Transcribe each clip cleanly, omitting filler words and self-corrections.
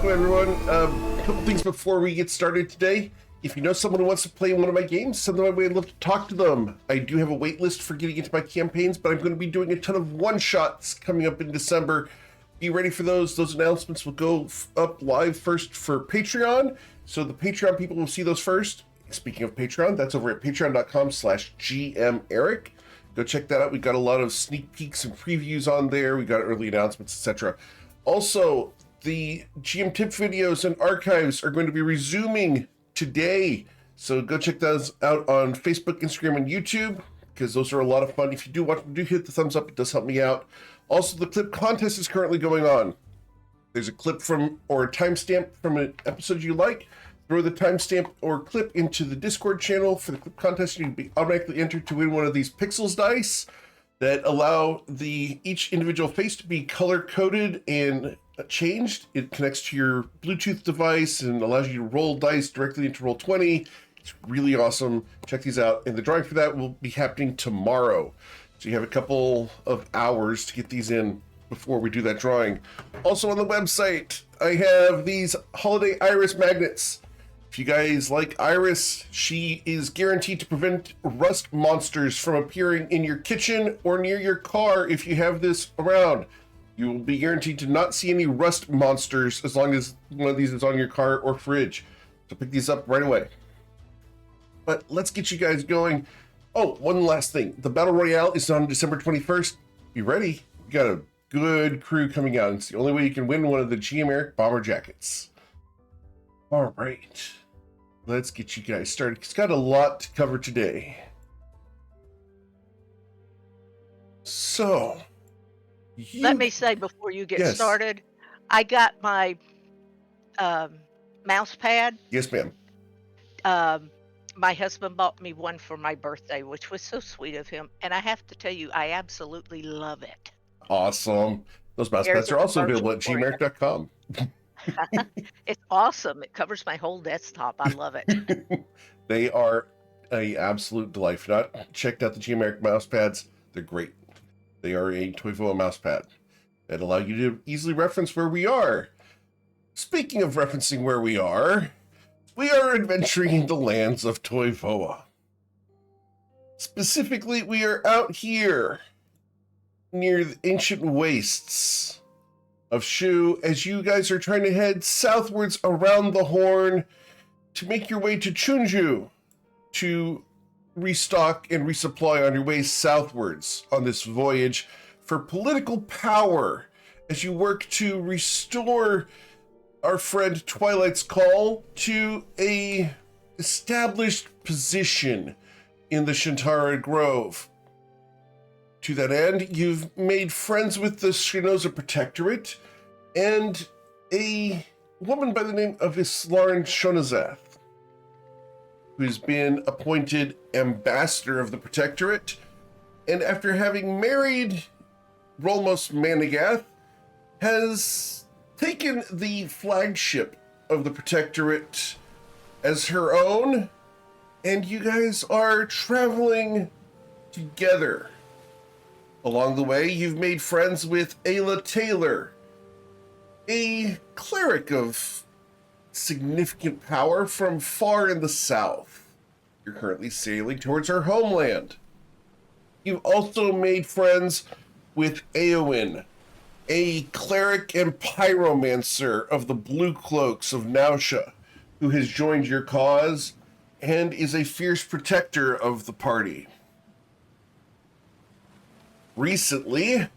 Welcome, everyone. A couple things before we get started today. If you know someone who wants to play one of my games, send them my way. I'd love to talk to them. I do have a wait list for getting into my campaigns, but I'm going to be doing a ton of one-shots coming up in December. Be ready for those. Those announcements will go up live first for Patreon, so the Patreon people will see those first. Speaking of Patreon, that's over at patreon.com/GMEric. Go check that out. We got a lot of sneak peeks and previews on there. We got early announcements, etc. Also, the GM tip videos and archives are going to be resuming today. So go check those out on Facebook, Instagram, and YouTube, because those are a lot of fun. If you do watch them, do hit the thumbs up. It does help me out. Also, the clip contest is currently going on. There's a clip from or a timestamp from an episode you like. Throw the timestamp or clip into the Discord channel for the clip contest. You'll be automatically entered to win one of these Pixels dice that allow each individual face to be color-coded and changed. It connects to your Bluetooth device and allows you to roll dice directly into Roll20. It's really awesome. Check these out. And the drawing for that will be happening tomorrow. So you have a couple of hours to get these in before we do that drawing. Also on the website, I have these holiday iris magnets. If you guys like Iris, she is guaranteed to prevent rust monsters from appearing in your kitchen or near your car if you have this around. You will be guaranteed to not see any rust monsters as long as one of these is on your car or fridge. So pick these up right away. But let's get you guys going. Oh, one last thing. The Battle Royale is on December 21st. Be ready. We got a good crew coming out. It's the only way you can win one of the GMEric bomber jackets. All right. Let's get you guys started. It's got a lot to cover today. So, let me say before you get started, I got my mouse pad. Yes, ma'am. My husband bought me one for my birthday, which was so sweet of him. And I have to tell you, I absolutely love it. Awesome. Those mouse pads are also available at gmeric.com. It's awesome. It covers my whole desktop. I love it. They are an absolute delight. If you've not checked out the GMEric mouse pads, they're great. They are a Toivoa mouse pad that allow you to easily reference where we are. Speaking of referencing where we are adventuring in the lands of Toivoa. Specifically, we are out here near the ancient wastes of Shu as you guys are trying to head southwards around the Horn to make your way to Chunju to restock and resupply on your way southwards on this voyage for political power as you work to restore our friend Twilight's Call to a established position in the Shintara Grove. To that end, you've made friends with the Shinoza Protectorate and a woman by the name of Islarin Shonazath, who's been appointed ambassador of the Protectorate, and after having married Rolmos Manigath, has taken the flagship of the Protectorate as her own, and you guys are traveling together. Along the way, you've made friends with Ayla Taylor, a cleric of significant power from far in the south. You're currently sailing towards her homeland. You've also made friends with Eowyn, a cleric and pyromancer of the Blue Cloaks of Nausha, who has joined your cause and is a fierce protector of the party. Recently,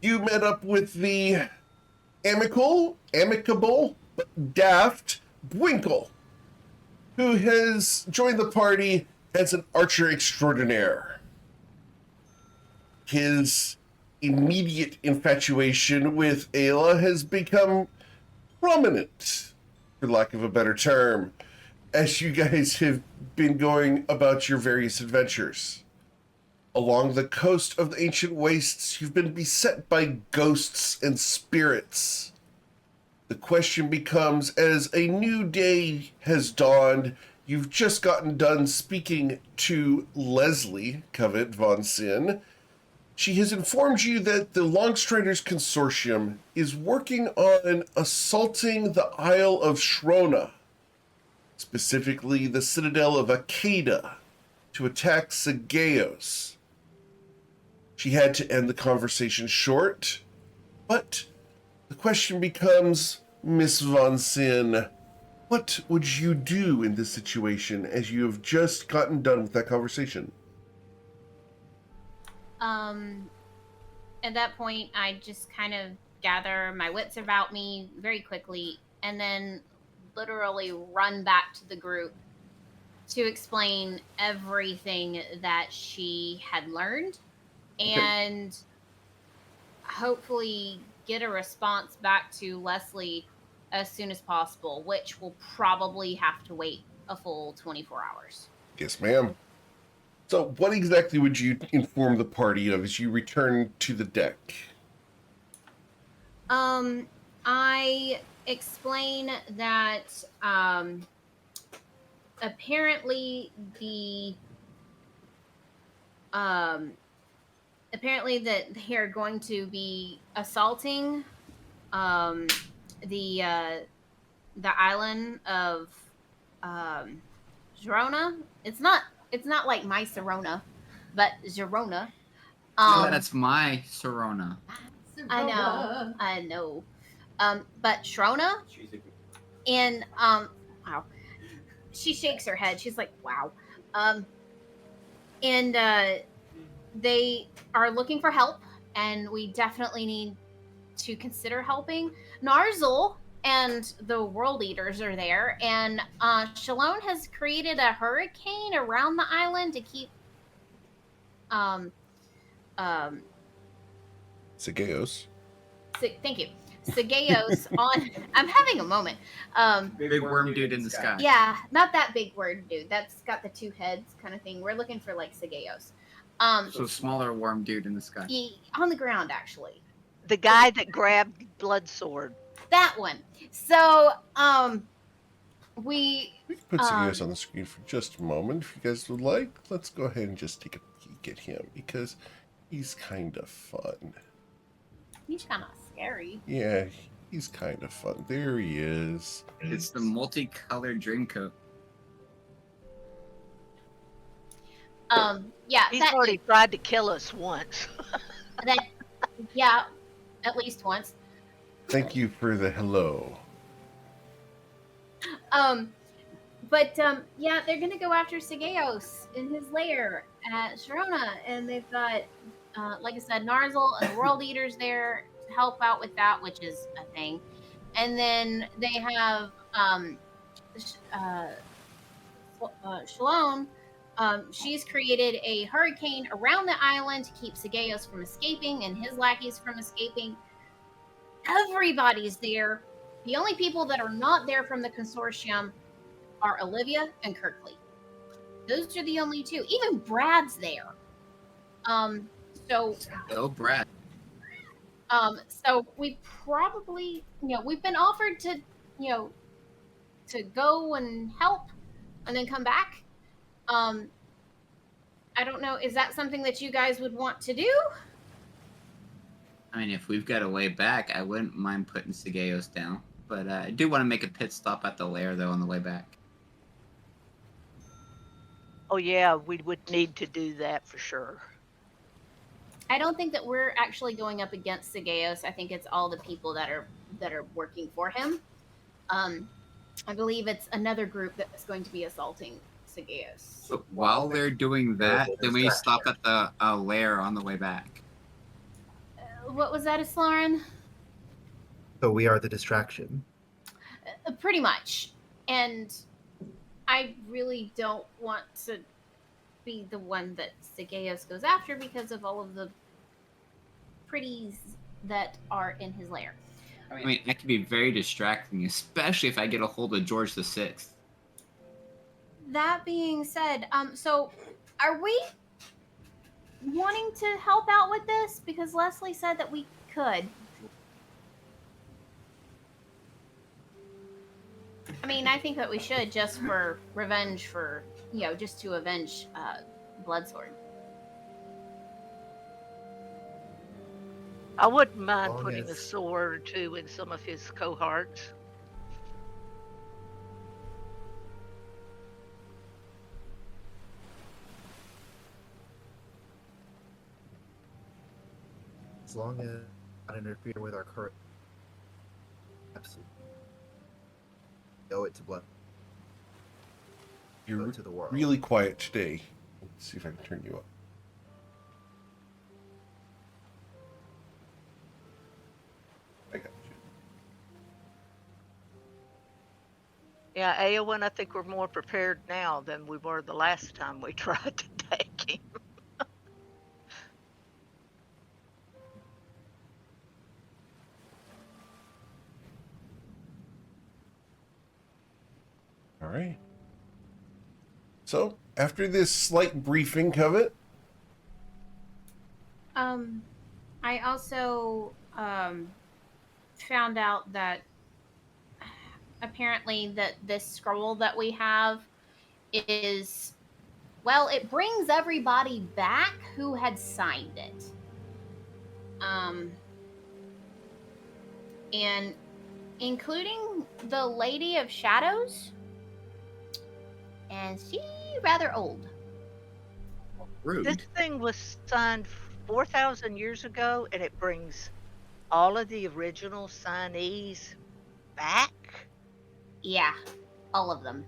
you met up with the amicable, but daft Bwinkle, who has joined the party as an archer extraordinaire. His immediate infatuation with Ayla has become prominent, for lack of a better term, as you guys have been going about your various adventures. Along the coast of the ancient wastes, you've been beset by ghosts and spirits. The question becomes, as a new day has dawned, you've just gotten done speaking to Leslie Covet von Sin, She has informed you that the Longstriders Consortium is working on assaulting the Isle of Shrona, specifically the citadel of Akeda, to attack Sagaeos. She had to end the conversation short, but the question becomes, Miss Von Sin, what would you do in this situation as you have just gotten done with that conversation? At that point, I just kind of gather my wits about me very quickly and then literally run back to the group to explain everything that she had learned and hopefully get a response back to Leslie as soon as possible, which will probably have to wait a full 24 hours. Yes, ma'am. So what exactly would you inform the party of as you return to the deck? I explain that apparently that they are going to be assaulting the island of Girona. It's not like my Serona, but Girona. That's my Serona. I know. But Shrona, and wow, she shakes her head. She's like, wow. And they are looking for help, and we definitely need to consider helping. Narzel and the World Eaters are there, and Shalone has created a hurricane around the island to keep Sagaeos. Thank you. Sagaeos on. I'm having a moment. Big worm dude in the sky. Yeah, not that big word dude. That's got the two heads kind of thing. We're looking for like Sagaeos. So smaller worm dude in the sky. On the ground, actually. The guy that grabbed Blood Sword. That one. So, we can put Sagaeos on the screen for just a moment if you guys would like. Let's go ahead and just take a peek at him because he's kind of fun. He's kind of scary. Yeah, he's kind of fun. There he is. It's the multicolored dreamcoat. Yeah. He's already tried to kill us once. Yeah, at least once. Thank you for the hello. Yeah, they're gonna go after Sagaeos in his lair at Sharona, and they've got, like I said, Narzel and the World Eaters there to help out with that, which is a thing. And then they have Shalone. She's created a hurricane around the island to keep Sagaeos from escaping and his lackeys from escaping. Everybody's there. The only people that are not there from the consortium are Olivia and Kirkley. Those are the only two. Even Brad's there. Oh, Brad. So we probably, we've been offered to, to go and help and then come back. I don't know. Is that something that you guys would want to do? I mean, if we've got a way back, I wouldn't mind putting Sagaeos down. But I do want to make a pit stop at the lair, though, on the way back. Oh, yeah, we would need to do that for sure. I don't think that we're actually going up against Sagaeos. I think it's all the people that are working for him. I believe it's another group that's going to be assaulting Sagaeos. So while they're doing that, then we stop at the lair on the way back. What was that, Islarin? So we are the distraction. Pretty much. And I really don't want to be the one that Sagaeos goes after because of all of the pretties that are in his lair. I mean, that can be very distracting, especially if I get a hold of George VI. That being said, so are we wanting to help out with this? Because Leslie said that we could. I mean, I think that we should just for revenge for, just to avenge Bloodsword. I wouldn't mind Long putting a as- sword or two in some of his cohorts. As long as not interfere with our current. Absolutely. Owe it to blood. Owe You're it to the world. really quiet today. Let's see if I can turn you up. I got you. Yeah, Eowyn, I think we're more prepared now than we were the last time we tried to take him. All right. So, after this slight briefing of it, I also found out that apparently that this scroll that we have is, well, it brings everybody back who had signed it. And including the Lady of Shadows, and she rather old. Rude. This thing was signed 4,000 years ago, and it brings all of the original signees back. Yeah, all of them.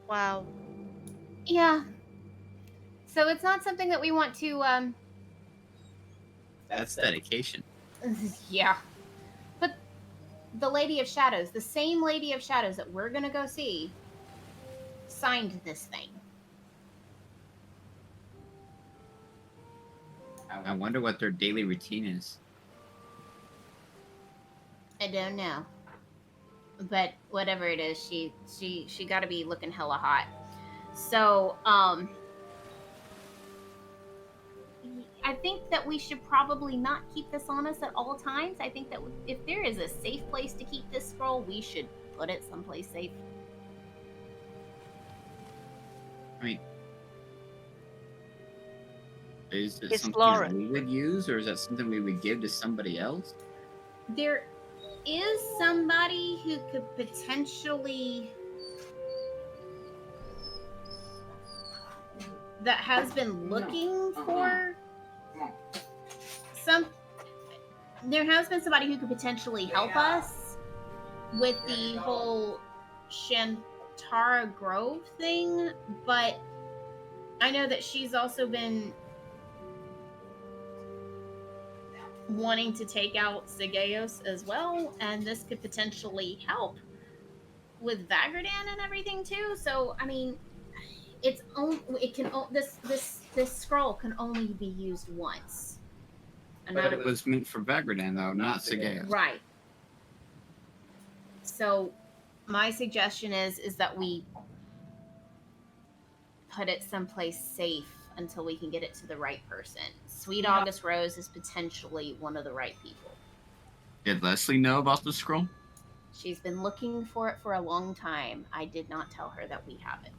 Wow. Yeah. So it's not something that we want to That's dedication. yeah. But the Lady of Shadows, the same Lady of Shadows that we're gonna go see, signed this thing. I wonder what their daily routine is. I don't know. But whatever it is, she gotta be looking hella hot. So, I think that we should probably not keep this on us at all times. I think that if there is a safe place to keep this scroll, we should put it someplace safe. I mean, is it It's something Lauren. that we would use, or is that something we would give to somebody else? There is somebody who could potentially that has been looking for some. There has been somebody who could potentially help us with the whole Shantara Grove thing, but I know that she's also been wanting to take out Zygaeos as well, and this could potentially help with Vagradan and everything too. So I mean, this scroll can only be used once. But it was meant for Vagradan, though, not Zygaeos. Right. So my suggestion is that we put it someplace safe until we can get it to the right person. Sweet August Rose is potentially one of the right people. Did Leslie know about the scroll? She's been looking for it for a long time. I did not tell her that we have it.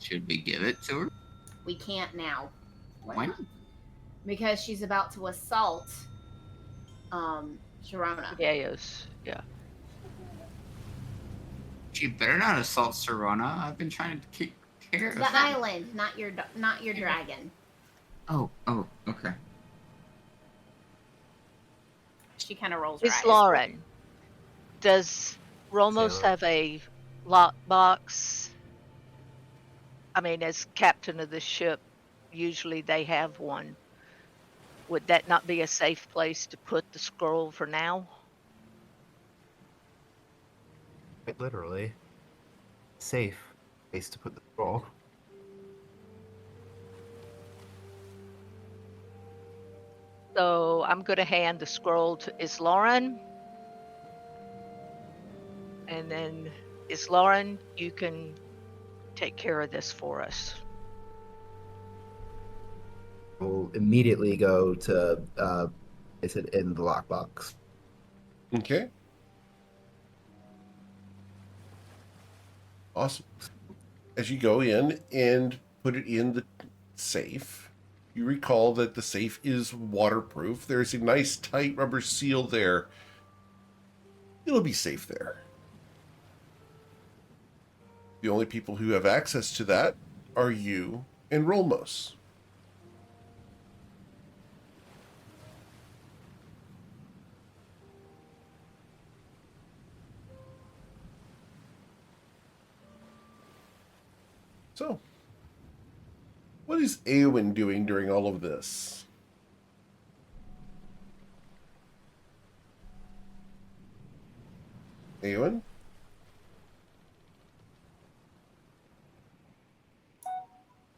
Should we give it to her? We can't now. Why not? Because she's about to assault Sharona. Zygaeos, yeah. She better not assault Serona. I've been trying to keep care of The her. island, not your dragon. Oh, okay. She kind of rolls her It's eyes. Lauren. Does Romos Sarah. have a lockbox? I mean, as captain of the ship, usually they have one. Would that not be a safe place to put the scroll for now? Quite literally. Safe place to put the scroll. So I'm going to hand the scroll to Islauren. And then, Islauren, you can take care of this for us. We'll immediately go to is it in the lockbox? okay. Awesome. As you go in and put it in the safe, You recall that the safe is waterproof. There's a nice tight rubber seal there. It'll be safe there. The only people who have access to that are you and Rolmos. So, what is Eowyn doing during all of this? Eowyn?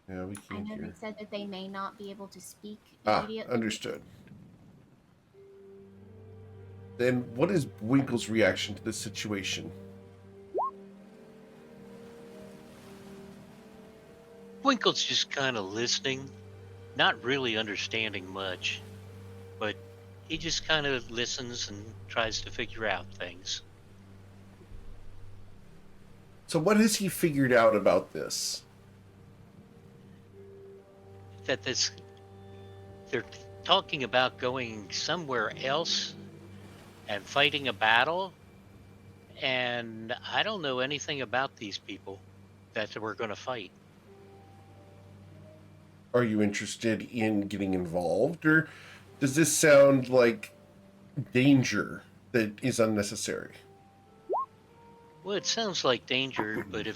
Yeah, we I can't know they hear. said that they may not be able to speak Ah, immediately. understood. Then what is Winkle's reaction to this situation? Winkle's just kind of listening, not really understanding much, but he just kind of listens and tries to figure out things. So what has he figured out about this? That they're talking about going somewhere else and fighting a battle, and I don't know anything about these people that we're going to fight. Are you interested in getting involved, or does this sound like danger that is unnecessary? Well, it sounds like danger, but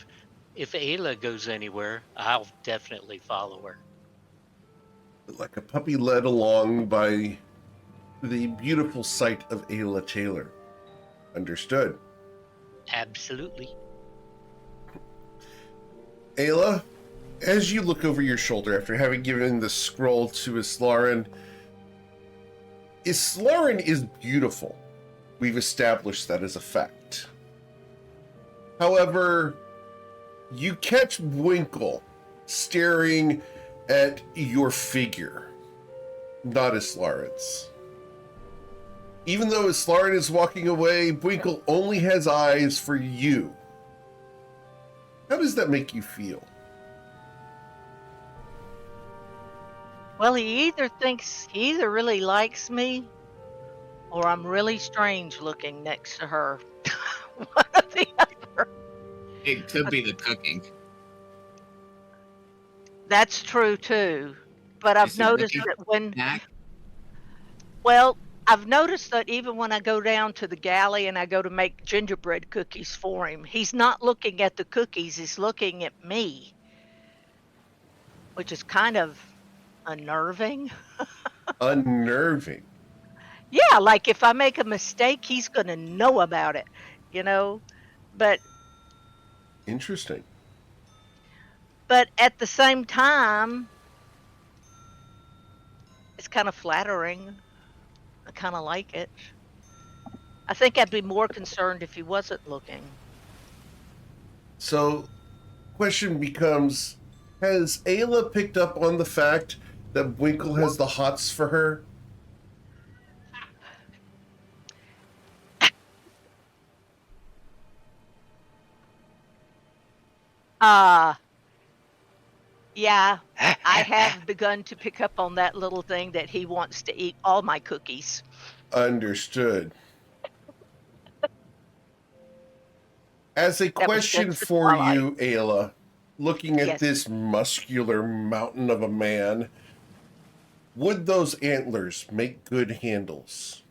if Ayla goes anywhere, I'll definitely follow her. Like a puppy led along by the beautiful sight of Ayla Taylor. Understood. Absolutely. Ayla, as you look over your shoulder after having given the scroll to Islarin is beautiful. We've established that as a fact. However, you catch Winkle staring at your figure, not Islarin's. Even though Islarin is walking away, Winkle only has eyes for you. How does that make you feel? Well, he either really likes me or I'm really strange looking next to her. One or the other. It could be the cooking. That's true too. But I've Is he noticed looking that for when, a snack? well, I've noticed that even when I go down to the galley and I go to make gingerbread cookies for him, he's not looking at the cookies, he's looking at me, which is kind of unnerving. Unnerving. Yeah, like if I make a mistake, he's going to know about it, you know? But Interesting. at the same time, it's kind of flattering. I kind of like it. I think I'd be more concerned if he wasn't looking. So, question becomes, has Ayla picked up on the fact that Winkle has the hots for her? Uh, yeah, I have begun to pick up on that little thing that he wants to eat all my cookies. Understood. As a That was question just the for twilight. you, Ayla, looking at Yes. this muscular mountain of a man, would those antlers make good handles?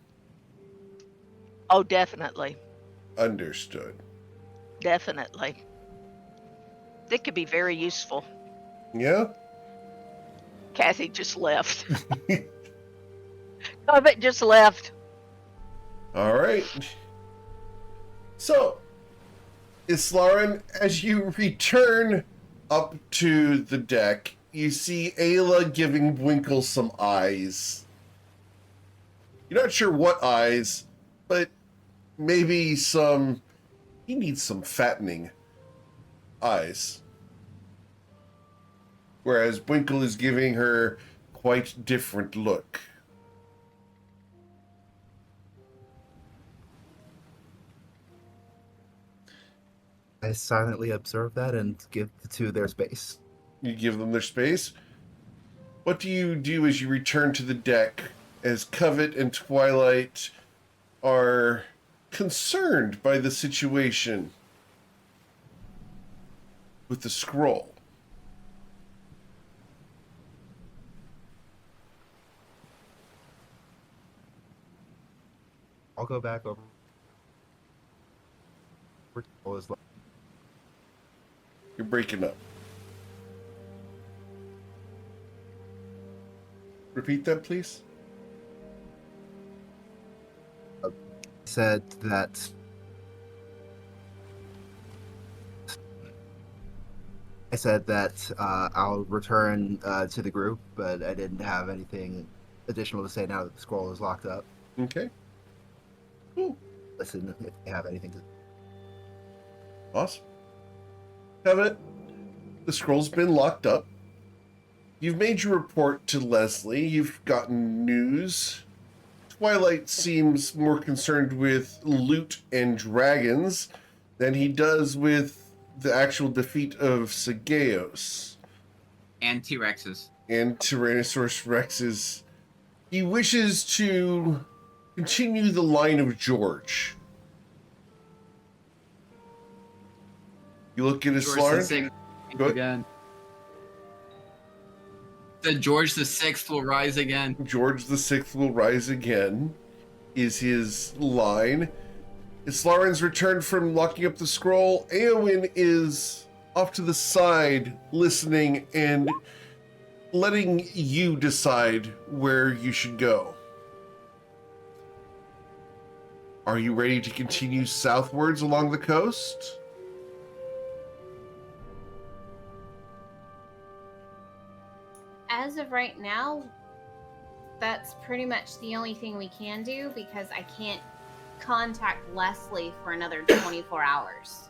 Oh, definitely. Understood. Definitely. They could be very useful. Yeah? Kathy just left. Covet just left. All right. So, Islarin, as you return up to the deck, you see Ayla giving Winkle some eyes. You're not sure what eyes, but maybe some... He needs some fattening eyes. Whereas Winkle is giving her quite different look. I silently observe that and give the two their space. You give them their space. What do you do as you return to the deck as Covet and Twilight are concerned by the situation with the scroll? I'll go back over. You're breaking up. Repeat that, please. Said that I said that I'll return to the group, but I didn't have anything additional to say now that the scroll is locked up. Okay. Cool. Listen if they have anything to. Awesome. Covet, the scroll's been locked up. You've made your report to Leslie. You've gotten news. Twilight seems more concerned with loot and dragons than he does with the actual defeat of Sagaeos. And T-Rexes. And Tyrannosaurus Rexes. He wishes to continue the line of George. You look at his Slarn. Go ahead. Again. The George the Sixth will rise again. George the Sixth will rise again, is his line. Islarin's returned from locking up the scroll. Eowyn is off to the side, listening and letting you decide where you should go. Are you ready to continue southwards along the coast? As of right now, that's pretty much the only thing we can do because I can't contact Leslie for another 24 hours.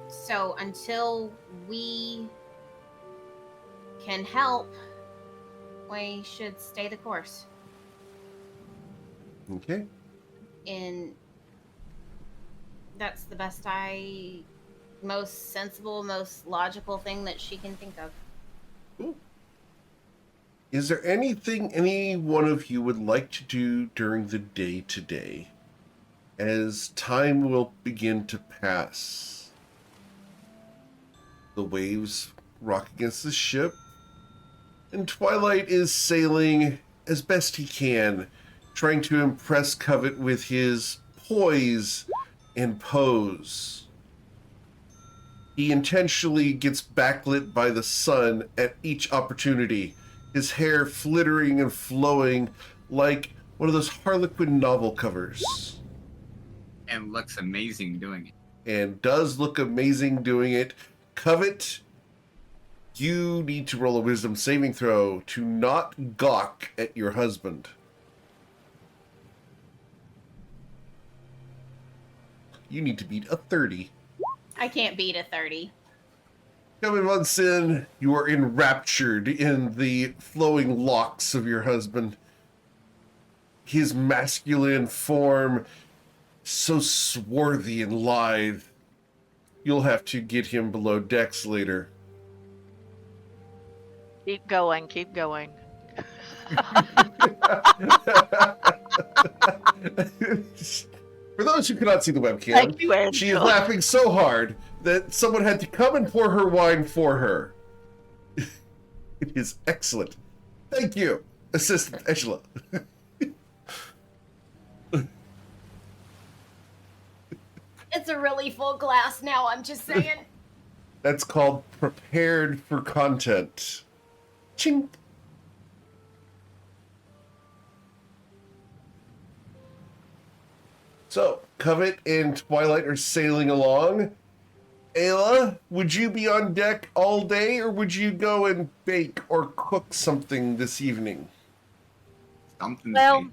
So until we can help, we should stay the course. Okay. And that's the most sensible, most logical thing that she can think of. Cool. Is there anything any one of you would like to do during the day today, as time will begin to pass? The waves rock against the ship, and Twilight is sailing as best he can, trying to impress Covet with his poise and pose. He intentionally gets backlit by the sun at each opportunity, his hair flittering and flowing like one of those Harlequin novel covers. And looks amazing doing it. And does look amazing doing it. Covet, you need to roll a wisdom saving throw to not gawk at your husband. You need to beat a 30. I can't beat a 30. Coming months in, you are enraptured in the flowing locks of your husband. His masculine form, so swarthy and lithe. You'll have to get him below decks later. Keep going, keep going. For those who cannot see the webcam, Thank you, Angela. she is laughing so hard that someone had to come and pour her wine for her. It is excellent. Thank you, Assistant Angela. It's a really full glass now, I'm just saying. That's called prepared for content. Chink. So, Covet and Twilight are sailing along. Ayla, would you be on deck all day, or would you go and bake or cook something this evening? Something. Well,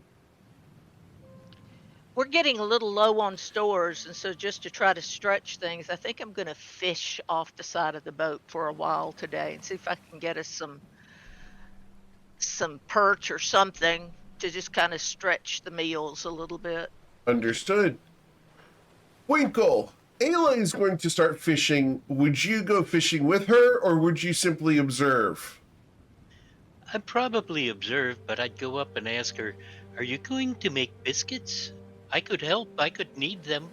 we're getting a little low on stores, and so just to try to stretch things, I think I'm going to fish off the side of the boat for a while today and see if I can get us some perch or something to just kind of stretch the meals a little bit. Understood. Winkle, Ayla is going to start fishing. Would you go fishing with her, or would you simply observe? I'd probably observe, but I'd go up and ask her, "Are you going to make biscuits? I could help. I could need them."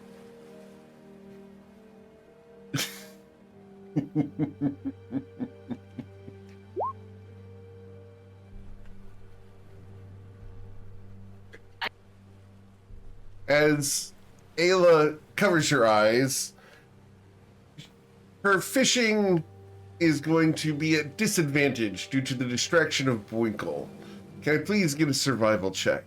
As Ayla covers her eyes, her fishing is going to be at disadvantage due to the distraction of Boinkle. Can I please get a survival check?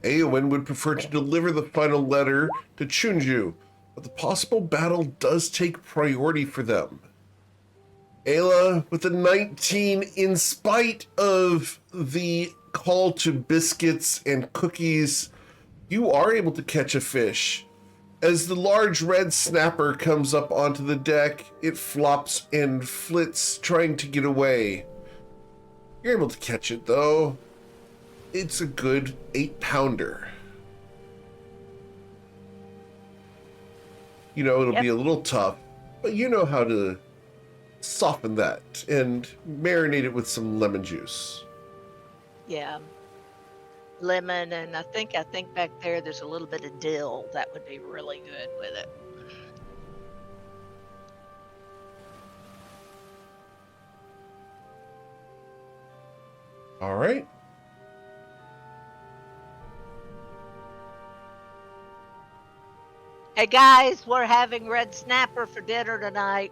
Eowyn would prefer to deliver the final letter to Chunju, but the possible battle does take priority for them. Ayla with a 19, in spite of the call to biscuits and cookies, you are able to catch a fish. As the large red snapper comes up onto the deck, it flops and flits, trying to get away. You're able to catch it, though. It's a good 8-pounder. You know, it'll be a little tough, but you know how to soften that and marinate it with some lemon juice. Yeah. Lemon, and I think back there's a little bit of dill. That would be really good with it. All right. Hey guys, we're having red snapper for dinner tonight.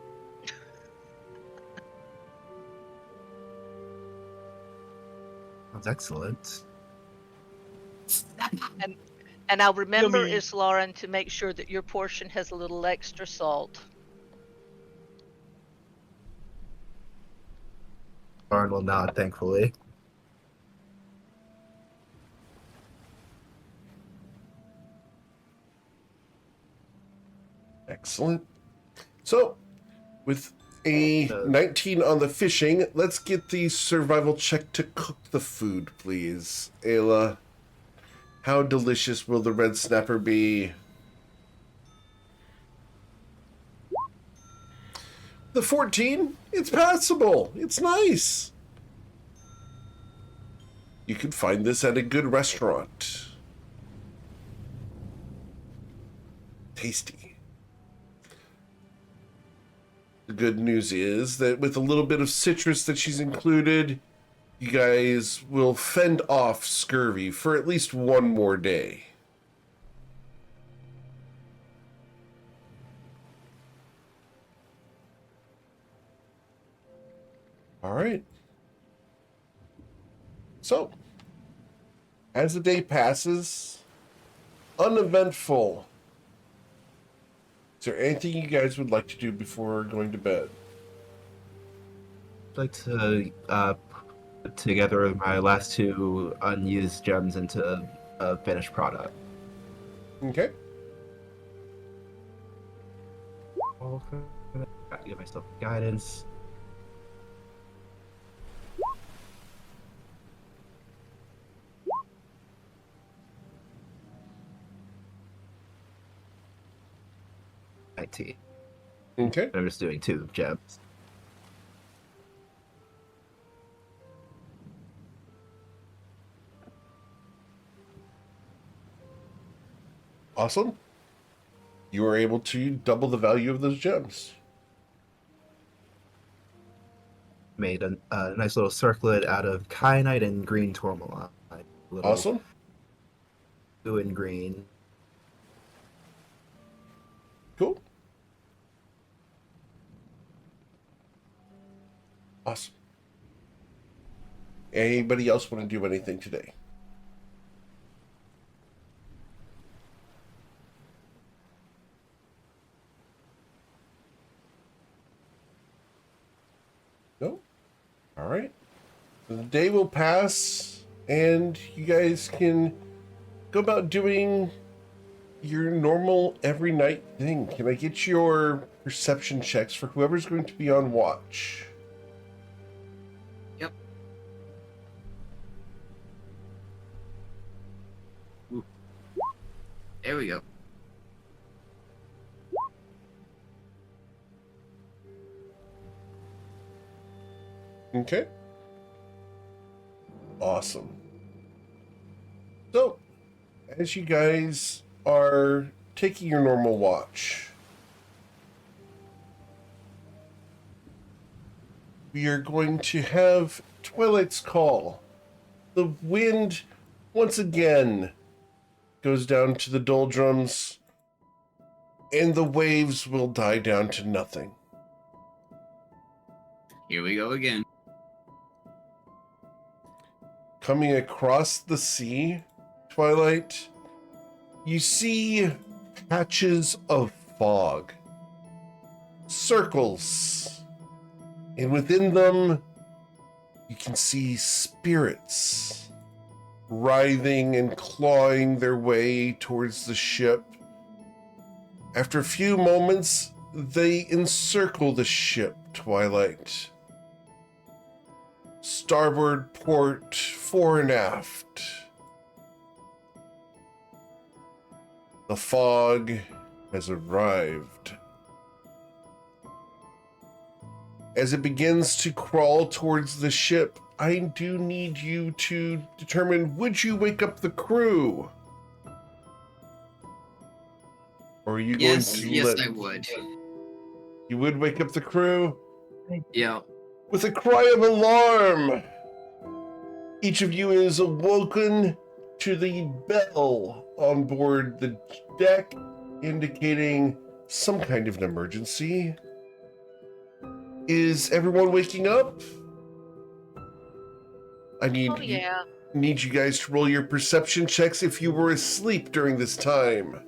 That's excellent. And I'll remember, Yummy. Islauren, to make sure that your portion has a little extra salt. Lauren will nod, thankfully. Excellent. So, with a 19 on the fishing, let's get the survival check to cook the food, please. Ayla, how delicious will the red snapper be? The 14, it's passable. It's nice. You could find this at a good restaurant. Tasty. The good news is that with a little bit of citrus that she's included, you guys will fend off scurvy for at least one more day. All right. So, as the day passes, uneventful. Is there anything you guys would like to do before going to bed? I'd like to put together my last 2 unused gems into a finished product. Okay. Gotta give myself guidance. IT. Okay. I'm just doing 2 gems. Awesome. You are able to double the value of those gems. Made a nice little circlet out of kyanite and green tourmaline. Little Awesome. blue and green. Cool. Awesome. Anybody else want to do anything today? No? All right. The day will pass, and you guys can go about doing your normal every night thing. Can I get your perception checks for whoever's going to be on watch? Yep. Ooh. There we go. Okay. Awesome. So, as you guys are taking your normal watch, we are going to have Twilight's Call. The wind, once again, goes down to the doldrums, and the waves will die down to nothing. Here we go again. Coming across the sea, Twilight, you see patches of fog, circles, and within them you can see spirits writhing and clawing their way towards the ship. After a few moments, they encircle the ship, Twilight. Starboard port, fore and aft. The fog has arrived. As it begins to crawl towards the ship, I do need you to determine, would you wake up the crew? Or are you going to Yes, let... I would. You would wake up the crew? Yeah. With a cry of alarm, each of you is awoken to the bell on board the deck, indicating some kind of an emergency. Is everyone waking up? I need Oh yeah. need you guys to roll your perception checks if you were asleep during this time.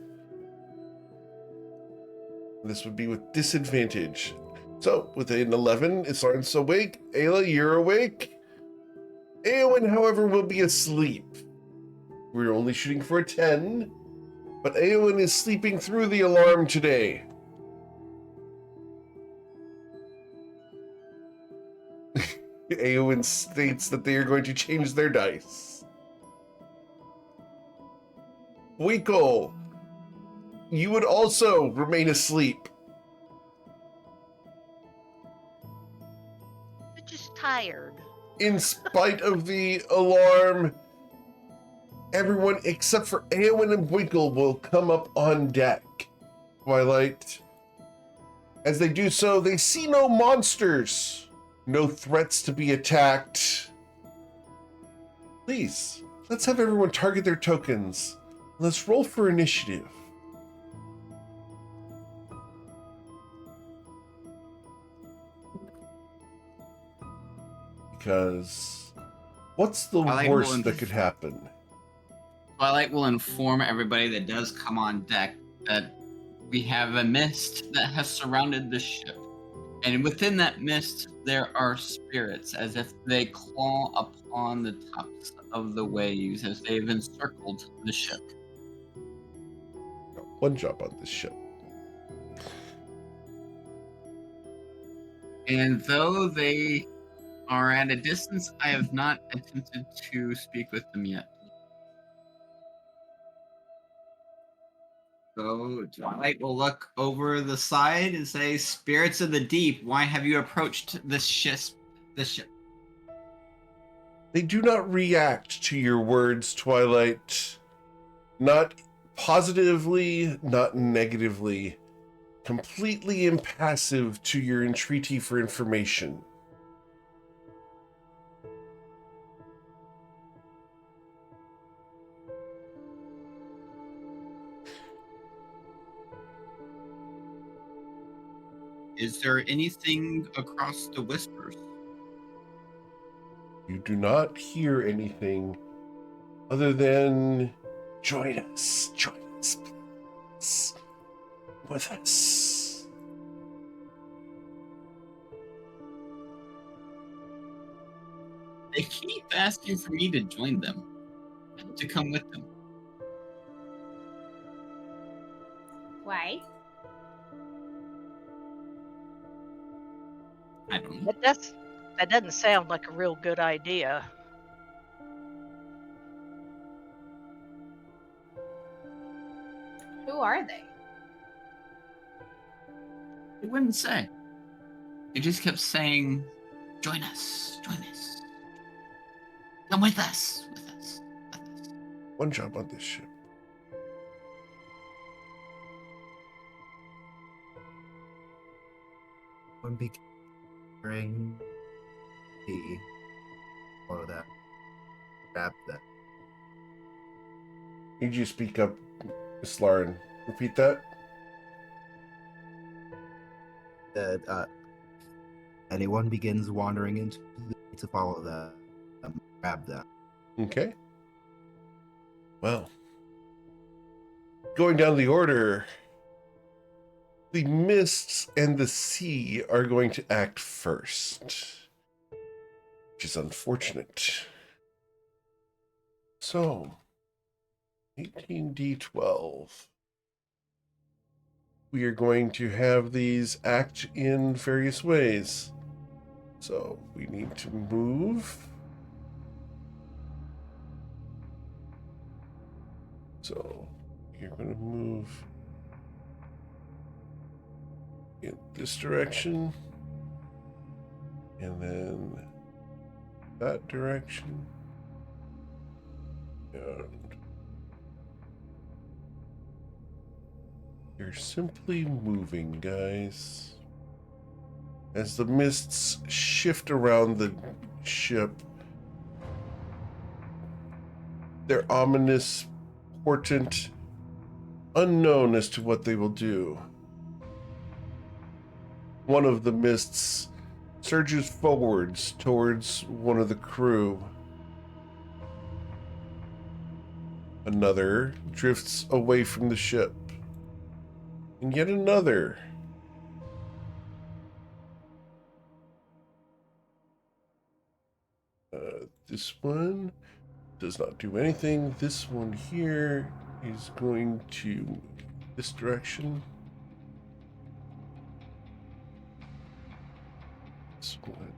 This would be with disadvantage. So, with an 11, Isarn's awake. Ayla, you're awake. Eowyn, however, will be asleep. We're only shooting for a 10, but Eowyn is sleeping through the alarm today. Eowyn states that they are going to change their dice. Winkle, you would also remain asleep. They're just tired. In spite of the alarm, everyone except for Eowyn and Winkle will come up on deck. Twilight. As they do so, they see no monsters, no threats to be attacked. Please, let's have everyone target their tokens. Let's roll for initiative. Because what's the worst that could happen? Twilight will inform everybody that does come on deck that we have a mist that has surrounded the ship. And within that mist, there are spirits, as if they claw upon the tops of the waves as they've encircled the ship. One job on this ship. And though they are at a distance, I have not attempted to speak with them yet. So Twilight will look over the side and say, "Spirits of the deep, why have you approached this ship?" They do not react to your words, Twilight. Not positively, not negatively. Completely impassive to your entreaty for information. Is there anything across the whispers? You do not hear anything other than join us, please, with us. They keep asking for me to join them, to come with them. Why? I don't know. But that doesn't sound like a real good idea. are they? It wouldn't say. It just kept saying, join us, come with us, with us. One job on this ship. One be carrying the follow that. Grab that. Need you speak up, Miss Lauren. Repeat that. That anyone begins wandering into to follow that. Grab that. Okay. Well, going down the order, the mists and the sea are going to act first, which is unfortunate. So, 18d12. We are going to have these act in various ways. So, we need to move. So, you're going to move in this direction, and then that direction, and you're simply moving, guys. As the mists shift around the ship, they're ominous, portent, unknown as to what they will do. One of the mists surges forwards towards one of the crew. Another drifts away from the ship. And yet another. This one does not do anything. This one here is going to move this direction. This one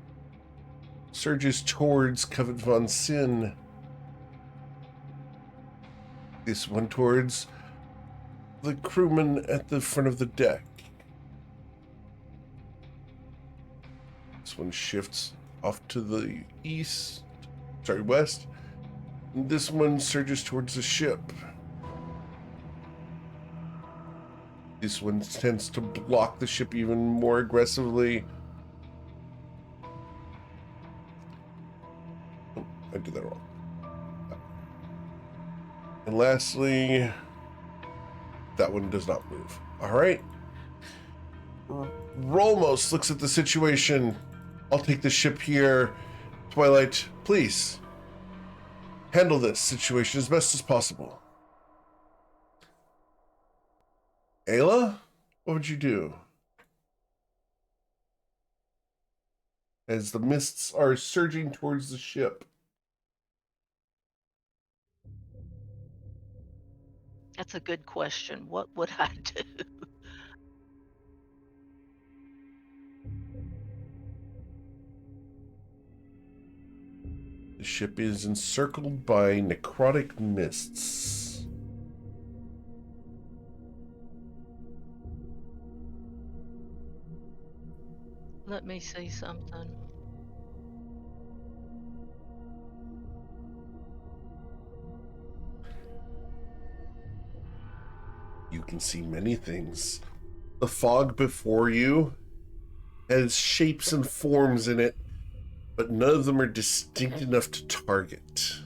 surges towards Covet von Sin. This one towards the crewman at the front of the deck. This one shifts off to the west. And this one surges towards the ship. This one tends to block the ship even more aggressively. Oh, I did that wrong. And lastly, that one does not move. All right. Rolmos looks at the situation. I'll take the ship here. Twilight, please handle this situation as best as possible. Ayla, what would you do? As the mists are surging towards the ship. That's a good question. What would I do? The ship is encircled by necrotic mists. Let me see something. You can see many things. The fog before you has shapes and forms in it, but none of them are distinct enough to target.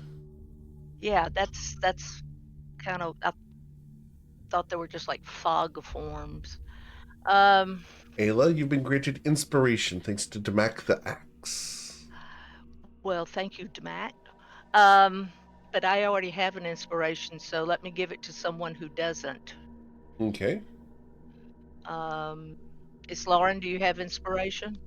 Yeah, that's kind of. I thought they were just like fog forms. Ayla, you've been granted inspiration thanks to Damak the Axe. Well, thank you, Demac. But I already have an inspiration, so let me give it to someone who doesn't. Okay. Is Lauren, do you have inspiration?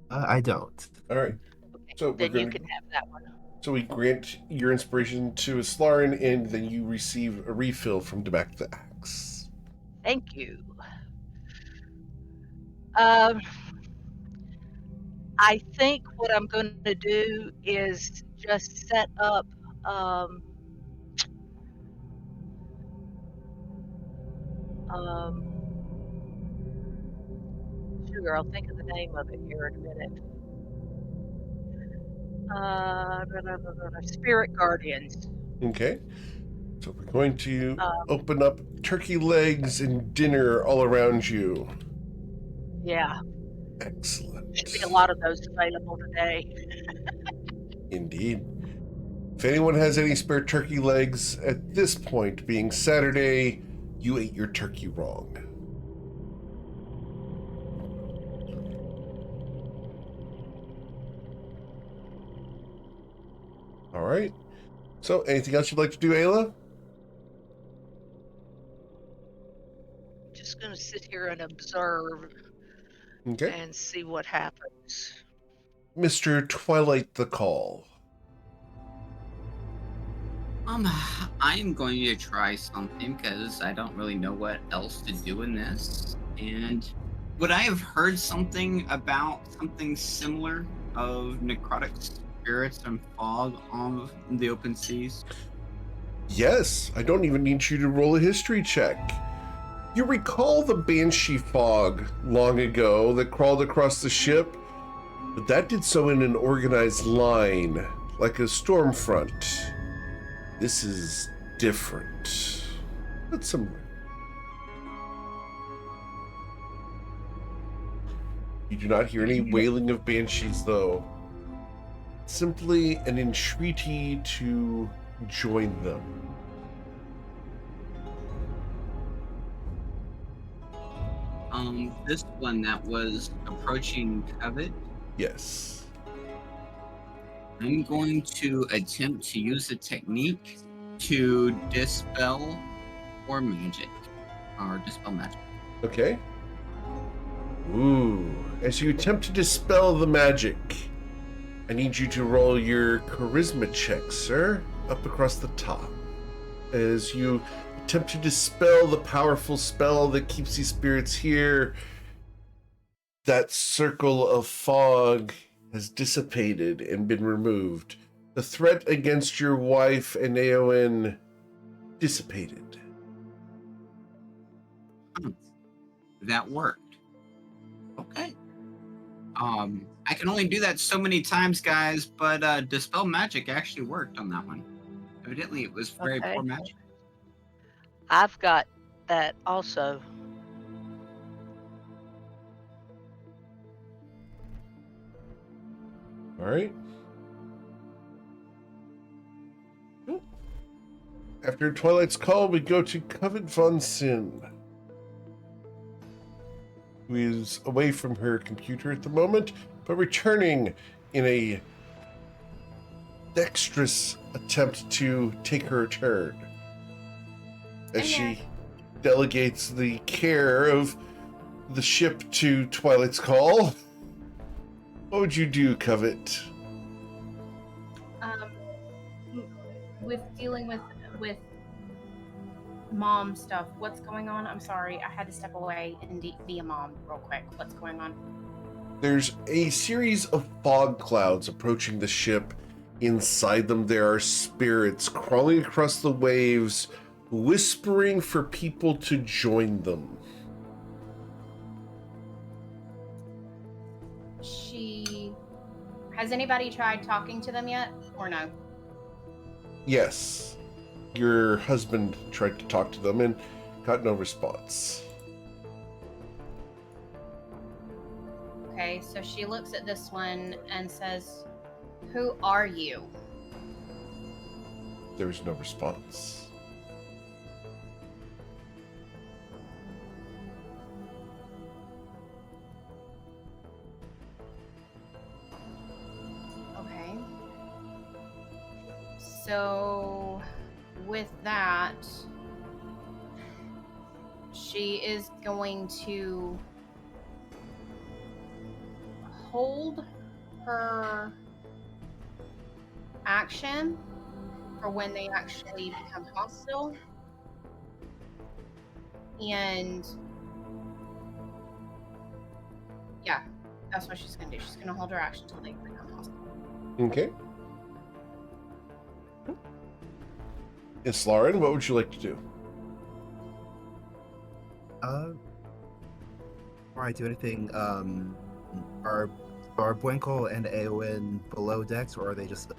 I don't. All right. Okay, So we're then you going can have that one. So we grant your inspiration to Islarin, and then you receive a refill from Damak the Axe. Thank you. I think what I'm going to do is just set up Um, Sugar, I'll think of the name of it here in a minute. Spirit Guardians. Okay. So we're going to Um, open up turkey legs and dinner all around you. yeah, Excellent. should be a lot of those available today. Indeed. If anyone has any spare turkey legs at this point, being Saturday, you ate your turkey wrong. All right. So, anything else you'd like to do, Ayla? Just gonna sit here and observe Okay. and see what happens. Mr. Twilight the Call. I am going to try something because I don't really know what else to do in this. And would I have heard something about something similar of necrotic spirits and fog on the open seas? Yes, I don't even need you to roll a history check. You recall the banshee fog long ago that crawled across the ship, but that did so in an organized line, like a storm front. This is different, but similar. You do not hear any wailing of banshees, though. Simply an entreaty to join them. This one that was approaching Covet, Yes. I'm going to attempt to use a technique to dispel or magic. Or dispel magic. Okay. Ooh. As you attempt to dispel the magic, I need you to roll your charisma check, sir, up across the top. As you attempt to dispel the powerful spell that keeps these spirits here, that circle of fog has dissipated and been removed. The threat against your wife and Aowen dissipated. That worked. Okay. I can only do that so many times, guys, but dispel magic actually worked on that one. Evidently, it was very Okay. poor magic. I've got that also. All right. After Twilight's Call, we go to Covet von Sin, who is away from her computer at the moment, but returning in a dexterous attempt to take her turn. As she delegates the care of the ship to Twilight's Call. What would you do, Covet? With dealing with mom stuff, what's going on? I'm sorry, I had to step away and be a mom real quick. What's going on? There's a series of fog clouds approaching the ship. Inside them, there are spirits crawling across the waves, whispering for people to join them. Has anybody tried talking to them yet, or no? Yes, your husband tried to talk to them and got no response. Okay, so she looks at this one and says, "Who are you?" There was no response. Okay. So, with that, she is going to hold her action for when they actually become hostile. And yeah, that's what she's going to do. She's going to hold her action until they become hostile. Okay. Islaren, what would you like to do? Before I do anything, are Bwinkle and Eowyn below decks, or are they just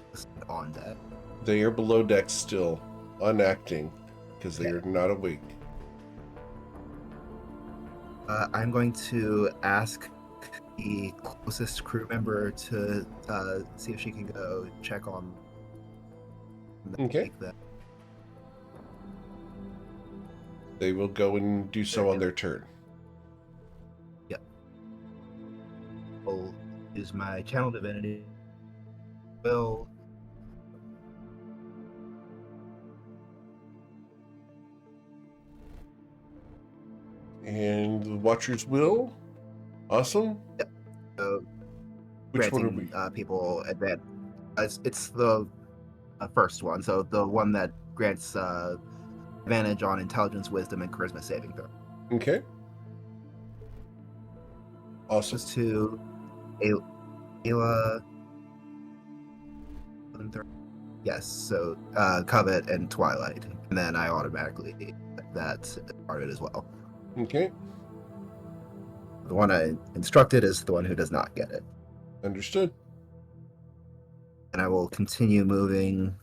on deck? They are below deck still, unacting, because they are not awake. I'm going to ask the closest crew member to see if she can go check on them. Okay. They will go and do so on their turn. Yep. I'll use my channel divinity. Will. And the Watchers will. Awesome. Yep. So Which one are granting we? people advantage. It's the first one, so the one that grants advantage on intelligence, wisdom, and charisma saving throw. Okay. Awesome. Just to Ayla. Yes, so Covet and Twilight, and then I automatically get that started as well. Okay. The one I instructed is the one who does not get it. Understood. And I will continue moving.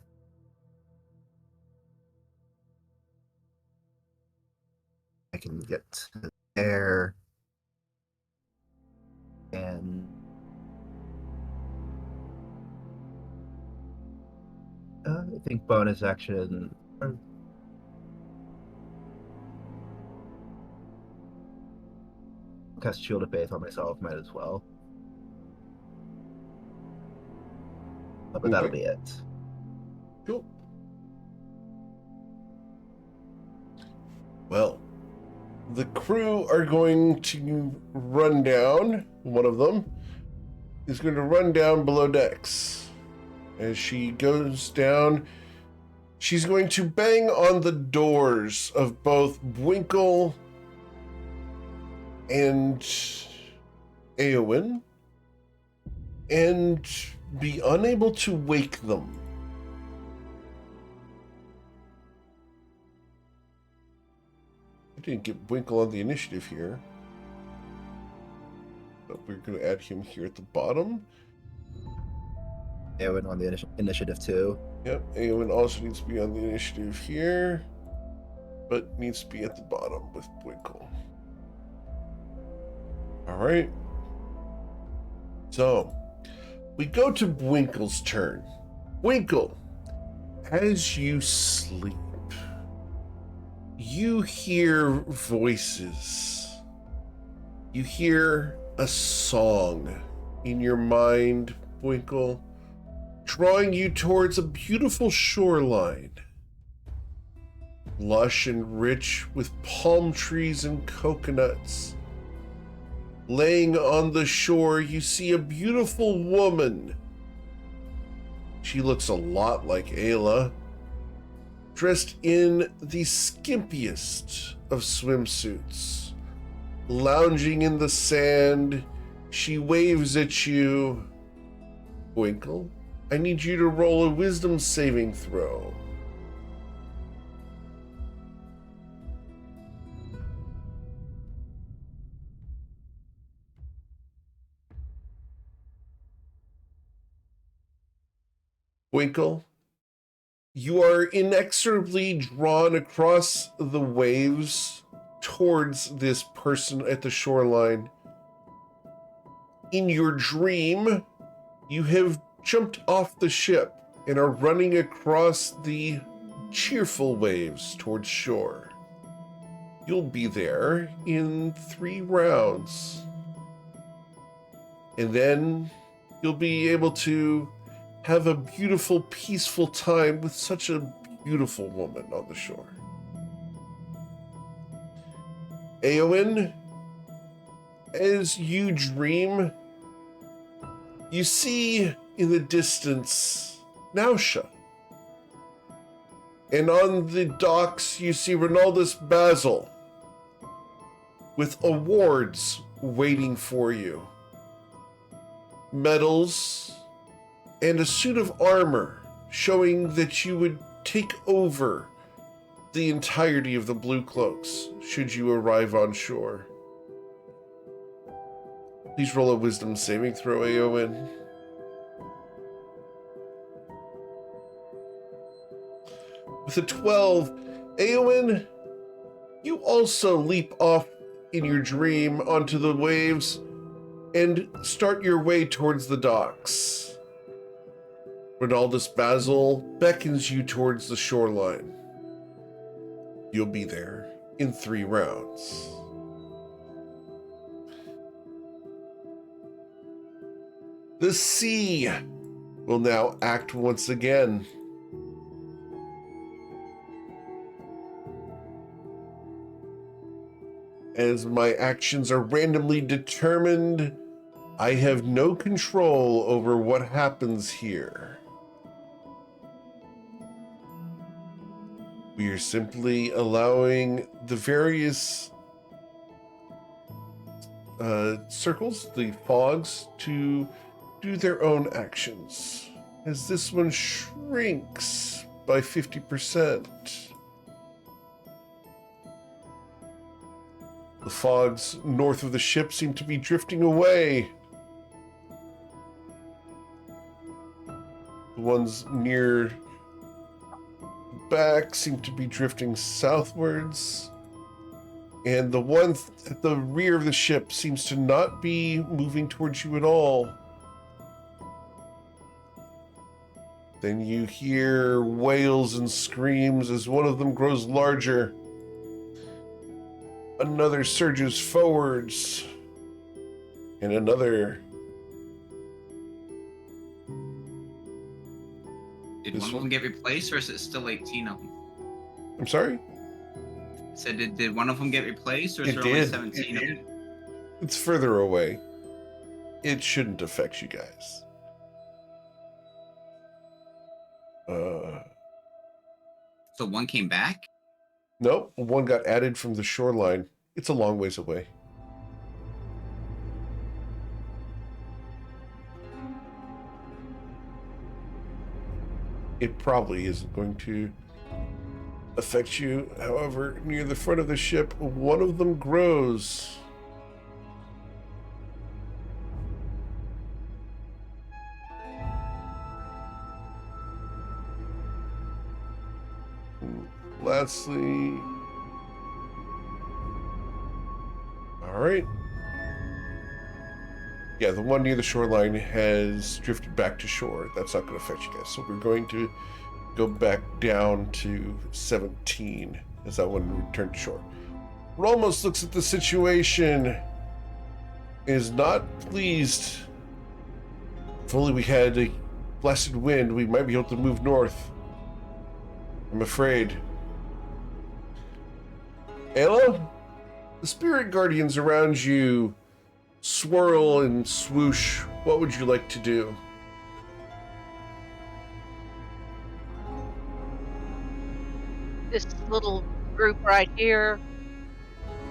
I can get to there. And I think bonus action. Cast Shield of Faith on myself, might as well. But that'll be it. Cool. Well, the crew are going to run down. One of them is going to run down below decks. As she goes down, she's going to bang on the doors of both Winkle and Eowyn and be unable to wake them. I didn't get Winkle on the initiative here, but we're going to add him here at the bottom. Eowyn on the initiative too. Yep, Eowyn also needs to be on the initiative here, but needs to be at the bottom with Winkle. All right. So, we go to Winkle's turn. Winkle, as you sleep, you hear voices. You hear a song in your mind, Winkle, drawing you towards a beautiful shoreline. Lush and rich with palm trees and coconuts. Laying on the shore, you see a beautiful woman. She looks a lot like Ayla, dressed in the skimpiest of swimsuits. Lounging in the sand, she waves at you. Winkle, I need you to roll a wisdom saving throw. Winkle, you are inexorably drawn across the waves towards this person at the shoreline. In your dream, you have jumped off the ship and are running across the cheerful waves towards shore. You'll be there in 3 rounds. And then you'll be able to have a beautiful, peaceful time with such a beautiful woman on the shore. Eowyn, as you dream, you see in the distance Nausha. And on the docks, you see Ronaldus Basil with awards waiting for you. Medals and a suit of armor showing that you would take over the entirety of the Blue Cloaks should you arrive on shore. Please roll a wisdom saving throw, Aowen. With a 12, Aowen, you also leap off in your dream onto the waves and start your way towards the docks. Ronaldus Basil beckons you towards the shoreline. You'll be there in 3 rounds. The sea will now act once again. As my actions are randomly determined, I have no control over what happens here. We are simply allowing the various circles, the fogs, to do their own actions. As this one shrinks by 50%. The fogs north of the ship seem to be drifting away. The ones near the back seem to be drifting southwards. And the one at the rear of the ship seems to not be moving towards you at all. Then you hear wails and screams as one of them grows larger. Another surges forwards, and another. Did one of them get replaced, or is it still 18 of them? I'm sorry? So did one of them get replaced, or is It there only did. 17 of them? It's further away. It shouldn't affect you guys. So one came back? Nope, one got added from the shoreline. It's a long ways away. It probably isn't going to affect you. However, near the front of the ship, one of them grows. Lastly, all right. Yeah, the one near the shoreline has drifted back to shore. That's not going to affect you guys. So we're going to go back down to 17 as that one returned to shore. Ramos looks at the situation, is not pleased. If only we had a blessed wind, we might be able to move north. I'm afraid. Ayla, the spirit guardians around you swirl and swoosh. What would you like to do? This little group right here,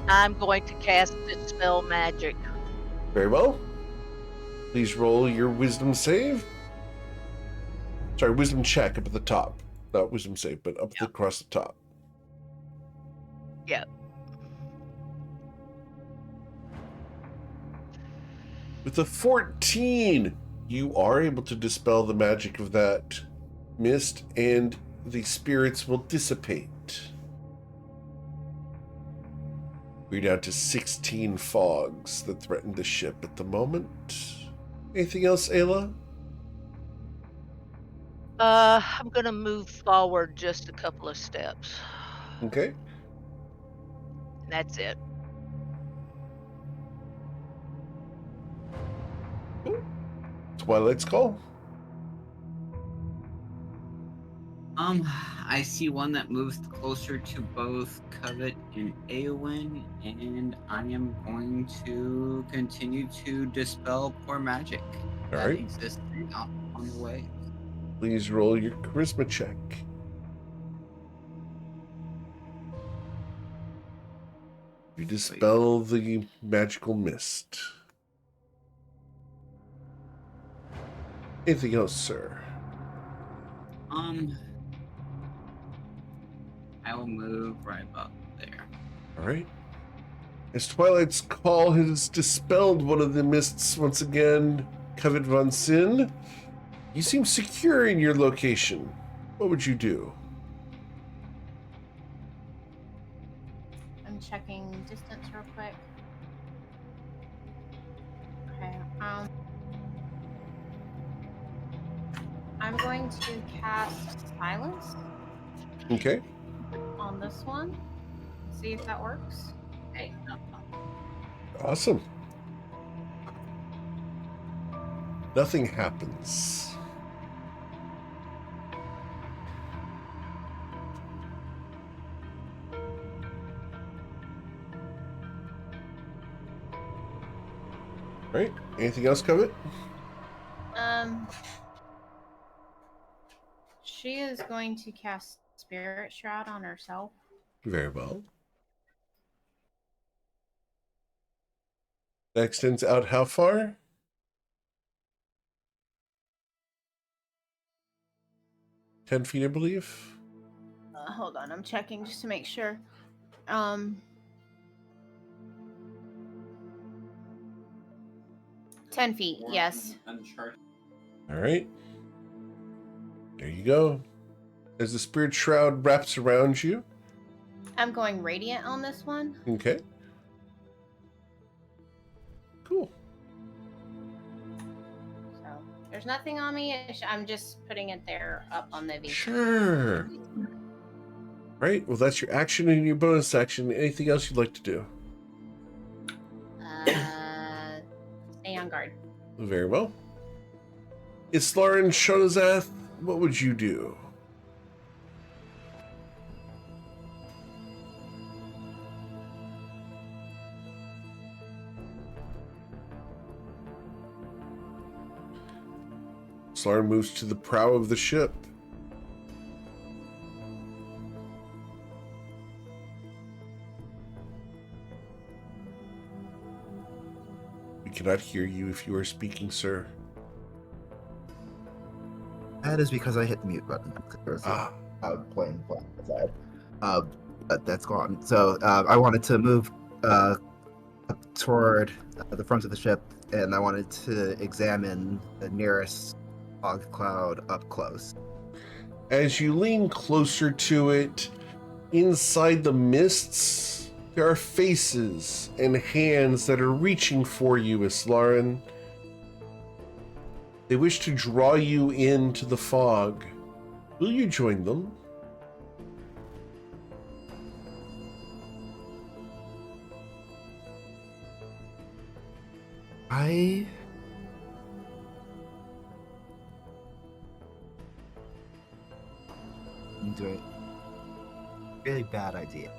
I'm going to cast Dispel Magic. Very well. Please roll your wisdom save. Sorry, wisdom check up at the top. Not wisdom save, but up across the top. Yep. With a 14, you are able to dispel the magic of that mist, and the spirits will dissipate. We're down to 16 fogs that threaten the ship at the moment. Anything else, Ayla? I'm gonna move forward just a couple of steps. Okay. And that's it. Twilight's Call. I see one that moves closer to both Covet and Eowyn, and I am going to continue to dispel poor magic that right. exists out on the way. Please roll your charisma check. You dispel the magical mist. Anything else, sir? I I will move right about there. All right. As Twilight's call has dispelled one of the mists once again, Covet Von Sin, you seem secure in your location. What would you do? I'm checking distance real quick. Okay. I'm going to cast Silence Okay. on this one. See if that works. Okay. Awesome. Nothing happens. Right? Anything else, Covet? She is going to cast Spirit Shroud on herself. Very well. That extends out how far? 10 feet, I believe. Hold on, I'm checking just to make sure. 10 feet, yes. All right. There you go. As the spirit shroud wraps around you. I'm going Radiant on this one. Okay. Cool. So there's nothing on me. I'm just putting it there up on the V. Sure. Right. Well, that's your action and your bonus action. Anything else you'd like to do? Stay on guard. Very well. Islarin Shonazath, what would you do? Islarin moves to the prow of the ship. We cannot hear you if you are speaking, sir. That is because I hit the mute button. There's a plane flying outside. But that's gone. So I wanted to move up toward the front of the ship, and I wanted to examine the nearest fog cloud up close. As you lean closer to it, inside the mists, there are faces and hands that are reaching for you, Islarin. They wish to draw you into the fog. Will you join them? I'm doing a really bad idea.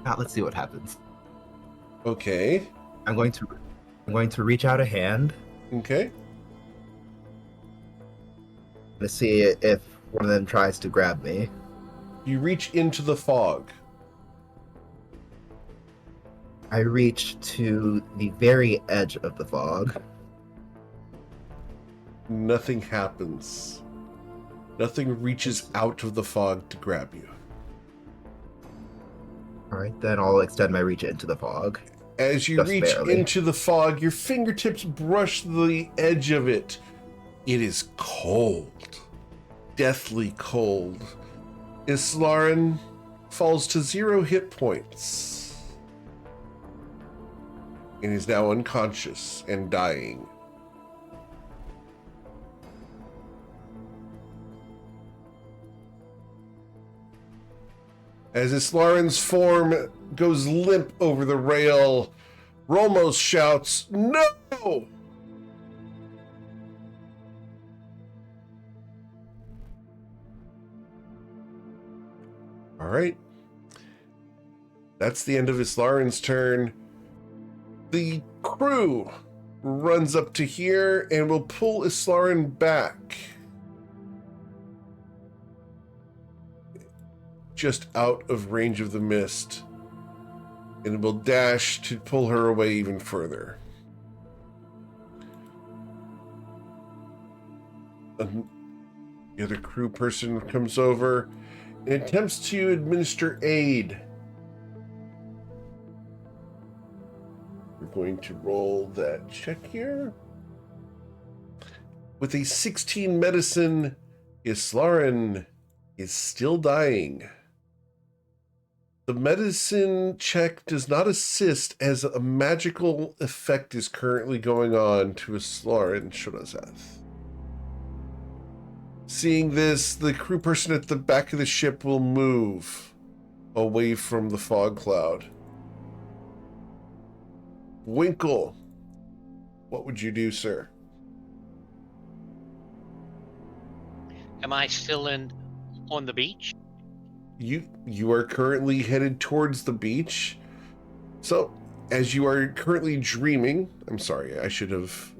Now let's see what happens. Okay. I'm going to reach out a hand Okay. to see if one of them tries to grab me. You reach into the fog. I reach to the very edge of the fog. Nothing happens. Nothing reaches out of the fog to grab you. All right, then I'll extend my reach into the fog. As you Just reach barely. into the fog, your fingertips brush the edge of it. It is cold. Deathly cold. Islarin falls to 0 hit points. And is now unconscious and dying. As Islarin's form goes limp over the rail, Romos shouts, "No!" All right. That's the end of Islarin's turn. The crew runs up to here and will pull Islarin back. Just out of range of the mist. And it will dash to pull her away even further. The other crew person comes over and attempts to administer aid. We're going to roll that check here. With a 16 medicine, Islarin is still dying. The medicine check does not assist as a magical effect is currently going on to Islarin Shorazeth. Seeing this, the crew person at the back of the ship will move away from the fog cloud. Winkle, what would you do, sir? Am I still on the beach? You are currently headed towards the beach. So, as you are currently dreaming, I'm sorry, I should have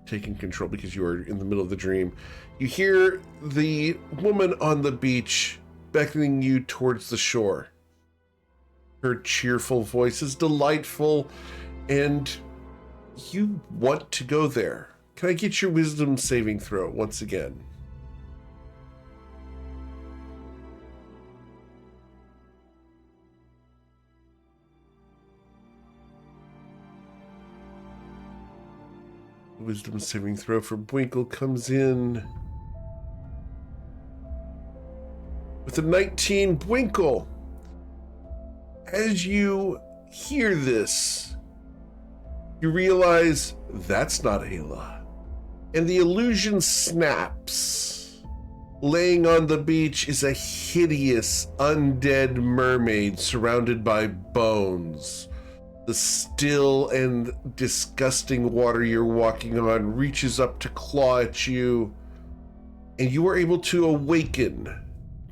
taken control because you are in the middle of the dream. You hear the woman on the beach beckoning you towards the shore. Her cheerful voice is delightful, and you want to go there. Can I get your wisdom saving throw once again? Wisdom saving throw for Bwinkle comes in with a 19. Bwinkle, as you hear this, you realize that's not Ayla. And the illusion snaps. Laying on the beach is a hideous undead mermaid surrounded by bones. The still and disgusting water you're walking on reaches up to claw at you, and you are able to awaken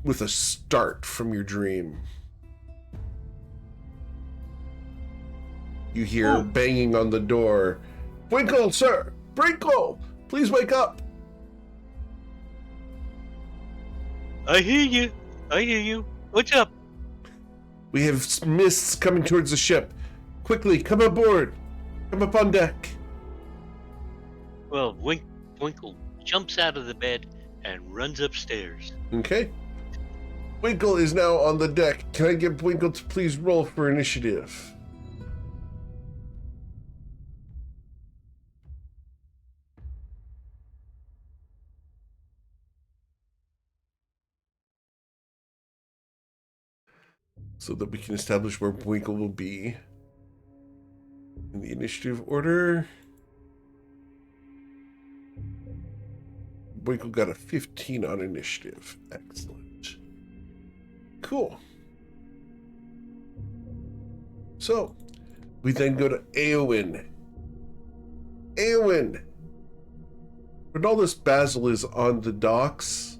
with a start from your dream. You hear banging on the door. Bwinkle, sir! Bwinkle! Please wake up! I hear you. I hear you. What's up? We have mists coming towards the ship. Quickly, come aboard. Come up on deck. Well, Winkle jumps out of the bed and runs upstairs. Okay. Winkle is now on the deck. Can I get Winkle to please roll for initiative? So that we can establish where Winkle will be in the initiative order. Winkle got a 15 on initiative. Excellent. Cool. So, we then go to Eowyn. Eowyn! Renaldus Basil is on the docks,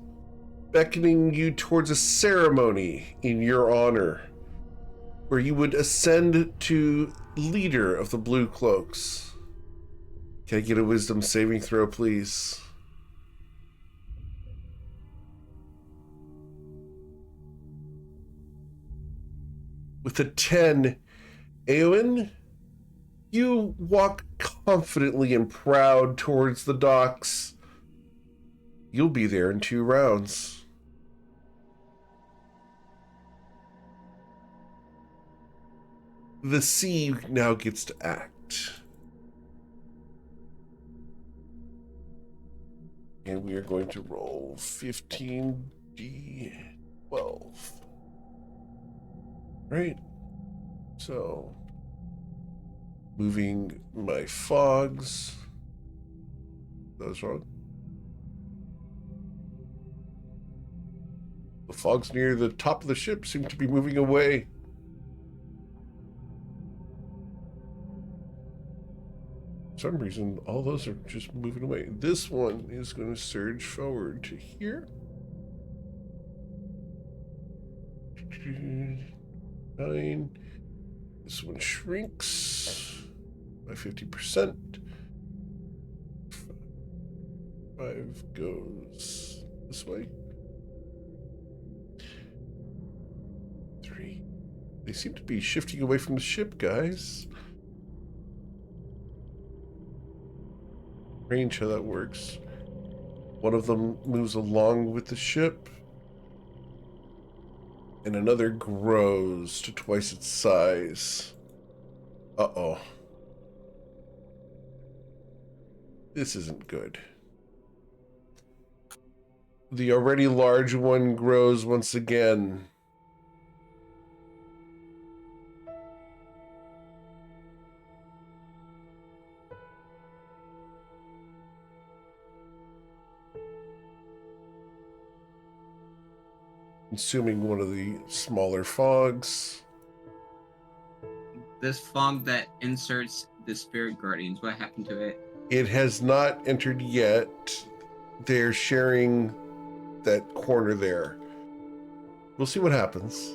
beckoning you towards a ceremony in your honor, where you would ascend to leader of the Blue Cloaks. Can I get a wisdom saving throw, please? With a 10, Eowyn, you walk confidently and proud towards the docks. You'll be there in 2 rounds. The sea now gets to act. And we are going to roll 15d12. Right? So, moving my fogs. That was wrong. The fogs near the top of the ship seem to be moving away. For some reason, all those are just moving away. This one is going to surge forward to here. 9. This one shrinks by 50%. 5 goes this way. 3. They seem to be shifting away from the ship, guys. Range how that works. One of them moves along with the ship, and another grows to twice its size. Uh-oh. This isn't good. The already large one grows once again. Consuming one of the smaller fogs. This fog that inserts the spirit guardians, what happened to it? It has not entered yet. They're sharing that corner there. We'll see what happens.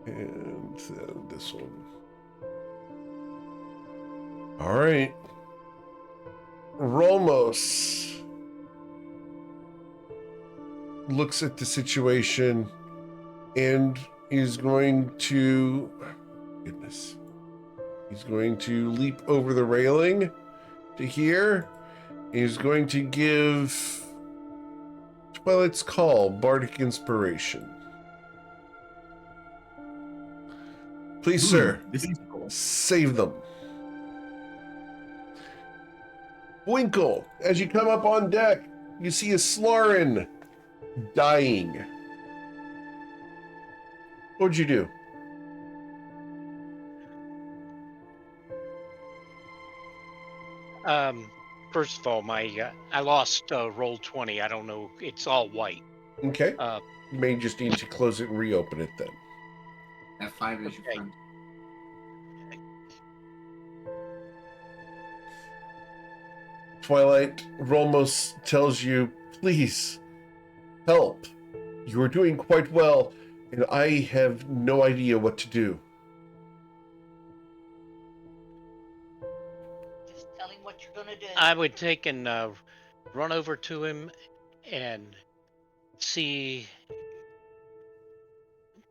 And then this one. All right. Rolmos looks at the situation and is going to... Goodness. He's going to leap over the railing to here. He's going to give Twilight's Call Bardic Inspiration. Please, sir, This is cool. save them. Winkle, as you come up on deck, you see a Slarin dying. What'd you do? First of all, I lost roll 20. I don't know. It's all white. Okay. Uh, You may just need to close it and reopen it then. That 5 is your Okay. friend. Twilight, Rolmos tells you, please, help. You are doing quite well, and I have no idea what to do. Just tell him what you're gonna do. I would take and run over to him and see,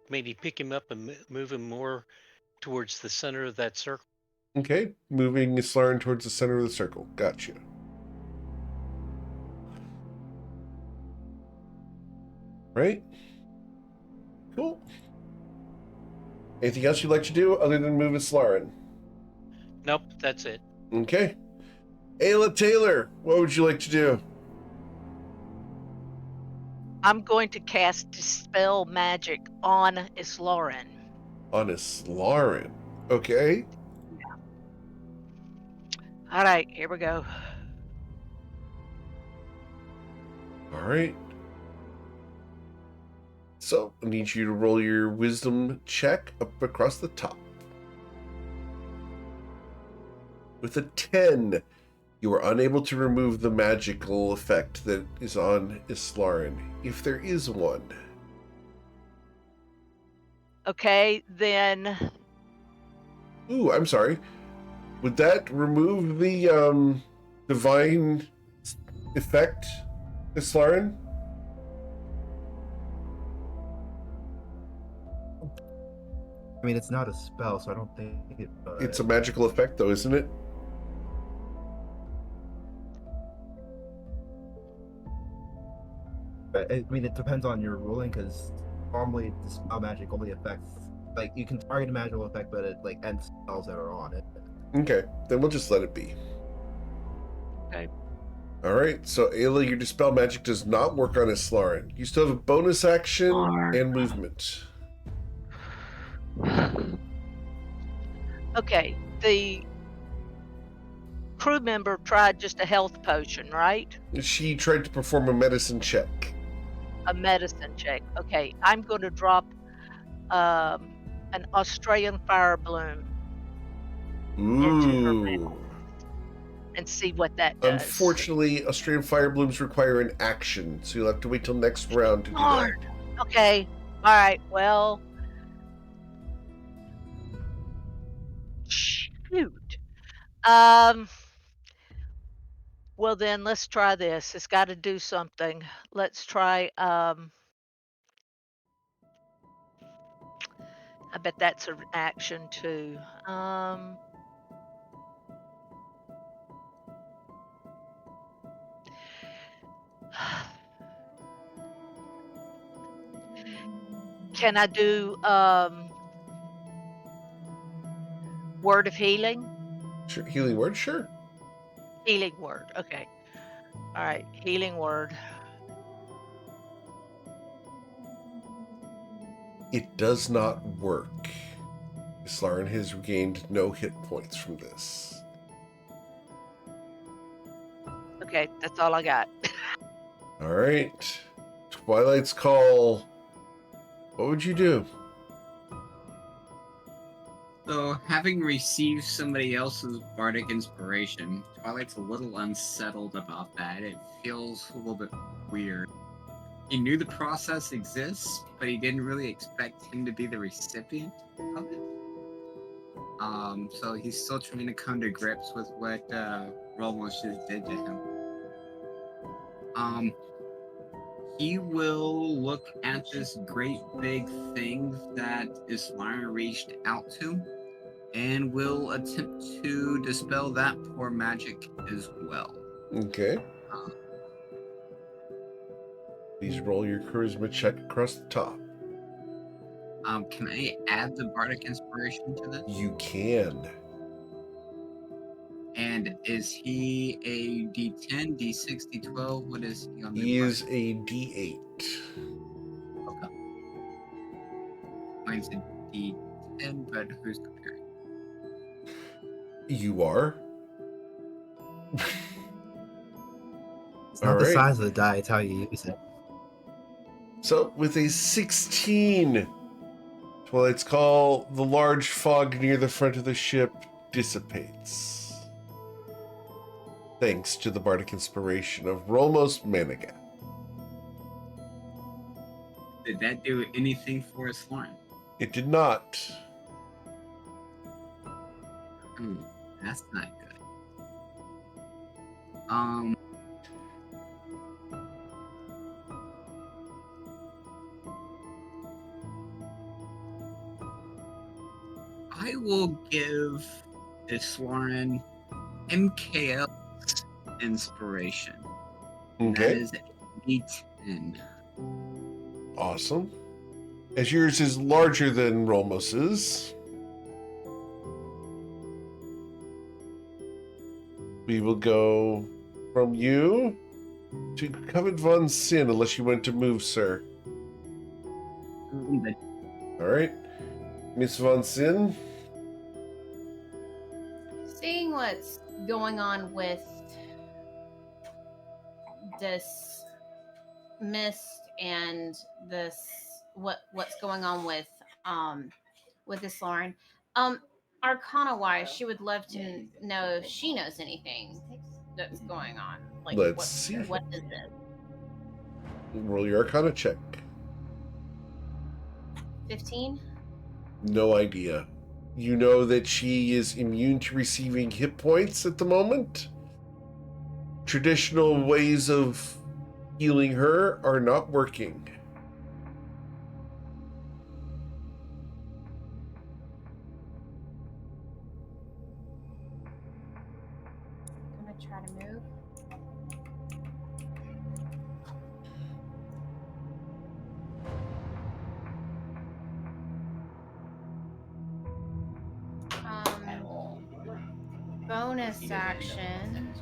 maybe pick him up and move him more towards the center of that circle. Okay, moving Slarin towards the center of the circle. Gotcha. Right? Cool. Anything else you'd like to do other than move Slarin? Nope, that's it. Okay. Ayla Taylor, what would you like to do? I'm going to cast Dispel Magic on Islarin. On Slarin. Okay. All right, here we go. All right. So, I need you to roll your wisdom check up across the top. With a 10, you are unable to remove the magical effect that is on Islarin, if there is one. Okay, then Ooh, I'm sorry. Would that remove the divine effect, Islarin? I mean, it's not a spell, so I don't think it. It's a magical effect, though, isn't it? I mean, it depends on your ruling, because normally the spell magic only affects, like, you can target a magical effect, but it like ends spells that are on it. Okay, then we'll just let it be. Okay. All right, so Ayla, your Dispel Magic does not work on Islarin. You still have a bonus action and movement. okay, the crew member tried just a health potion, right? She tried to perform a medicine check. A medicine check. Okay, I'm going to drop an Australian fire bloom into her mouth Ooh. and see what that does. Unfortunately, Australian Fire Blooms require an action, so you'll have to wait till next round to do that. Darn. Okay. All right. Well. Shoot. Well then, let's try this. It's got to do something. Let's try. I bet that's an action too. Can I do word of healing? Sure. Healing word, sure. Healing word. Okay. All right. Healing word. It does not work. Islarin has regained no hit points from this. Okay, that's all I got. All right. Twilight's Call. What would you do? So, having received somebody else's bardic inspiration, Twilight's a little unsettled about that. It feels a little bit weird. He knew the process exists, but he didn't really expect him to be the recipient of it. So he's still trying to come to grips with what Rolmos just did to him. He will look at this great big thing that Islarin reached out to, and will attempt to dispel that poor magic as well. Okay. Please roll your charisma check across the top. Can I add the bardic inspiration to this? You can. And is he a D10, D6, D12? What is he on the He is bardic? a D8. Okay. Mine's a D10, but who's comparing? You are. It's not All the right. size of the die, it's how you use it. So, with a 16, Twilight's Call, the large fog near the front of the ship dissipates. Thanks to the bardic inspiration of Rolmos Manigat. Did that do anything for Islarin? It did not. That's not good. I will give Islarin MKL's inspiration. That Okay. is a D10. Awesome. As yours is larger than Rolmos's, we will go from you to Covet Von Sin, unless you want to move, sir. All right. Miss Von Sin. Seeing what's going on with this mist and this what's going on with this Lauren, Arcana wise, she would love to know if she knows anything that's going on. Like, Let's see. What is this? Roll your Arcana check. 15. No idea. You know that she is immune to receiving hit points at the moment. Traditional ways of healing her are not working. I'm gonna try to move. Bonus action.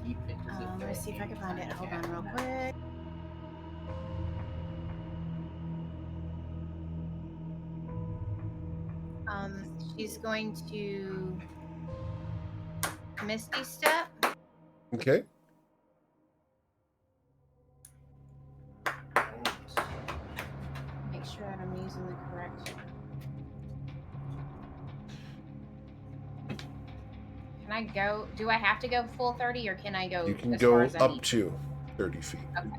Let me see if I can find it. Hold on real quick. She's going to Misty Step. Okay. Make sure that I'm using the correct. Can I go? Do I have to go full 30, or can I go? You can as go far as I up need? to 30 feet. Okay.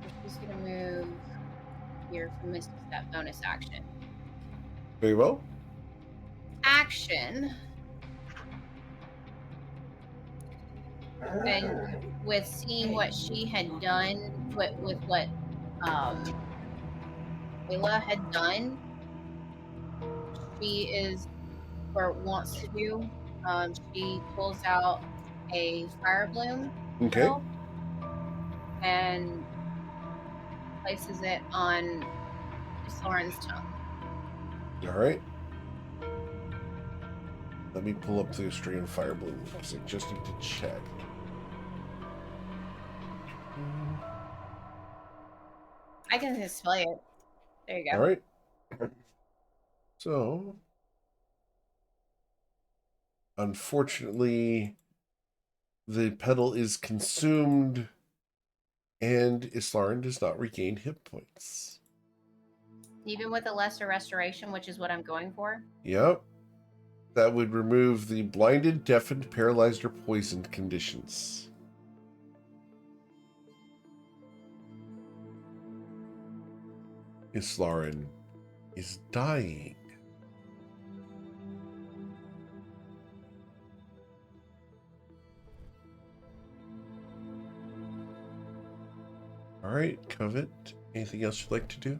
So she's gonna move here for Misty Step bonus action. Very well. Action. And with seeing what she had done, with what Ayla had done, she is, or wants to do, she pulls out a fire bloom. Okay. spell, and places it on Soren's tongue. All right. Let me pull up the Australian Fire Balloon because I just need to check. I can display it. There you go. All right. So, unfortunately, the pedal is consumed and Islarin does not regain hit points. Even with a lesser restoration, which is what I'm going for. Yep. That would remove the blinded, deafened, paralyzed, or poisoned conditions. Islarin is dying. All right, Covet. Anything else you'd like to do?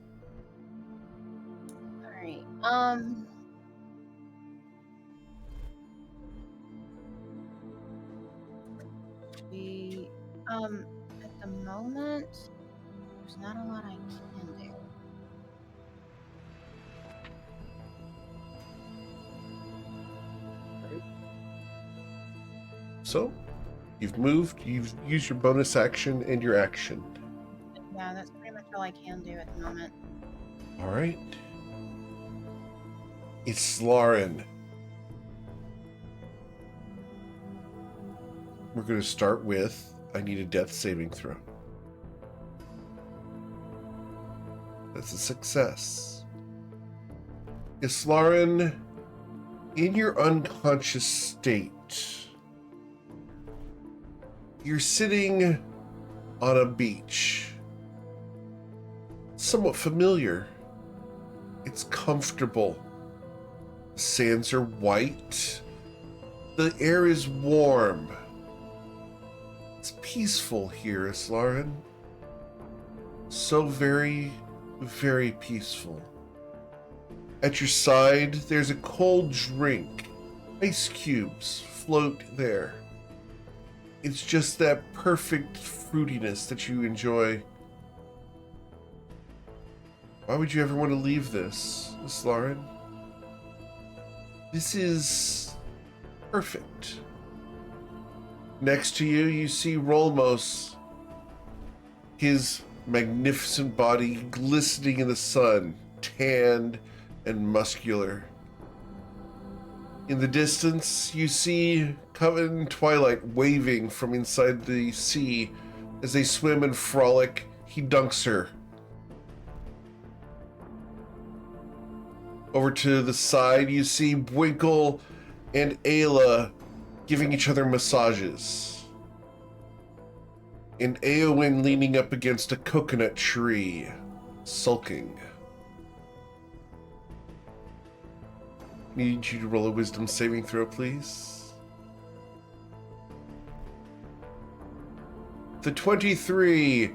All right. At the moment, there's not a lot I can do. So, you've moved, you've used your bonus action and your action. Yeah, that's pretty much all I can do at the moment. All right. Islarin. We're going to start with, I need a death saving throw. That's a success. Islarin, in your unconscious state, you're sitting on a beach. Somewhat familiar. It's comfortable. The sands are white. The air is warm. It's peaceful here, Islarin. So very, very peaceful. At your side, there's a cold drink. Ice cubes float there. It's just that perfect fruitiness that you enjoy. Why would you ever want to leave this, Islarin? This is perfect. Next to you, you see Rolmos. His magnificent body glistening in the sun, tanned and muscular. In the distance, you see Coven and Twilight waving from inside the sea as they swim and frolic. He dunks her. Over to the side, you see Winkle and Ayla giving each other massages. And Eowyn leaning up against a coconut tree, sulking. Need you to roll a wisdom saving throw, please. The 23,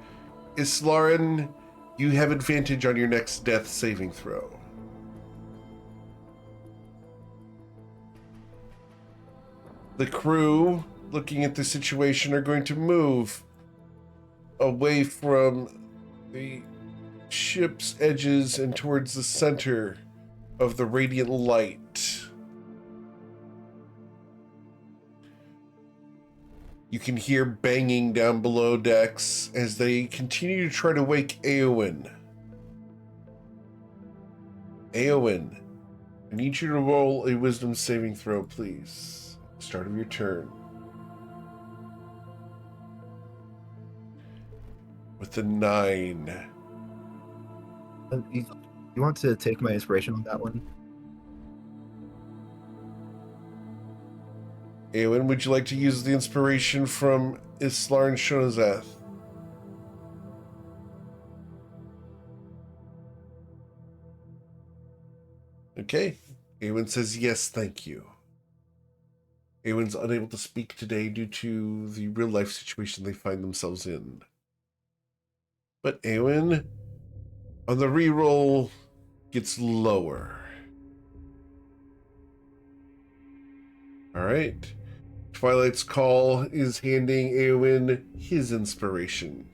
Islarin, you have advantage on your next death saving throw. The crew, looking at the situation, are going to move away from the ship's edges and towards the center of the radiant light. You can hear banging down below decks as they continue to try to wake Eowyn. Eowyn, I need you to roll a wisdom saving throw, please. Start of your turn. With the 9. You want to take my inspiration on that one? Eowyn, would you like to use the inspiration from Islarin Shonazath? Okay. Eowyn says yes, thank you. Eowyn's unable to speak today due to the real-life situation they find themselves in. But Eowyn, on the reroll, gets lower. All right. Twilight's Call is handing Eowyn his inspiration.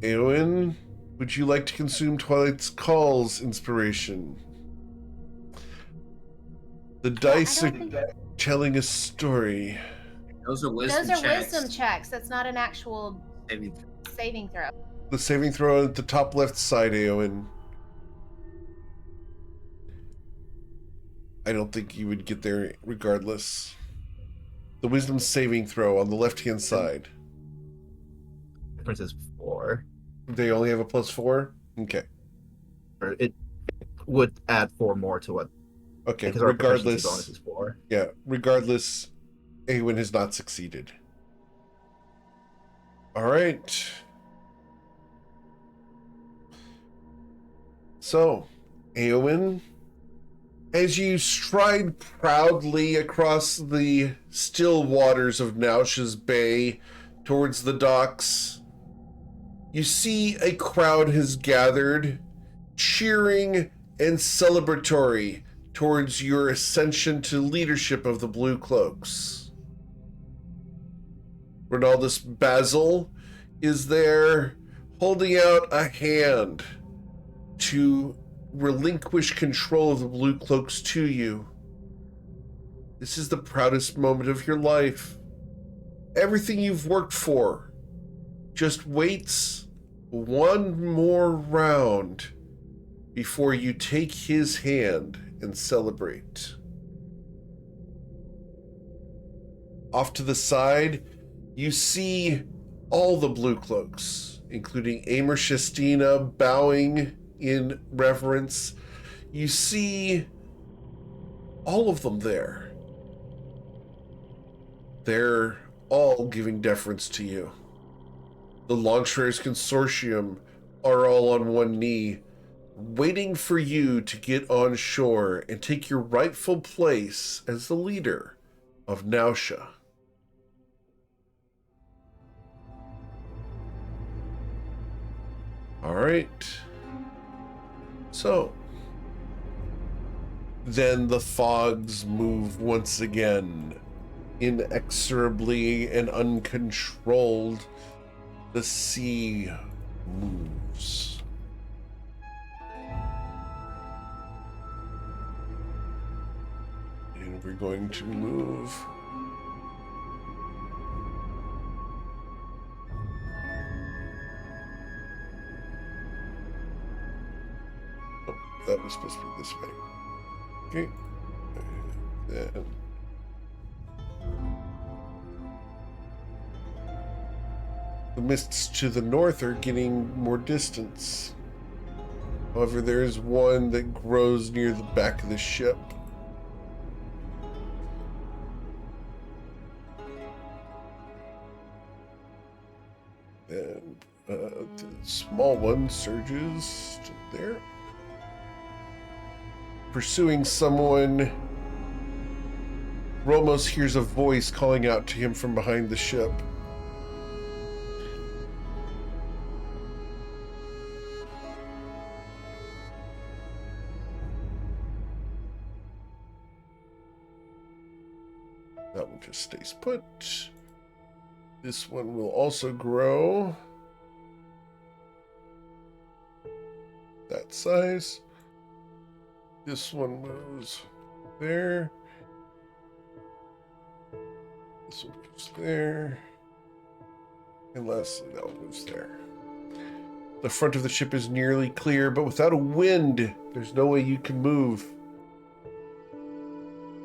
Eowyn, would you like to consume Twilight's Call's inspiration? The dice are telling a story. Those are wisdom Those are checks. wisdom checks. That's not an actual saving throw. The saving throw at the top left side, Eowyn. I don't think you would get there regardless. The wisdom saving throw on the left-hand side. Difference is 4. They only have a +4? Okay. Or it would add 4 more to what. Okay, Because our proficiency regardless. bonus is 4. Yeah, regardless, Eowyn has not succeeded. Alright. So, Eowyn, as you stride proudly across the still waters of Nausha's Bay towards the docks, you see a crowd has gathered, cheering and celebratory towards your ascension to leadership of the Blue Cloaks. Ronaldus Basil is there holding out a hand to relinquish control of the Blue Cloaks to you. This is the proudest moment of your life. Everything you've worked for just waits one more round before you take his hand and celebrate. Off to the side, you see all the Blue Cloaks, including Amer Shestina bowing in reverence. You see all of them there. They're all giving deference to you. The Longshares Consortium are all on one knee, waiting for you to get on shore and take your rightful place as the leader of Nausha. All right. So, then the fogs move once again, inexorably and uncontrolled. The sea moves. And we're going to move. Oh, that was supposed to be this way. Okay. And then the mists to the north are getting more distance. However, there is one that grows near the back of the ship. And the small one surges to there. Pursuing someone, Romos hears a voice calling out to him from behind the ship. That one just stays put. This one will also grow that size. This one moves there. This one goes there. And lastly, that one moves there. The front of the ship is nearly clear, but without a wind, there's no way you can move.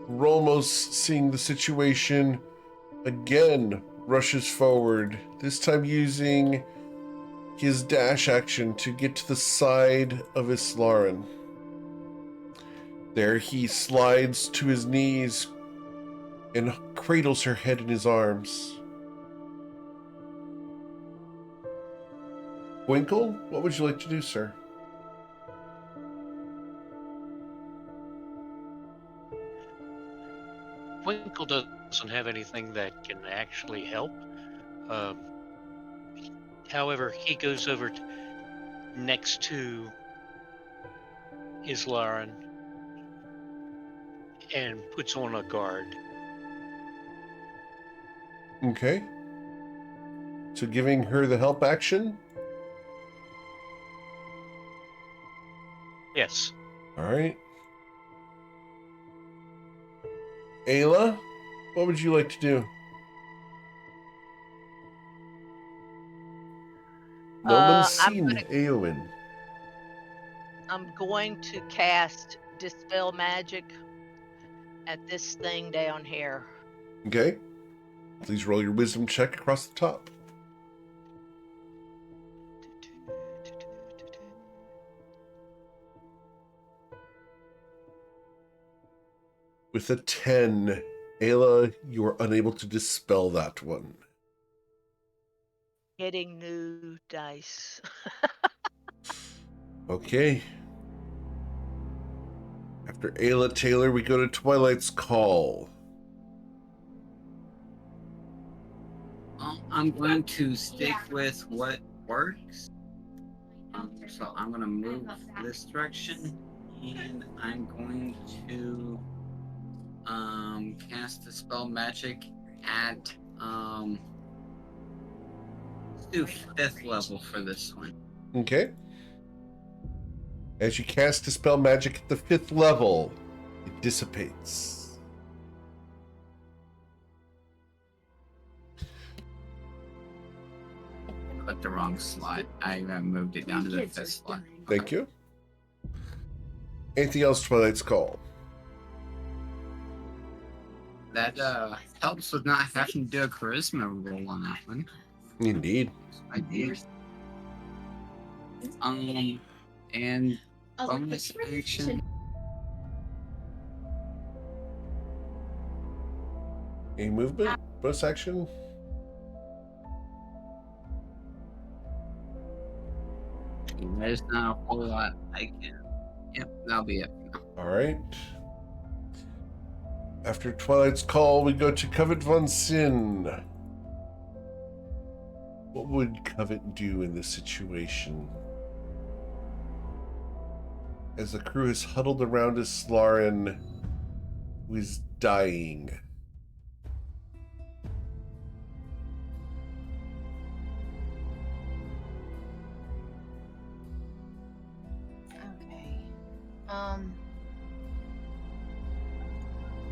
Rolmos, seeing the situation, again rushes forward, this time using his dash action to get to the side of Islarin. There he slides to his knees and cradles her head in his arms. Winkle, what would you like to do, sir? Winkle doesn't have anything that can actually help. However, he goes over next to Islarin and puts on a guard. Okay. So giving her the help action, Yes. All right. Ayla, what would you like to do? No one's seen Eowyn. I'm going to cast Dispel Magic at this thing down here. Okay. Please roll your wisdom check across the top. With a 10, Ayla, you are unable to dispel that one. Getting new dice. Okay. After Ayla Taylor, we go to Twilight's Call. I'm going to stick with what works. So I'm going to move this direction, and I'm going to cast Dispel Magic at let's do 5th level for this one. Okay. As you cast Dispel Magic at the 5th level, it dissipates. I clicked the wrong slot. I moved it down to the 5th slot. Thank you. Anything else, Twilight's Call? That helps with not having to do a charisma roll on that one. Indeed. I did. And bonus action. A movement? Bonus action? There's not a whole lot I can. Yep, that'll be it. All right. After Twilight's Call, we go to Covet von Sin. What would Covet do in this situation? As the crew is huddled around a Slarin who is dying. Okay.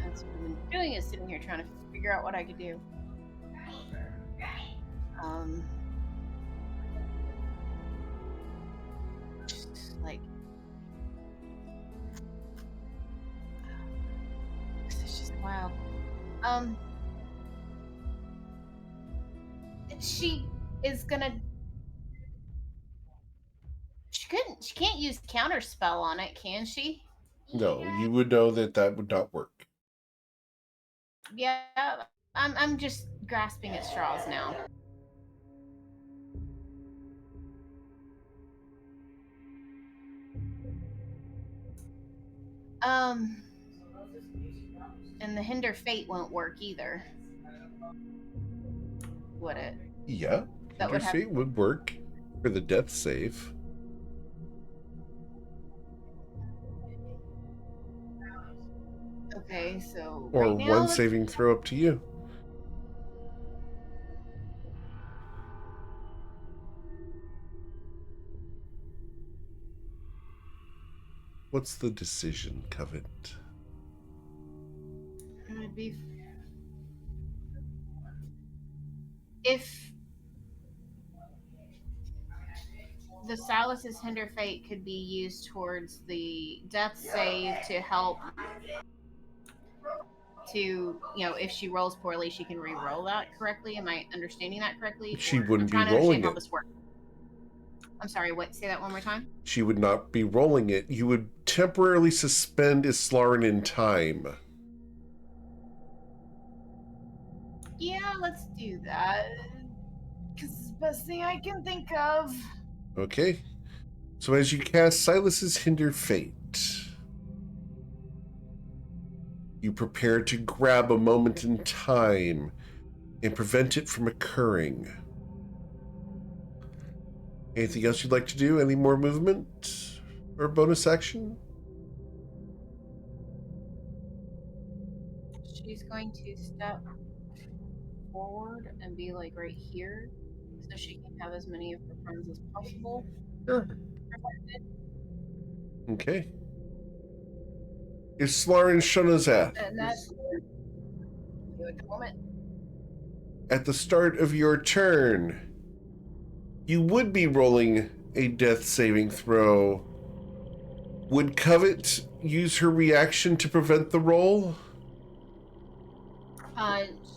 That's what I've been doing, is sitting here trying to figure out what I could do. Like, this is just wild. She is gonna. She can't use counterspell on it, can she? No, you would know that that would not work. Yeah, I'm just grasping at straws now. And the hinder fate won't work either. Would it? Yeah, That would have. Fate would work for the death save. Okay, so Or right now, one saving throw, up to you. What's the decision, Covet? It would be if the Silas's hinder fate could be used towards the death save to help. To, if she rolls poorly, she can re-roll that correctly. Am I understanding that correctly? She Or wouldn't I'm trying be to rolling understand how it. this works. I'm sorry, what? Say that one more time. She would not be rolling it. You would temporarily suspend Islarin in time. Yeah, let's do that. Because it's the best thing I can think of. Okay. So as you cast Silas's Hinder Fate, you prepare to grab a moment in time and prevent it from occurring. Anything else you'd like to do? Any more movement or bonus action? She's going to step forward and be like right here, so she can have as many of her friends as possible. Sure. Okay. Islar and Shunazath. And that's give it a moment. At the start of your turn, you would be rolling a death saving throw. Would Covet use her reaction to prevent the roll?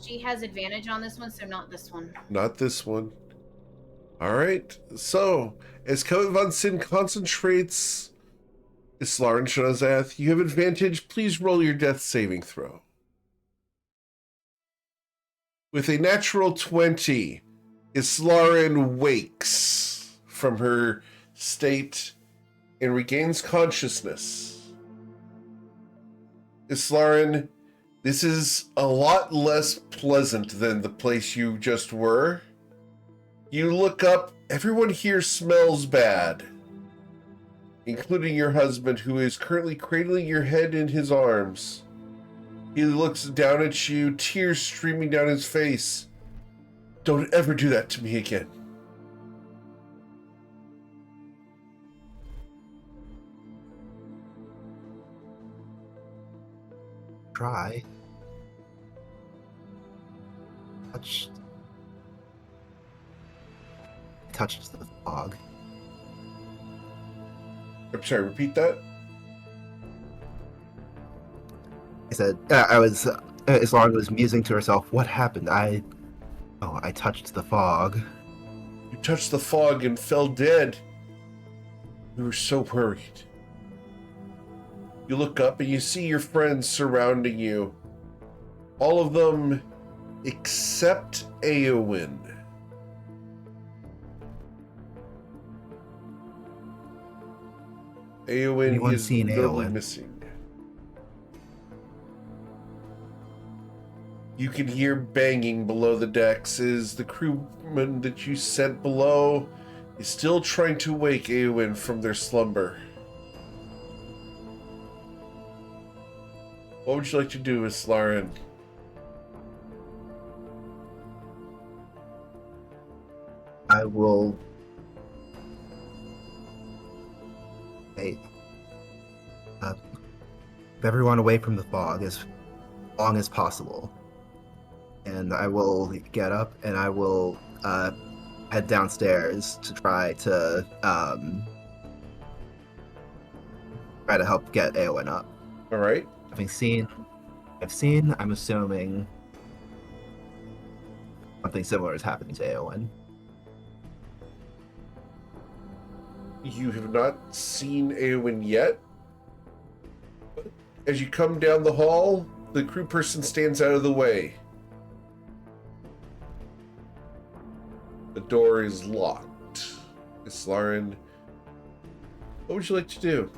She has advantage on this one, so not this one. Not this one. All right. So, as Covet Von Sin concentrates Islar and Shunazath, you have advantage. Please roll your death saving throw. With a natural 20, Islarin wakes from her state and regains consciousness. Islarin, this is a lot less pleasant than the place you just were. You look up, everyone here smells bad, including your husband, who is currently cradling your head in his arms. He looks down at you, tears streaming down his face. Don't ever do that to me again. Try. Touched the fog. I'm sorry, repeat that? I said, Islar was musing to herself, what happened? I touched the fog. You touched the fog and fell dead. We were so worried. You look up and you see your friends surrounding you. All of them except Eowyn. Eowyn Anyone is seen notably Eowyn? missing. You can hear banging below the decks as the crewman that you sent below is still trying to wake Eowyn from their slumber. What would you like to do, Islarin? I will everyone away from the fog as long as possible. And I will get up and I will head downstairs to try to help get Eowyn up. All right. I'm assuming something similar is happening to Eowyn. You have not seen Eowyn yet. But as you come down the hall, the crew person stands out of the way. The door is locked. Islarin, what would you like to do?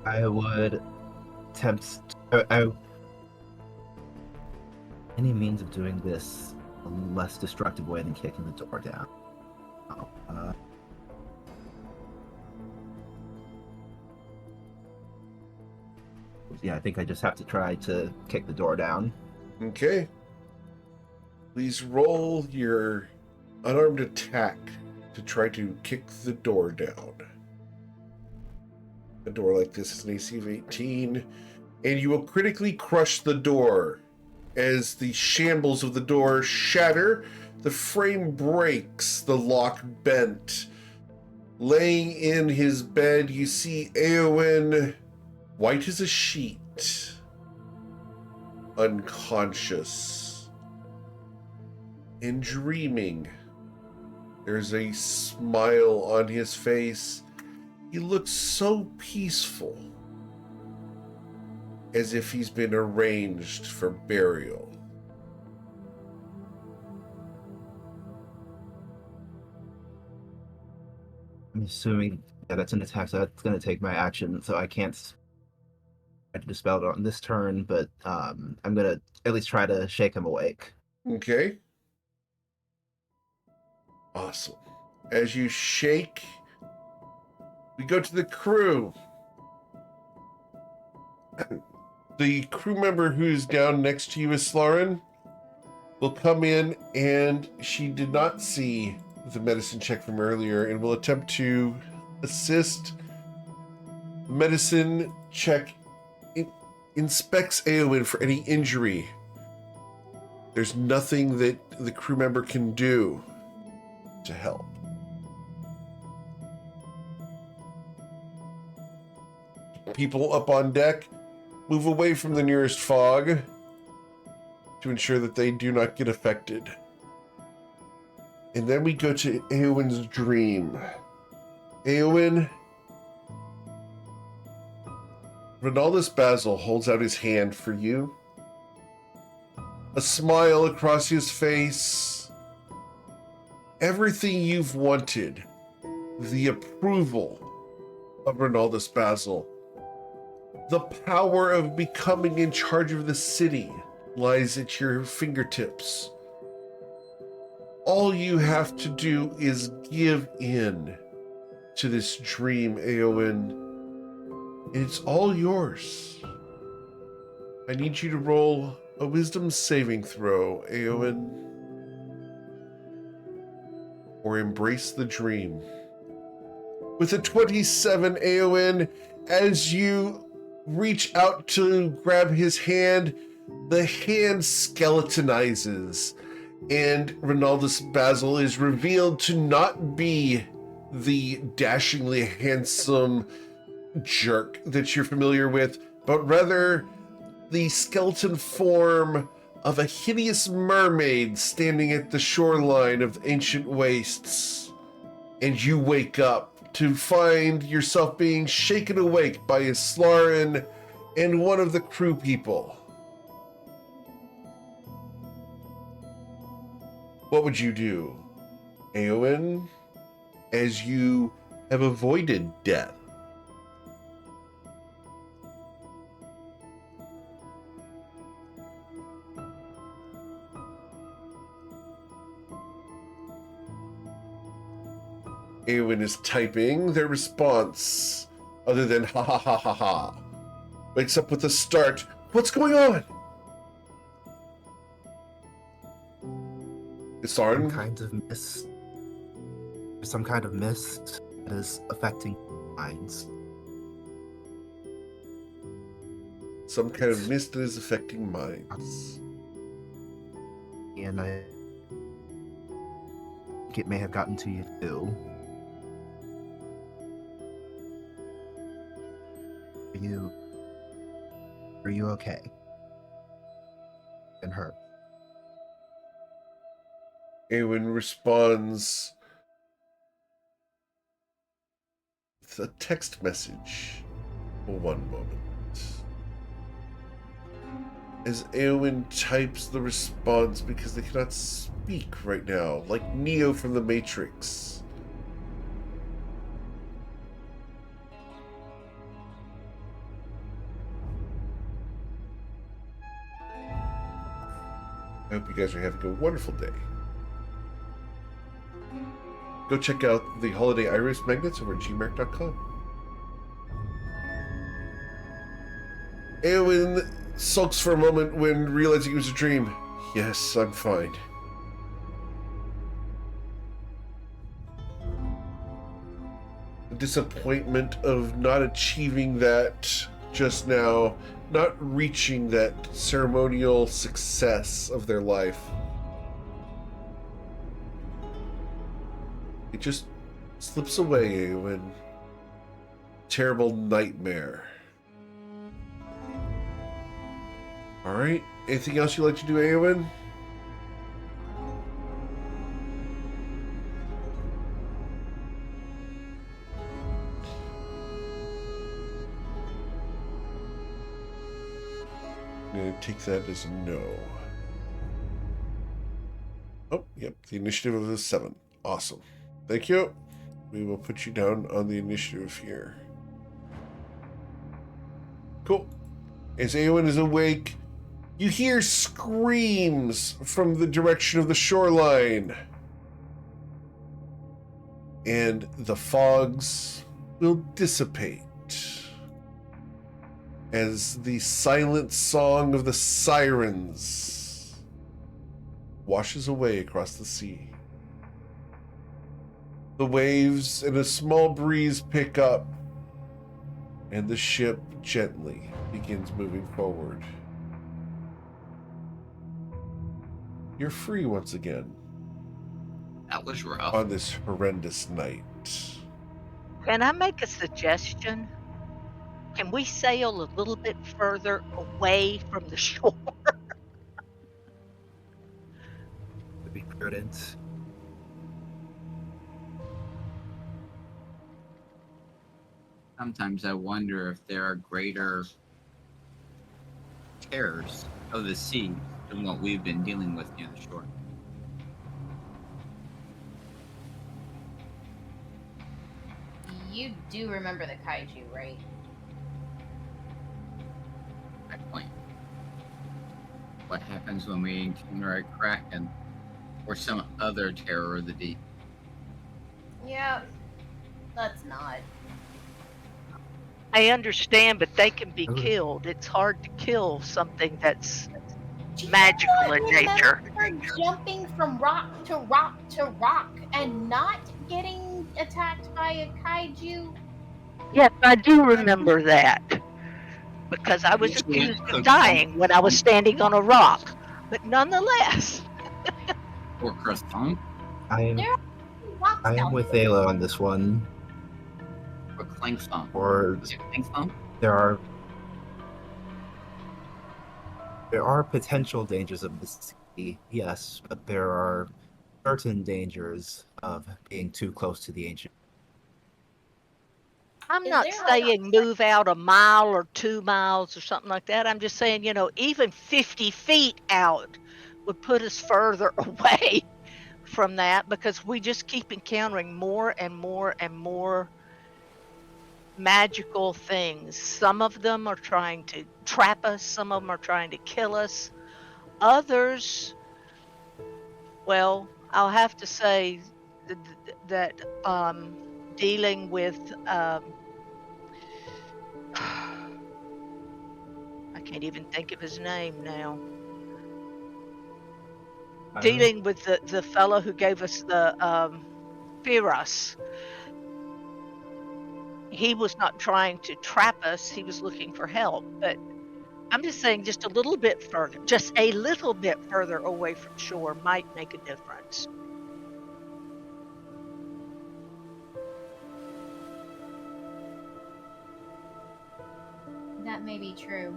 I would attempt any means of doing this a less destructive way than kicking the door down. Yeah, I think I just have to try to kick the door down. Okay. Please roll your unarmed attack to try to kick the door down. A door like this is an AC of 18, and you will critically crush the door. As the shambles of the door shatter, the frame breaks, the lock bent. Laying in his bed, you see Eowyn, white as a sheet, unconscious, and dreaming. There's a smile on his face. He looks so peaceful, as if he's been arranged for burial. I'm assuming that's an attack, so that's going to take my action, so I can't try to dispel it on this turn, but I'm going to at least try to shake him awake. Okay. Awesome. As you shake, we go to the crew. The crew member who's down next to you, Islarin, will come in, and she did not see the medicine check from earlier and will attempt to assist. Medicine check inspects Eowyn for any injury. There's nothing that the crew member can do to help. People up on deck move away from the nearest fog to ensure that they do not get affected. And then we go to Eowyn's dream. Eowyn, Ronaldus Basil holds out his hand for you. A smile across his face. Everything you've wanted. The approval of Ronaldus Basil. The power of becoming in charge of the city lies at your fingertips. All you have to do is give in to this dream, Eowyn. It's all yours. I need you to roll a wisdom saving throw, Eowyn. Or embrace the dream. With a 27, Eowyn, as you reach out to grab his hand, the hand skeletonizes, and Ronaldus Basil is revealed to not be the dashingly handsome jerk that you're familiar with, but rather the skeleton form of a hideous mermaid standing at the shoreline of the ancient wastes. And you wake up to find yourself being shaken awake by Islarin and one of the crew people. What would you do, Eowyn, as you have avoided death? Eowyn is typing their response, other than ha ha ha ha ha. Wakes up with a start. What's going on? Some kind of mist. Some kind of mist that is affecting minds. Some kind of mist that is affecting minds. And I think it may have gotten to you too. Are you okay? And her. Eowyn responds with a text message. One moment. As Eowyn types the response, because they cannot speak right now, like Neo from the Matrix. I hope you guys are having a wonderful day. Go check out the Holiday Iris Magnets over at gmark.com. Eowyn sulks for a moment when realizing it was a dream. Yes, I'm fine. The disappointment of not achieving that just now, not reaching that ceremonial success of their life. It just slips away, Eowyn. Terrible nightmare. Alright, anything else you'd like to do, Eowyn? I'm going to take that as a no. Oh, yep, the initiative is 7. Awesome. Thank you. We will put you down on the initiative here. Cool. As Eowyn is awake, you hear screams from the direction of the shoreline. And the fogs will dissipate. as the silent song of the sirens washes away across the sea. The waves and a small breeze pick up, and the ship gently begins moving forward. You're free once again That was rough. on this horrendous night. Can I make a suggestion? Can we sail a little bit further away from the shore? To be prudent. Sometimes I wonder if there are greater terrors of the sea than what we've been dealing with near the shore. You do remember the kaiju, right? That point. What happens when we encounter a kraken or some other terror of the deep? Yeah, let's not. I understand, but they can be Okay. killed. It's hard to kill something that's Do you magical not in nature. remember jumping from rock to rock to rock and not getting attacked by a kaiju? Yes, I do remember that because I was Usually accused it's of a dying when I was jump standing on a rock. But nonetheless, or croissant I am There are rocks I am out with there. Ayla on this one. or clank stomp. Or Is it clank stomp? there are potential dangers of the sea, yes, but there are certain dangers of being too close to the ancient. I'm Is not there a saying move out a mile or 2 miles or something like that. I'm just saying, even 50 feet out would put us further away from that because we just keep encountering more and more and more magical things. Some of them are trying to trap us, some of them are trying to kill us. Others, well, I'll have to say that dealing with I can't even think of his name now. Dealing with the fellow who gave us the Firas. He was not trying to trap us, he was looking for help. But I'm just saying just a little bit further, just a little bit further away from shore might make a difference. That may be true.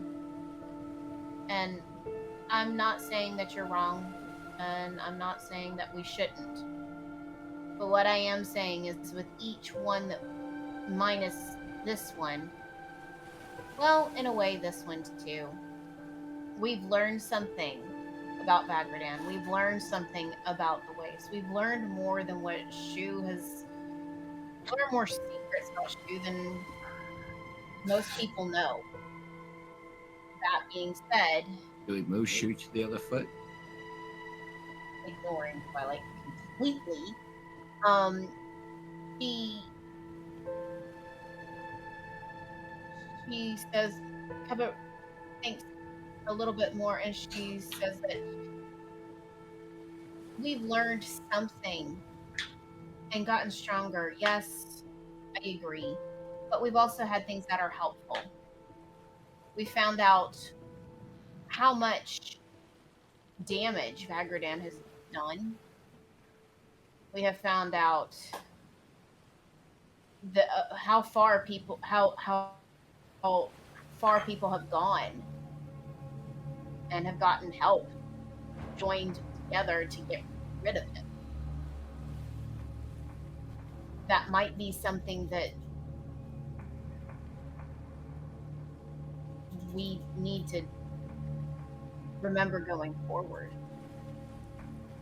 And I'm not saying that you're wrong, and I'm not saying that we shouldn't. But what I am saying is with each one that minus this one, well, in a way, this one too, we've learned something about Bagridan. We've learned something about the waste. We've learned more than what Shu has. Learned more secrets about Shu than most people know. That being said, Do we move shoot to the other foot? ignoring Twilight completely, she says, Kaba thinks a little bit more, and she says that we've learned something and gotten stronger. Yes, I agree. But we've also had things that are helpful. We found out how much damage Vagridan has done. We have found out the how far people have gone and have gotten help, joined together to get rid of him. That might be something that we need to remember going forward.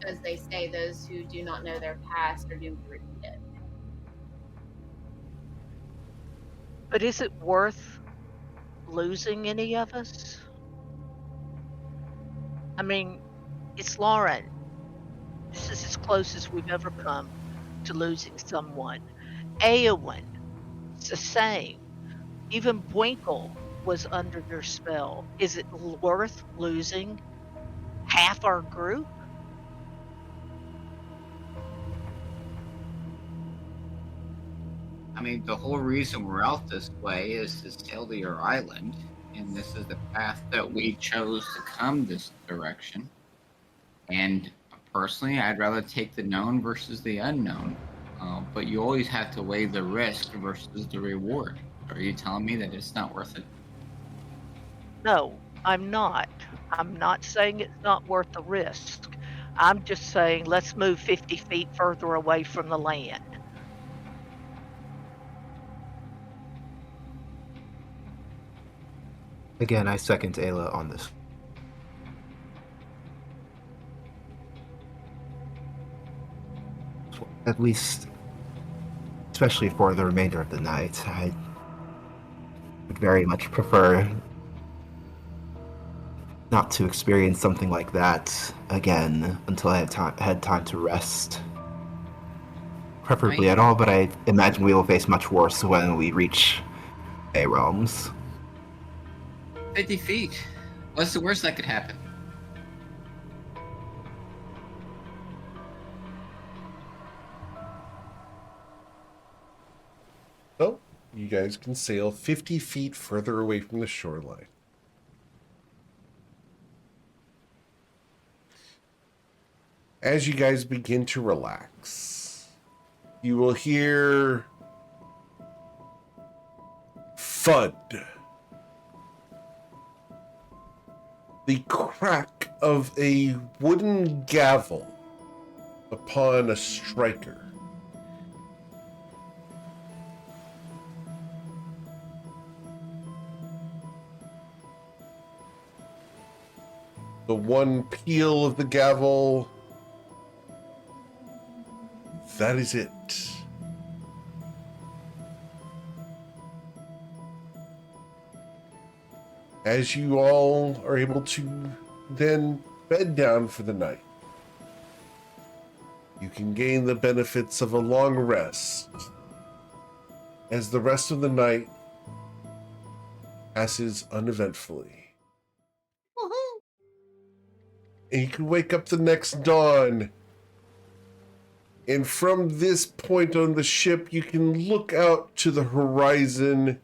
As they say, those who do not know their past are doomed to repeat it. But is it worth losing any of us? I mean, it's Lauren. This is as close as we've ever come to losing someone. Eowyn, it's the same. Even Bwinkle, was under your spell. Is it worth losing half our group? I mean, the whole reason we're out this way is to sail to your island, and this is the path that we chose to come this direction. And personally, I'd rather take the known versus the unknown. But you always have to weigh the risk versus the reward. Are you telling me that it's not worth it? No, I'm not. I'm not saying it's not worth the risk. I'm just saying let's move 50 feet further away from the land. Again, I second Ayla on this. At least, especially for the remainder of the night, I would very much prefer not to experience something like that again until I had time to rest. Preferably Right. at all, but I imagine we will face much worse when we reach A realms. 50 feet. What's the worst that could happen? So, you guys can sail 50 feet further away from the shoreline. As you guys begin to relax, you will hear thud. The crack of a wooden gavel upon a striker. The one peal of the gavel. That is it. As you all are able to then bed down for the night, you can gain the benefits of a long rest as the rest of the night passes uneventfully. Woohoo! And you can wake up the next dawn. And from this point on the ship, you can look out to the horizon.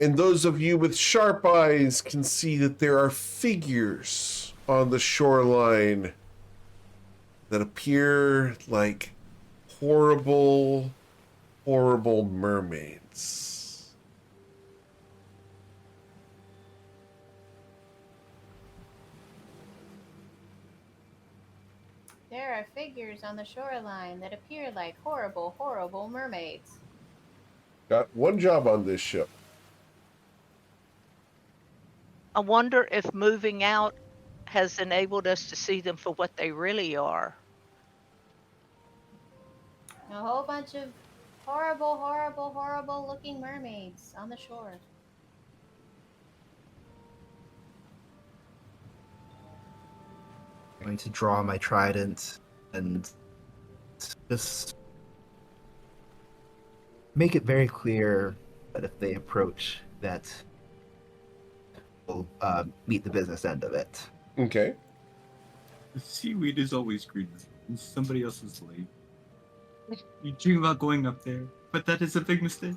And those of you with sharp eyes can see that there are figures on the shoreline that appear like horrible, horrible mermaids. There are figures on the shoreline that appear like horrible, horrible mermaids. Got one job on this ship. I wonder if moving out has enabled us to see them for what they really are. A whole bunch of horrible, horrible, horrible looking mermaids on the shore. I'm going to draw my trident and just make it very clear that if they approach, that we'll meet the business end of it. Okay. The seaweed is always green in somebody else's lake. You dream about going up there, but that is a big mistake.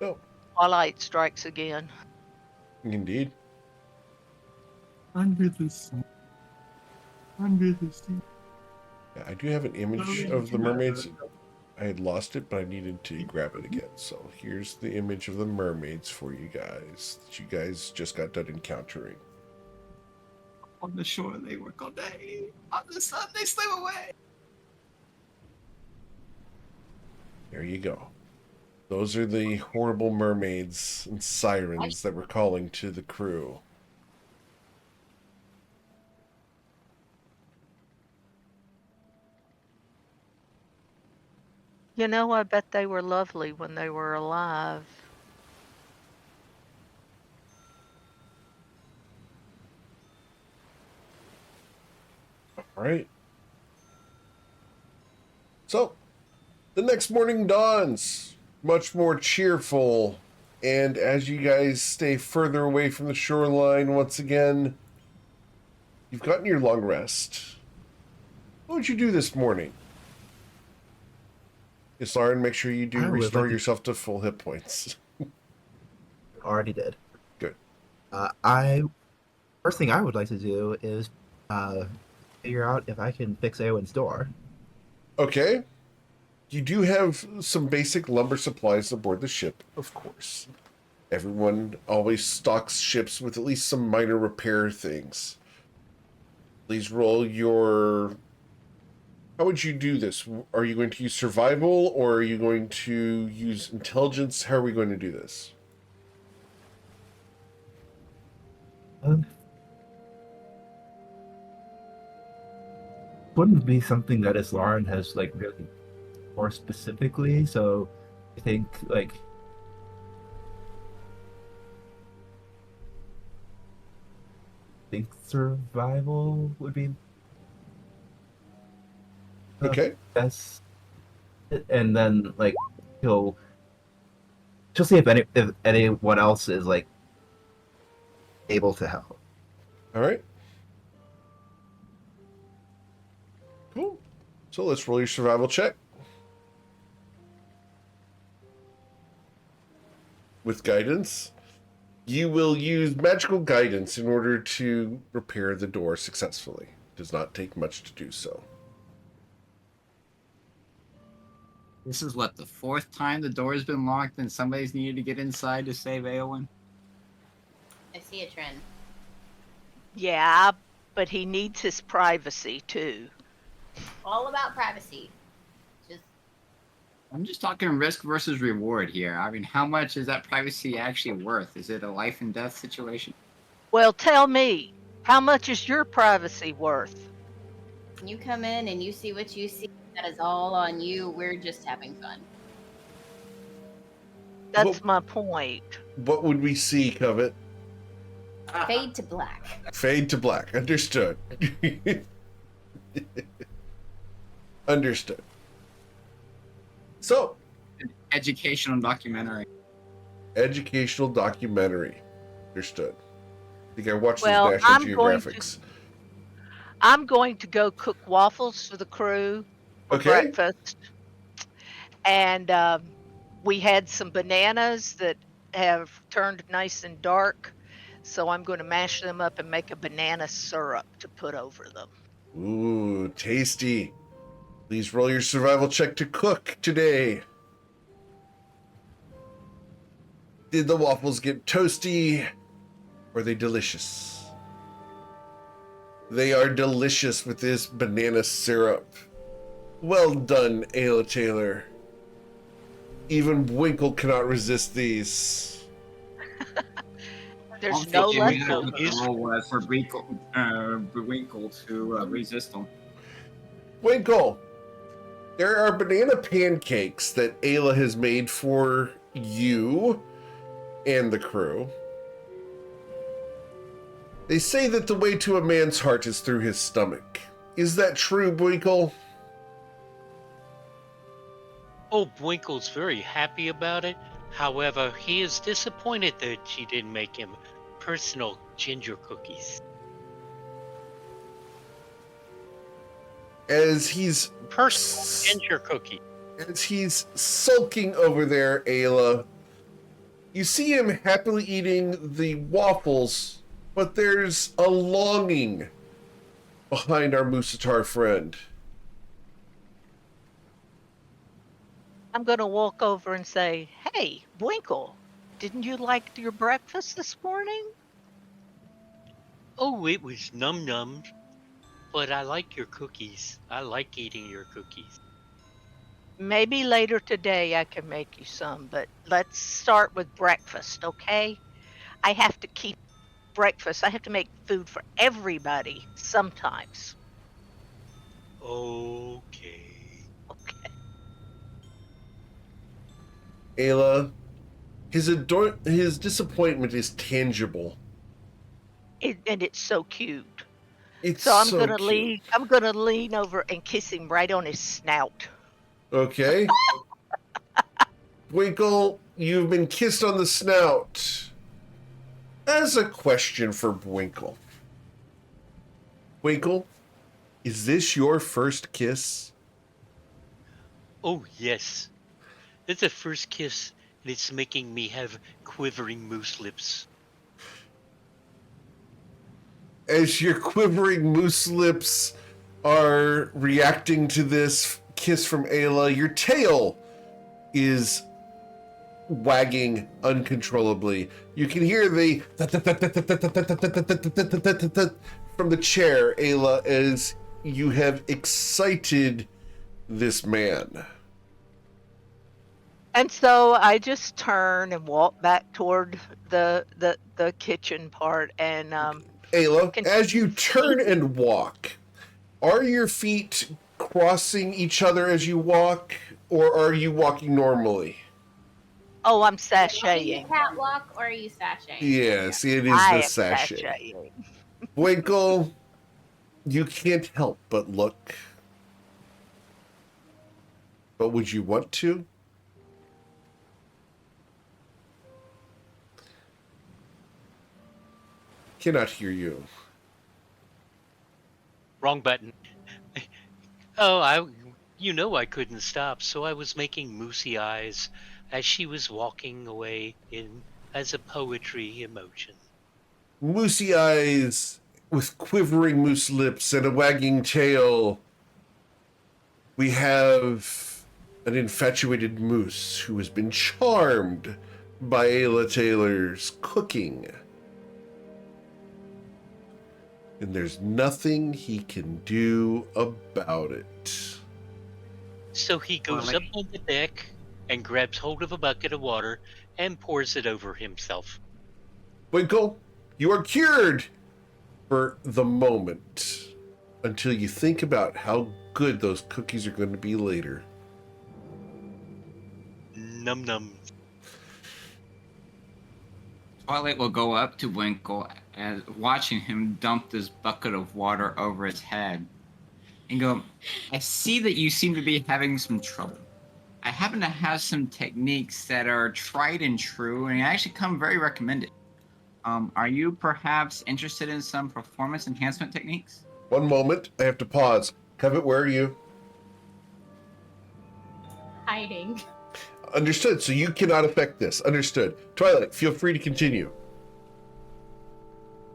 Oh, Twilight strikes again. indeed. Under the sea. Under the sea. Yeah, I do have an image of the mermaids. I had lost it, but I needed to grab it again. So here's the image of the mermaids for you guys that you guys just got done encountering. On the shore, they work all day. On the sun, they swim away. There you go. Those are the horrible mermaids and sirens that we're calling to the crew. You know, I bet they were lovely when they were alive. All right. So, the next morning dawns, much more cheerful, and as you guys stay further away from the shoreline once again, you've gotten your long rest. What would you do this morning? Yes, Lauren, make sure you do I would restore like to- yourself to full hit points. Already did. Good. First thing I would like to do is figure out if I can fix Eowyn's door. Okay. You do have some basic lumber supplies aboard the ship, of course. Everyone always stocks ships with at least some minor repair things. Please roll your... How would you do this? Are you going to use survival, or are you going to use intelligence? How are we going to do this? Wouldn't be something that as Lauren has like really more specifically, so I think like survival would be Okay. best, and then like he'll see if anyone else is like able to help. All right. Cool. So let's roll your survival check. With guidance. You will use magical guidance in order to repair the door successfully. It does not take much to do so. This is what, the fourth time the door's been locked and somebody's needed to get inside to save Eowyn? I see a trend. Yeah, but he needs his privacy too. All about privacy. Just I'm just talking risk versus reward here. I mean, how much is that privacy actually worth? Is it a life and death situation? Well, tell me, how much is your privacy worth? you come in and you see what you see. That is all on you. We're just having fun. That's my point. What would we see, Covet? Fade to black. Fade to black. Understood. Understood. So, An educational documentary. educational documentary. Understood. I think I watched Well, this National I'm going to- Geographics. I'm going to go cook waffles for the crew for Okay. breakfast. And we had some bananas that have turned nice and dark. So I'm going to mash them up and make a banana syrup to put over them. Ooh, tasty. Please roll your survival check to cook today. Did the waffles get toasty? Or are they delicious? They are delicious with this banana syrup. Well done, Ayla Taylor. Even Winkle cannot resist these. There's Also, no Jimmy, that leftovers. was the role was for Winkle to resist them. Winkle, there are banana pancakes that Ayla has made for you and the crew. They say that the way to a man's heart is through his stomach. Is that true, Winkle? Oh, Winkle's very happy about it. However, he is disappointed that she didn't make him personal ginger cookies. As he's Personal ginger cookie. As he's sulking over there, Ayla, you see him happily eating the waffles, but there's a longing behind our Musatar friend. I'm going to walk over and say, "Hey, Winkle, didn't you like your breakfast this morning?" Oh, it was num nums. But I like your cookies. I like eating your cookies. Maybe later today I can make you some, but let's start with breakfast, okay? I have to keep breakfast. I have to make food for everybody sometimes. Okay. Okay. Ayla, his disappointment is tangible. And it's so cute. It's So I'm so gonna cute. lean. I'm gonna lean over and kiss him right on his snout. Okay. Winkle, you've been kissed on the snout. As a question for Winkle. Winkle, is this your first kiss? Oh, yes. It's the first kiss, and it's making me have quivering moose lips. As your quivering moose lips are reacting to this kiss from Ayla, your tail is wagging uncontrollably. You can hear the from the chair, Ayla, as you have excited this man. And so I just turn and walk back toward the kitchen part and Ayla, as you continue turn feeding. and walk, are your feet crossing each other as you walk, or are you walking normally? Oh, I'm Walking the sashaying. catwalk, or are you sashaying? Yes, it is I the am sachet. sashaying. Winkle, you can't help but look. But would you want to? Cannot hear you. Wrong button. Oh, I couldn't stop, so I was making moosey eyes as she was walking away in as a poetry emotion. Moosey eyes with quivering moose lips and a wagging tail. We have an infatuated moose who has been charmed by Ayla Taylor's cooking. And there's nothing he can do about it. So he goes up on the deck and grabs hold of a bucket of water and pours it over himself. Winkle, you are cured for the moment until you think about how good those cookies are going to be later. Num num. Twilight will go up to Winkle and watching him dump this bucket of water over his head and go, I see that you seem to be having some trouble. I happen to have some techniques that are tried and true and actually come very recommended. Are you perhaps interested in some performance enhancement techniques? One moment, I have to pause. Covet, where are you? Hiding. Understood. So you cannot affect this. Understood. Twilight, feel free to continue.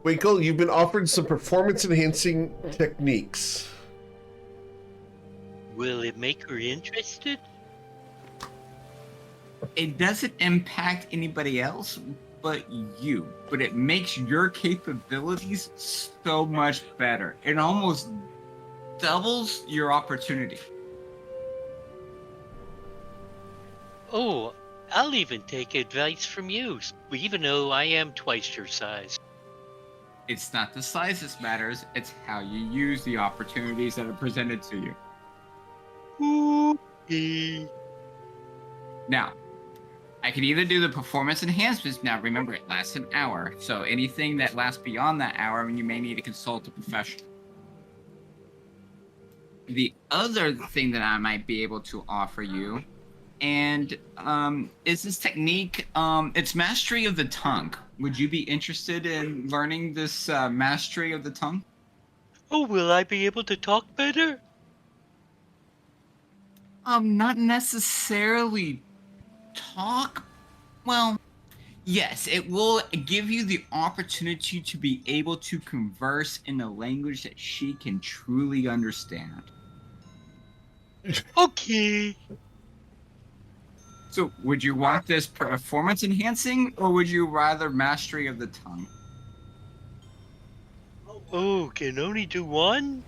Winkle, you've been offered some performance enhancing techniques. Will it make her interested? It doesn't impact anybody else but you, but it makes your capabilities so much better. It almost doubles your opportunity. Oh, I'll even take advice from you, even though I am twice your size. It's not the size that matters, it's how you use the opportunities that are presented to you. Ooh. Now, I can either do the performance enhancements. Now, remember, it lasts an hour. So anything that lasts beyond that hour, you may need to consult a professional. The other thing that I might be able to offer you, and is this technique, it's mastery of the tongue. Would you be interested in learning this mastery of the tongue? Oh, will I be able to talk better? Not necessarily talk. Well, yes, it will give you the opportunity to be able to converse in a language that she can truly understand. Okay. So, would you want this performance enhancing, or would you rather mastery of the tongue? Oh, can only do one?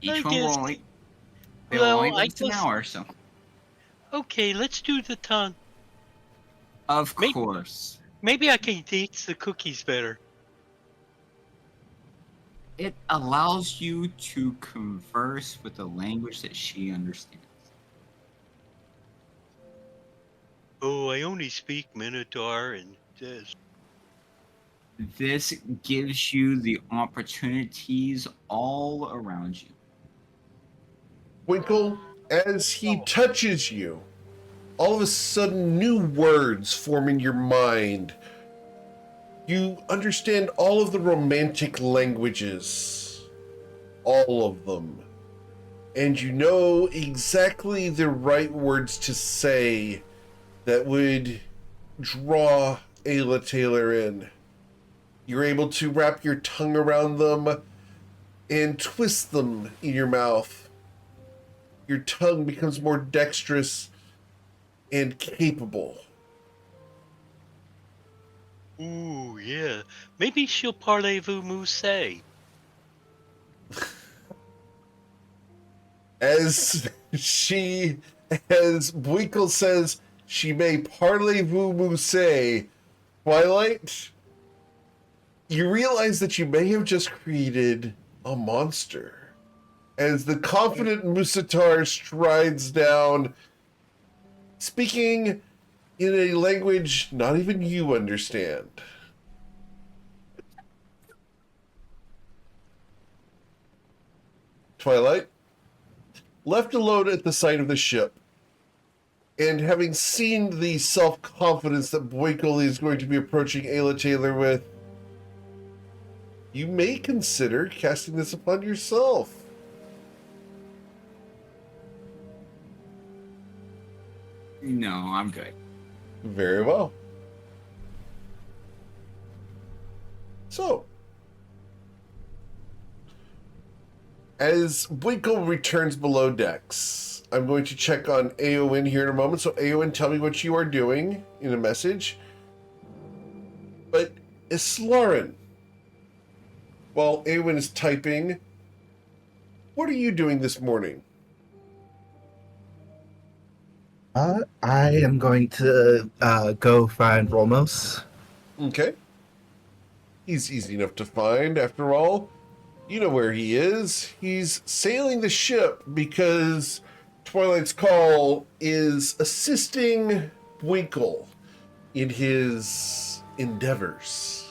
I Each one will guess. only they will only Well, I last an guess. hour or so. Okay, let's do the tongue. Of Maybe- course. Maybe I can teach the cookies better. It allows you to converse with a language that she understands. Oh, I only speak Minotaur and this. This gives you the opportunities all around you. Winkle, as he touches you, all of a sudden new words form in your mind. You understand all of the romantic languages, all of them, and you know exactly the right words to say that would draw Ayla Taylor in. You're able to wrap your tongue around them and twist them in your mouth. Your tongue becomes more dexterous and capable. Ooh, yeah. Maybe she'll parlez-vous mousser. As Winkle says, she may parlez-vous mousser. Twilight, you realize that you may have just created a monster. As the confident Musatar strides down, speaking in a language not even you understand. Twilight, left alone at the site of the ship, and having seen the self-confidence that Boykle is going to be approaching Ayla Taylor with, you may consider casting this upon yourself. No, I'm good. Very well. So, as Winkle returns below decks, I'm going to check on Aowen here in a moment. So, Aowen, tell me what you are doing in a message. But, Islarin, while Aowen is typing, what are you doing this morning? I am going to go find Rolmos. Okay. He's easy enough to find, after all. You know where he is. He's sailing the ship because Twilight's Call is assisting Winkle in his endeavors.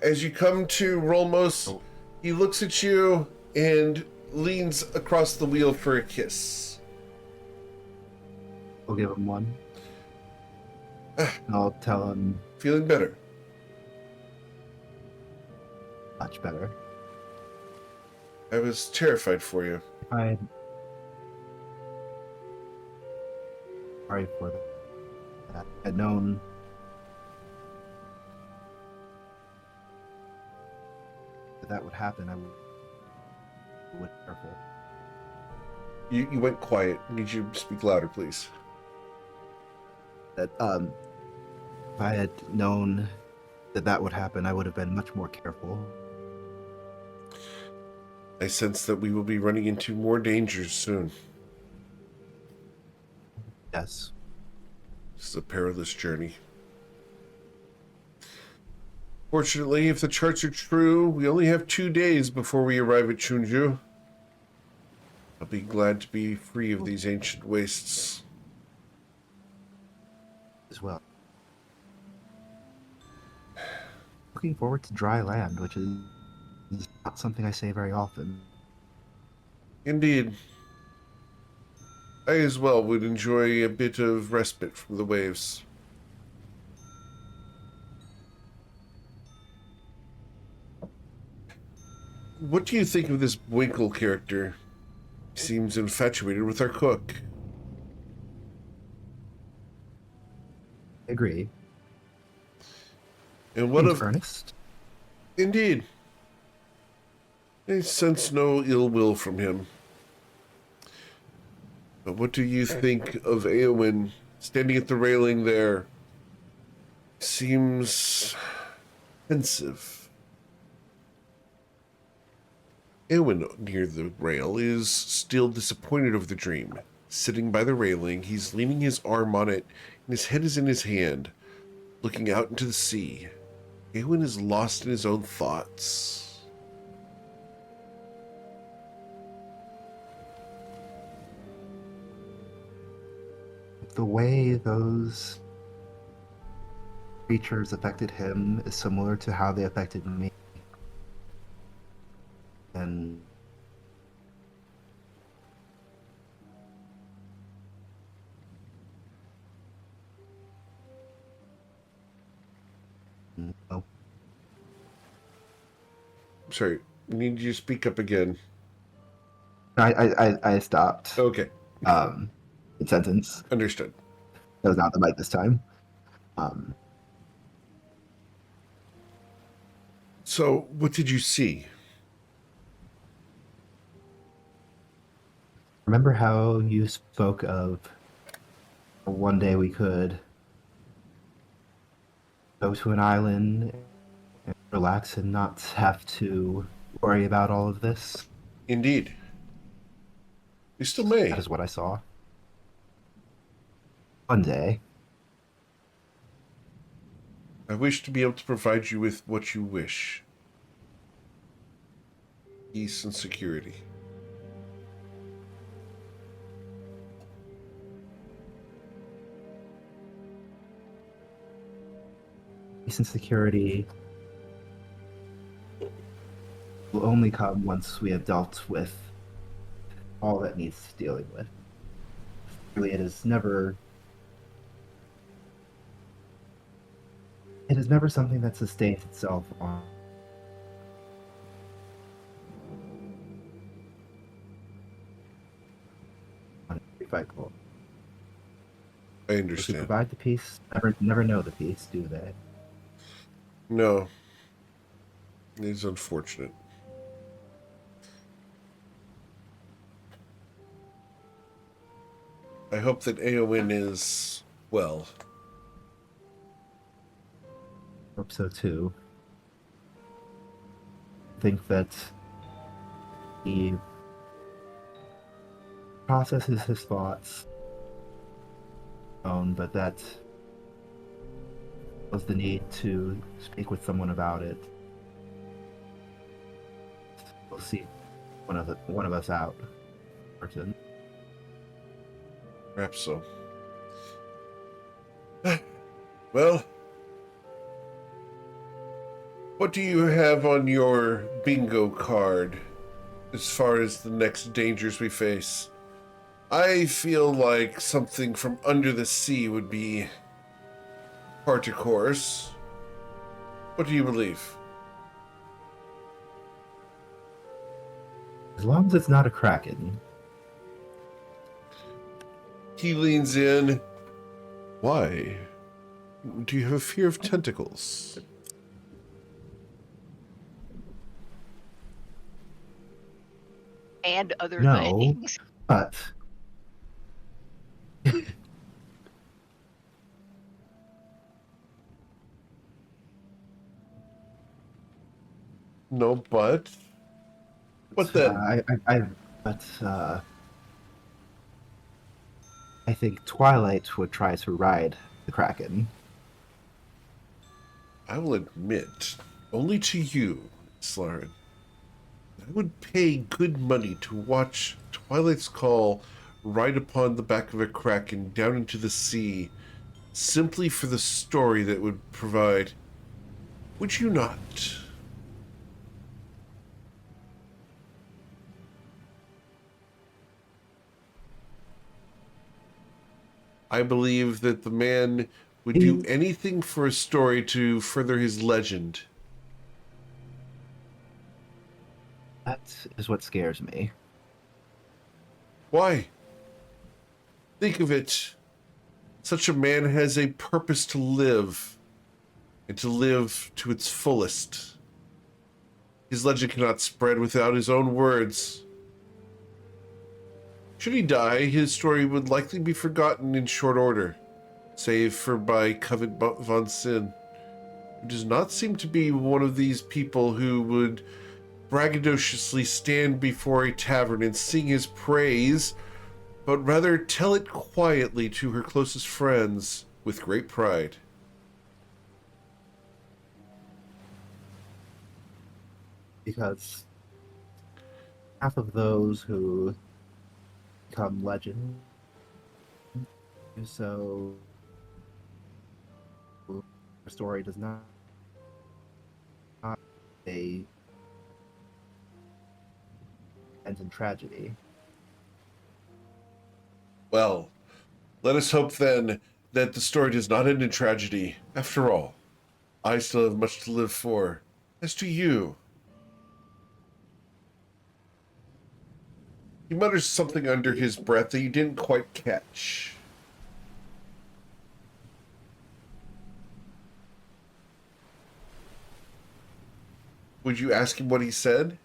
As you come to Rolmos, he looks at you and leans across the wheel for a kiss. I'll give him one. I'll tell him Feeling better? much better. I was terrified for you. I'm sorry for that. I'd known that would happen. I would be careful. You went quiet. I need you to speak louder, please. That if I had known that would happen, I would have been much more careful. I sense that we will be running into more dangers soon. Yes. This is a perilous journey. Fortunately, if the charts are true, we only have 2 days before we arrive at Chunju. I'll be glad to be free of these ancient wastes. As well. Looking forward to dry land, which is not something I say very often. Indeed. I as well would enjoy a bit of respite from the waves. What do you think of this Winkle character? He seems infatuated with our cook. I agree. And what Seems of... earnest? Indeed. I sense no ill will from him. But what do you think of Eowyn standing at the railing there? Seems pensive. Eowyn, near the rail, is still disappointed over the dream. Sitting by the railing, he's leaning his arm on it, and his head is in his hand, looking out into the sea. Eowyn is lost in his own thoughts. The way those creatures affected him is similar to how they affected me. And sorry. I need you to speak up again. I stopped. Okay, Sentence. understood. That was not the mic this time. Um, So, what did you see? remember how you spoke of one day we could go to an island and relax and not have to worry about all of this? Indeed. You still may. That is what I saw. One day. I wish to be able to provide you with what you wish. Peace and security. Peace and security will only come once we have dealt with all that needs dealing with. Really, it is never something that sustains itself on a cycle. I Those who understand. provide the peace never know the peace, do they? No. It is unfortunate. I hope that Aowen is well. Hope so too. I think that he processes his thoughts own, but that was the need to speak with someone about it. We'll see one of us out. Martin. Perhaps so. Well, what do you have on your bingo card as far as the next dangers we face? I feel like something from under the sea would be par to course. What do you believe? As long as it's not a kraken. He leans in. Why? Do you have a fear of tentacles? And other No. things. But No, but what then? I think Twilight would try to ride the kraken. I will admit, only to you, Slarin, I would pay good money to watch Twilight's Call ride upon the back of a kraken down into the sea, simply for the story that would provide. Would you not? I believe that the man would do anything for a story to further his legend. That is what scares me. Why? Think of it. Such a man has a purpose to live, and to live to its fullest. His legend cannot spread without his own words. Should he die, his story would likely be forgotten in short order, save for by Covet von Sin, who does not seem to be one of these people who would braggadociously stand before a tavern and sing his praise, but rather tell it quietly to her closest friends with great pride. Because half of those who become legend do so their story does not a ends in tragedy. Well, let us hope then that the story does not end in tragedy. After all, I still have much to live for. As do you. He mutters something under his breath that you didn't quite catch. Would you ask him what he said?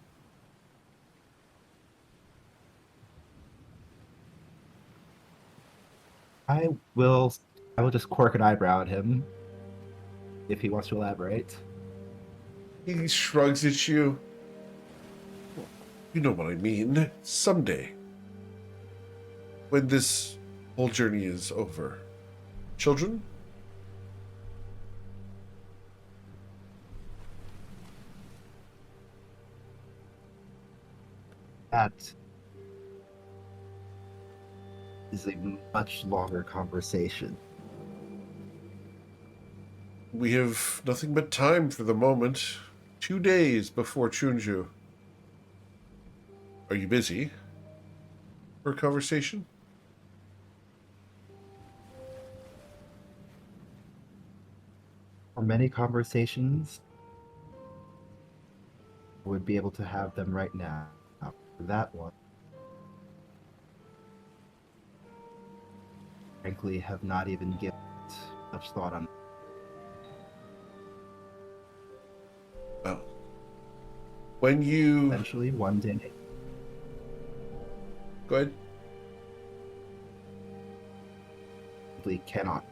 I will just quirk an eyebrow at him if he wants to elaborate. He shrugs at you. You know what I mean. Someday. When this whole journey is over. Children? That is a much longer conversation. We have nothing but time for the moment. 2 days before Chunju. Are you busy for a conversation? For many conversations, I would be able to have them right now. For that one, frankly, have not even given it much thought on. Well, when you... Eventually, one day, Go ahead. simply cannot.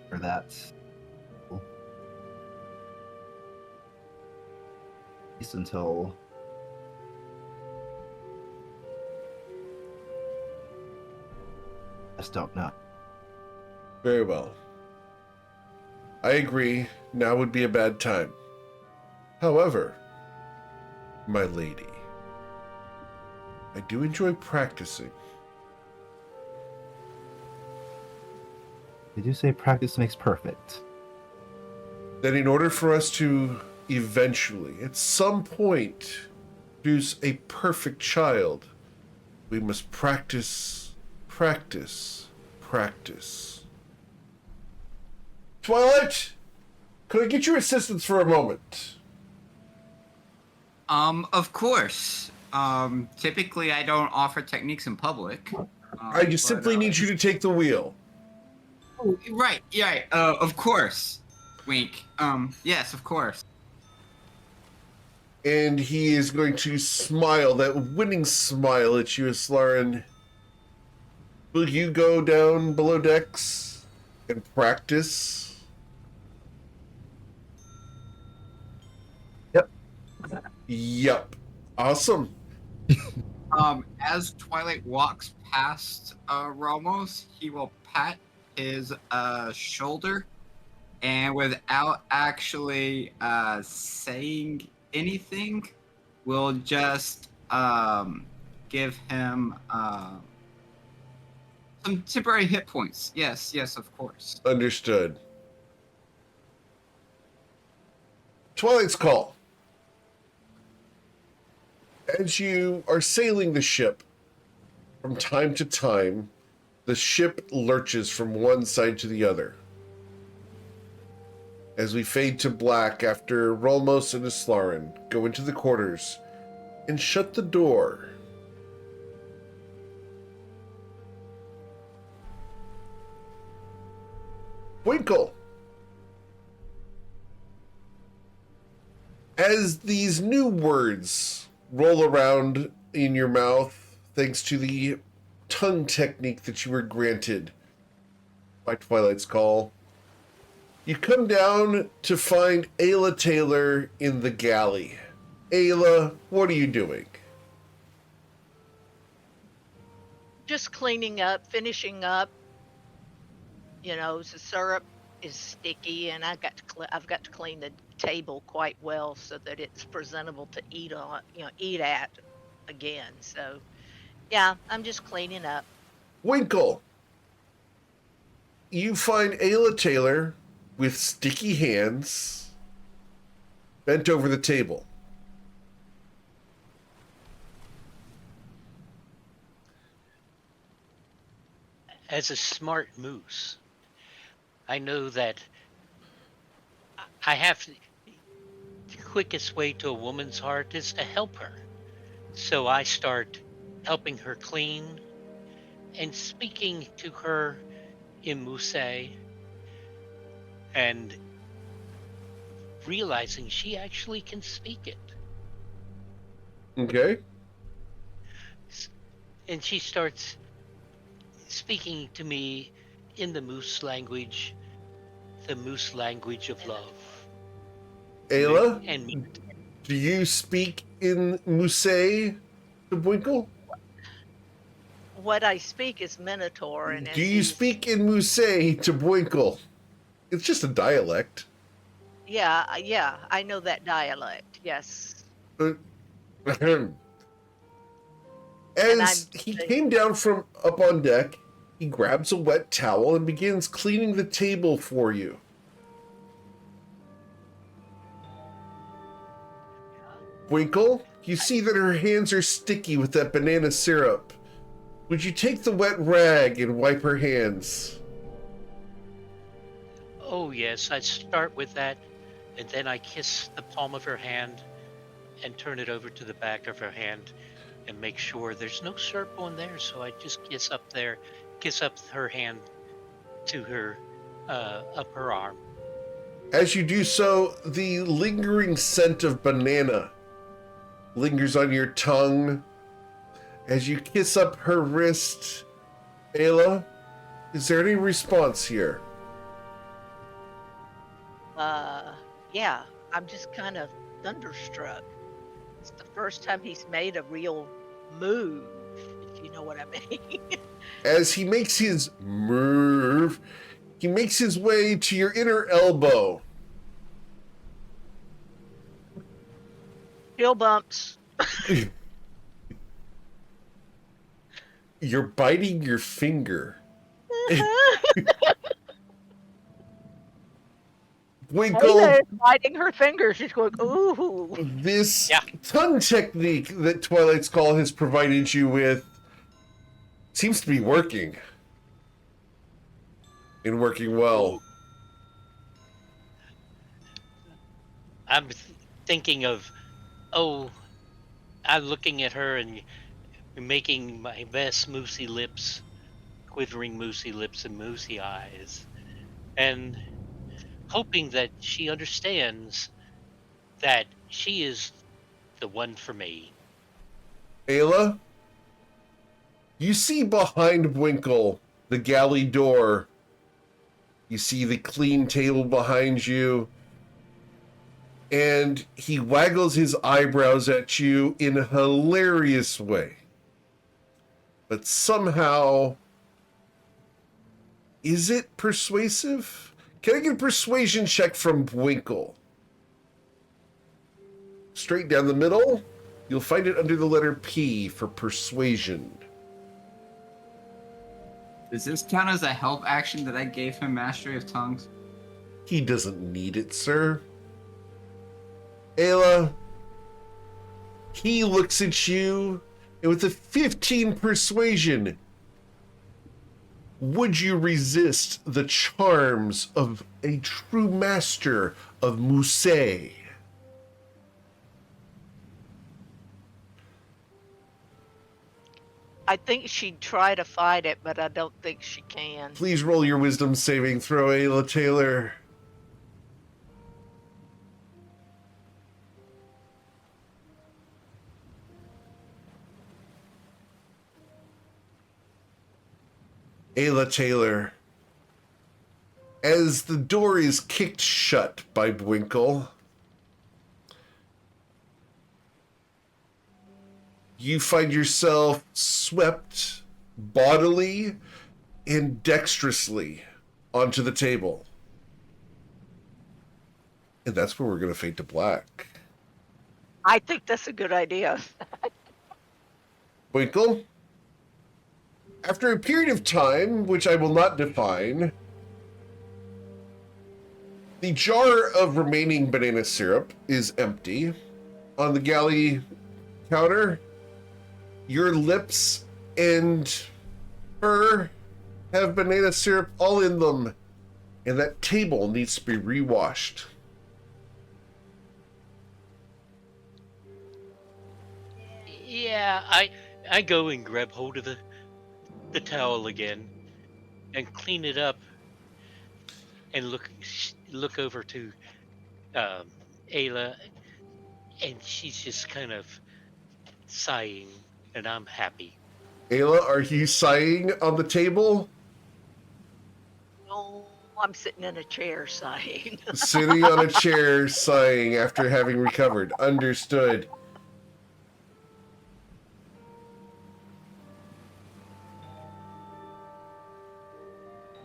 For that, at least until I just don't know. Very well. I agree. Now would be a bad time. However, my lady, I do enjoy practicing. They do say practice makes perfect. That in order for us to eventually, at some point, produce a perfect child, we must practice, practice, practice. Twilight, could I get your assistance for a moment? Of course. Typically I don't offer techniques in public. I just simply need you to take the wheel. Oh, right, yeah, of course. Wink. Yes, of course. And he is going to smile, that winning smile at you, Aslarin. Will you go down below decks and practice? Yep. Yep. Awesome. As Twilight walks past Ramos, he will pat his shoulder, and without actually saying anything, will just give him some temporary hit points. Yes, of course. Understood. Twilight's Call. As you are sailing the ship, from time to time, the ship lurches from one side to the other. As we fade to black after Rolmos and Aslarin go into the quarters and shut the door. Winkle! As these new words roll around in your mouth, thanks to the tongue technique that you were granted by Twilight's Call, you come down to find Ayla Taylor in the galley. Ayla, what are you doing? Just cleaning up, finishing up. You know, the syrup is sticky, and I've got to clean the table quite well so that it's presentable to eat on. Eat at again. So, yeah, I'm just cleaning up. Winkle! You find Ayla Taylor with sticky hands bent over the table. As a smart moose, I know that I have to quickest way to a woman's heart is to help her. So I start helping her clean and speaking to her in Musée and realizing she actually can speak it. Okay. And she starts speaking to me in the moose language of love. Ayla, And do you speak in Musée to Bwinkle? What I speak is Minotaur, and Do you speak in Musée to Bwinkle? It's just a dialect. Yeah, I know that dialect. Yes. As he came down from up on deck, he grabs a wet towel and begins cleaning the table for you. Winkle, you see that her hands are sticky with that banana syrup. Would you take the wet rag and wipe her hands? oh yes, I start with that, and then I kiss the palm of her hand and turn it over to the back of her hand and make sure there's no syrup on there. So I just kiss up her hand to her, up her arm. As you do so, the lingering scent of banana lingers on your tongue. As you kiss up her wrist, Ayla, is there any response here? Yeah, I'm just kind of thunderstruck. It's the first time he's made a real move, if you know what I mean. As he makes his move, he makes his way to your inner elbow. Heel bumps. You're biting your finger. Winkle, Ayla is biting her fingers. She's going, ooh. this Yeah. tongue technique that Twilight's Call has provided you with seems to be working. And working well. I'm thinking of, I'm looking at her and making my best moosey lips, quivering moosey lips and moosey eyes, and hoping that she understands that she is the one for me. Ayla, you see behind Winkle the galley door. You see the clean table behind you. And he waggles his eyebrows at you in a hilarious way. But somehow, is it persuasive? Can I get a persuasion check from Winkle? Straight down the middle, you'll find it under the letter P for persuasion. Does this count as a help action that I gave him Mastery of Tongues? He doesn't need it, sir. Ayla, he looks at you, and with a 15 persuasion, would you resist the charms of a true master of Musée? I think she'd try to fight it, but I don't think she can. Please roll your wisdom saving throw, Ayla Taylor. Ayla Taylor, as the door is kicked shut by Bwinkle, you find yourself swept bodily and dexterously onto the table. And that's where we're going to fade to black. I think that's a good idea. Winkle, after a period of time, which I will not define, the jar of remaining banana syrup is empty. On the galley counter, your lips and fur have banana syrup all in them, and that table needs to be rewashed. Yeah, I go and grab hold of the towel again and clean it up and look over to um, Ayla, and she's just kind of sighing, and I'm happy. Ayla, are you sighing on the table? No, I'm sitting in a chair sighing. Sitting on a chair, sighing after having recovered. Understood.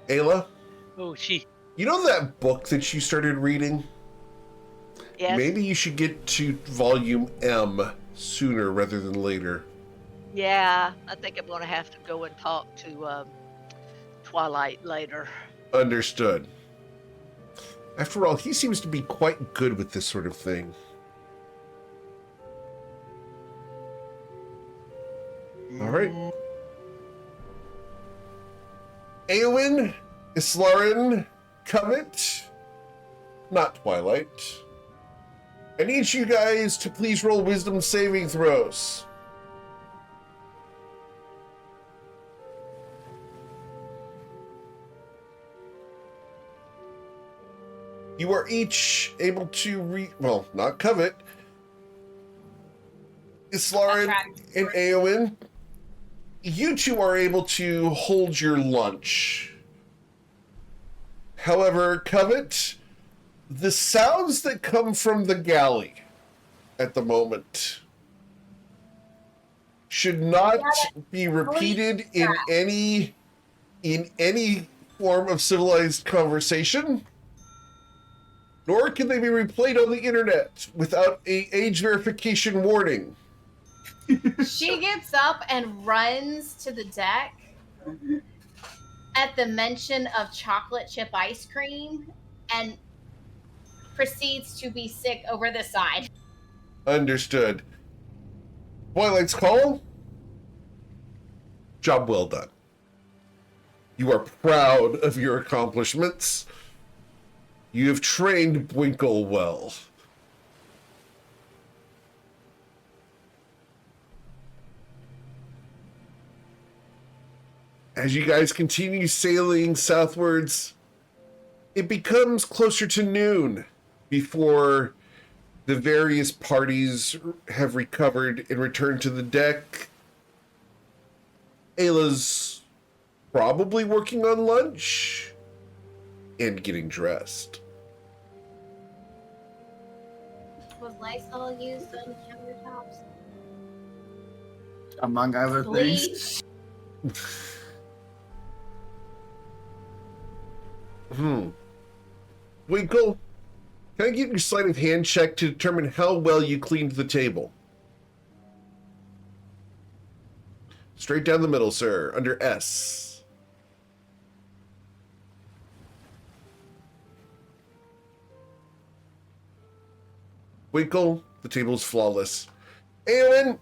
Ayla, Oh, you know that book that you started reading? Yes. Maybe you should get to volume M sooner rather than later. Yeah, I think I'm going to have to go and talk to Twilight later. Understood. After all, he seems to be quite good with this sort of thing. All right. Eowyn, Islarin, Covet, not Twilight. I need you guys to please roll wisdom saving throws. You are each able to well, not Covet. Islarin and Eowyn, you two are able to hold your lunch. However, Covet, the sounds that come from the galley at the moment should not be repeated in any form of civilized conversation, nor can they be replayed on the internet without a age verification warning. She gets up and runs to the deck at the mention of chocolate chip ice cream and proceeds to be sick over the side. Understood. Twilight's Call, job well done. You are proud of your accomplishments. You have trained Bwinkle well. As you guys continue sailing southwards, it becomes closer to noon before the various parties have recovered and returned to the deck. Ayla's probably working on lunch and getting dressed. Was Lysol used on the countertops? Among other things. Winkle, can I get your sleight of hand check to determine how well you cleaned the table? Straight down the middle, sir, under S. Winkle, the table's flawless. Eowyn!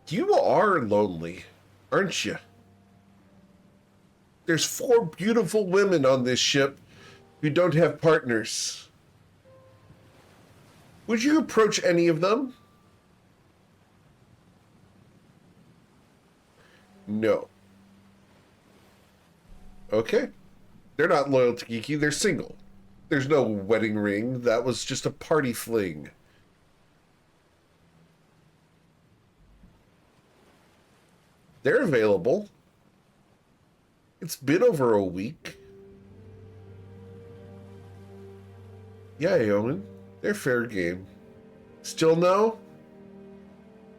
You are lonely, aren't you? There's 4 beautiful women on this ship who don't have partners. Would you approach any of them? No. Okay. They're not loyal to Geeky, they're single. There's no wedding ring, that was just a party fling. They're available. It's been over a week. Yeah, Yeoman. They're fair game. Still no?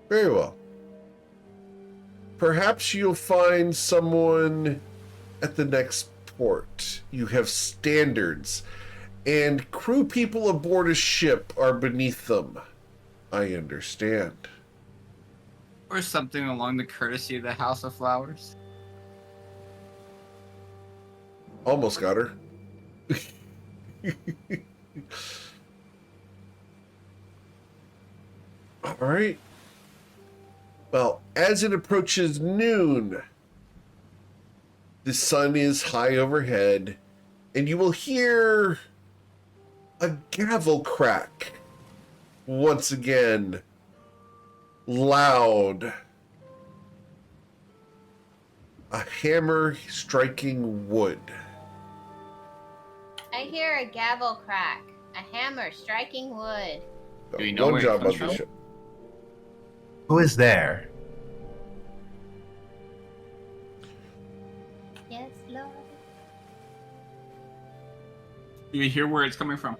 Very well. Perhaps you'll find someone at the next port. You have standards, and crew people aboard a ship are beneath them. I understand. Or something along the courtesy of the House of Flowers. Almost got her. All right. Well, as it approaches noon, the sun is high overhead, and you will hear A gavel crack. Once again. Loud. A hammer striking wood. I hear a gavel crack. A hammer striking wood. Do we know One where it job comes on the from? ship. Who is there? Yes, Lord. Do you hear where it's coming from?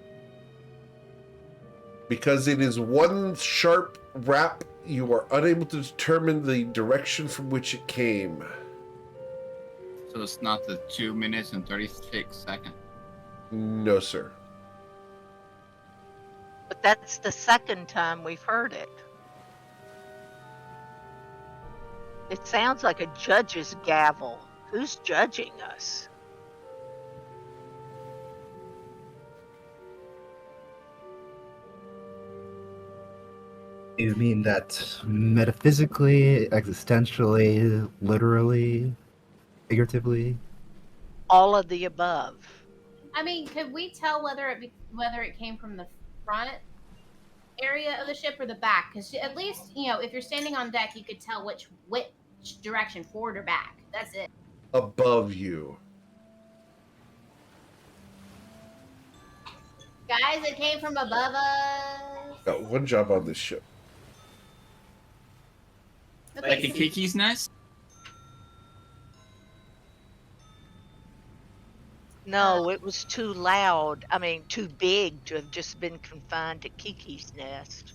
Because it is one sharp rap, you are unable to determine the direction from which it came. So it's not the 2 minutes and 36 seconds. No, sir. But that's the second time we've heard it. It sounds like a judge's gavel. Who's judging us? You mean that metaphysically, existentially, literally, figuratively? All of the above. I mean, could we tell whether it came from the front area of the ship or the back? Because at least if you're standing on deck, you could tell which direction, forward or back. That's it. Above you. Guys, it came from above us. Got one job on this ship. Okay, Like a so- Kiki's nest? No, it was too loud. I mean, too big to have just been confined to Kiki's nest.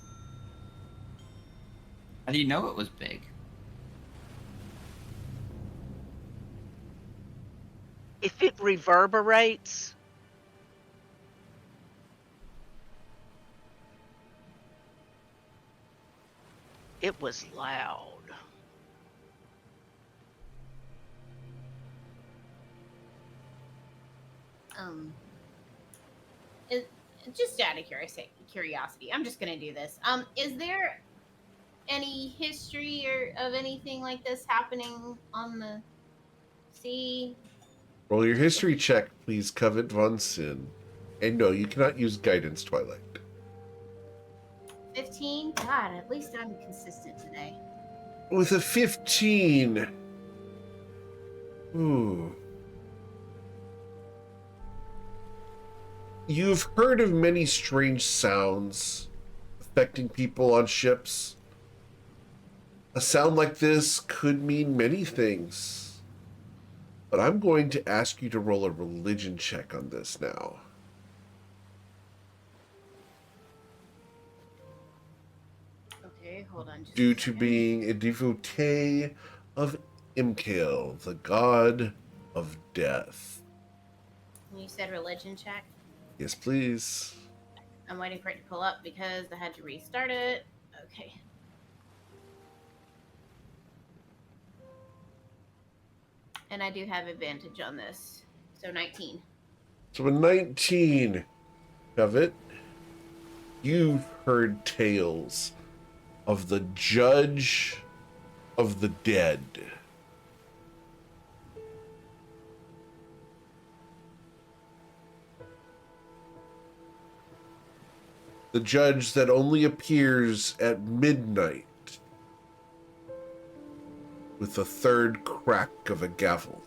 How do you know it was big? If it reverberates, it was loud. Just out of curiosity, I'm just gonna do this. Is there any history or of anything like this happening on the sea? Roll your history check, please, Covet Von Sin. And no, you cannot use guidance, Twilight. 15. God, at least I'm consistent today. With a 15. Ooh. You've heard of many strange sounds affecting people on ships. A sound like this could mean many things. But I'm going to ask you to roll a religion check on this now. Okay, hold on. Just Due a to second. being a devotee of Imkil, the god of death. You said religion check. Yes, please. I'm waiting for it to pull up because I had to restart it. Okay. And I do have advantage on this. So 19. So a 19, Covet, you've heard tales of the judge of the dead. The judge that only appears at midnight with the third crack of a gavel.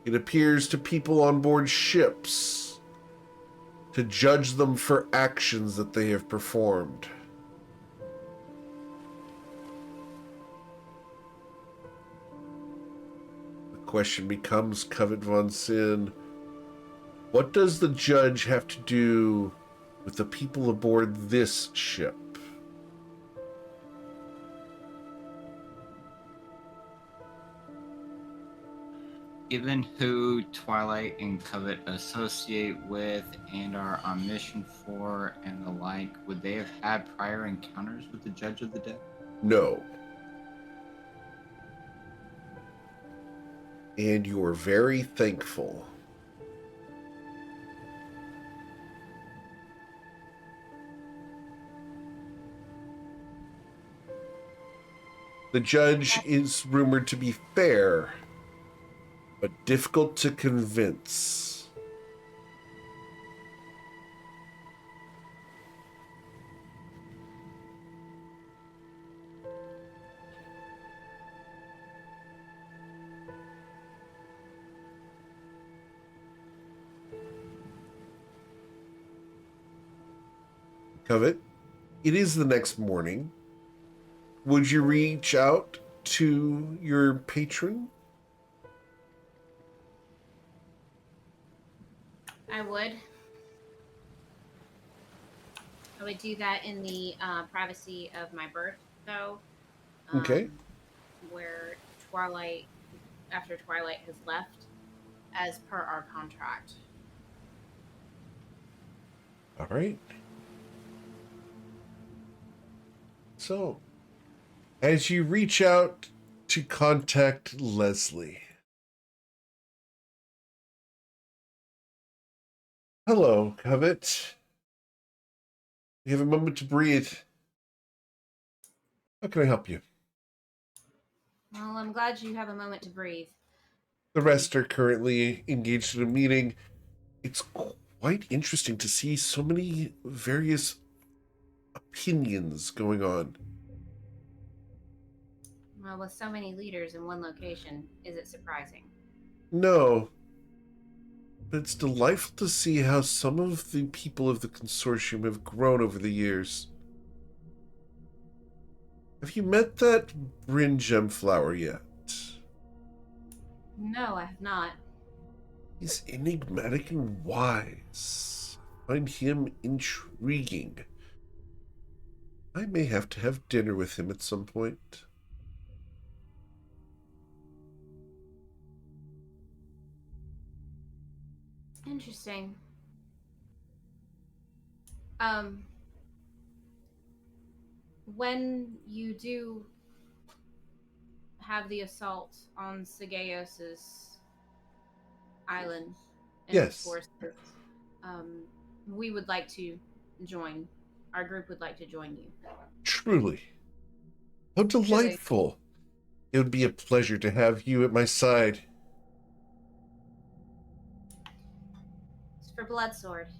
It appears to people on board ships to judge them for actions that they have performed. The question becomes, Covet Von Sin, what does the judge have to do with the people aboard this ship? Given who Twilight and Covet associate with and are on mission for and the like, would they have had prior encounters with the Judge of the Dead? No. And you're very thankful. The judge is rumored to be fair, but difficult to convince. Covet, it is the next morning. Would you reach out to your patron? I would. I would do that in the privacy of my berth, though. Okay. Where Twilight, after Twilight has left, as per our contract. All right. So, as you reach out to contact Leslie. Hello, Covet. You have a moment to breathe. How can I help you? Well, I'm glad you have a moment to breathe. The rest are currently engaged in a meeting. It's quite interesting to see so many various opinions going on. Well, with so many leaders in one location, is it surprising? No, but it's delightful to see how some of the people of the consortium have grown over the years. Have you met that Bryn Gemflower yet? No, I have not. He's enigmatic and wise. I find him intriguing. I may have to have dinner with him at some point. Interesting. When you do have the assault on Sigeos's island and its Yes, forces, we would like to join. Our group would like to join you. truly. How delightful. It would be a pleasure to have you at my side. It's for Bloodsword.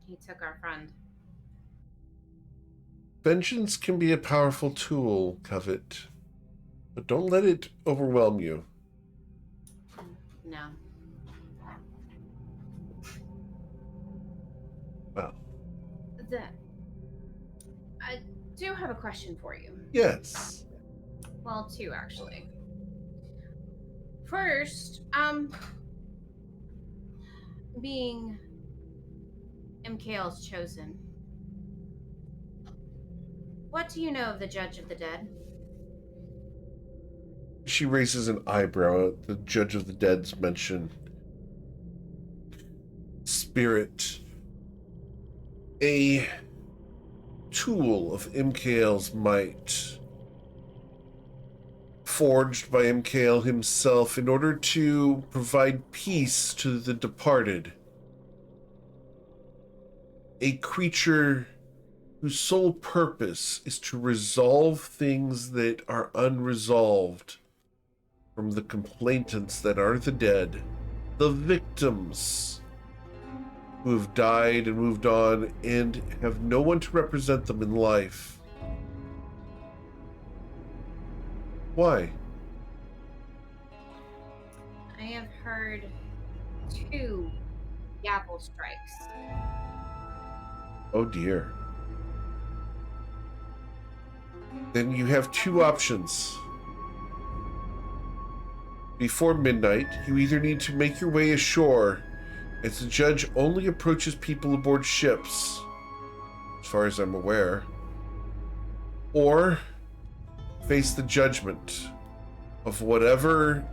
He took our friend. Vengeance can be a powerful tool, Covet, but don't let it overwhelm you. No. Well, I do have a question for you. yes. Well, two actually. First, being MKL's chosen, what do you know of the Judge of the Dead? She raises an eyebrow at the Judge of the Dead's mention. Spirit. A tool of MKL's might. Forged by MKL himself in order to provide peace to the departed. A creature whose sole purpose is to resolve things that are unresolved from the complainants that are the dead, the victims who have died and moved on and have no one to represent them in life. Why? I have heard 2 gavel strikes. Oh dear. Then you have 2 options. Before midnight, you either need to make your way ashore, as the judge only approaches people aboard ships, as far as I'm aware, or face the judgment of whatever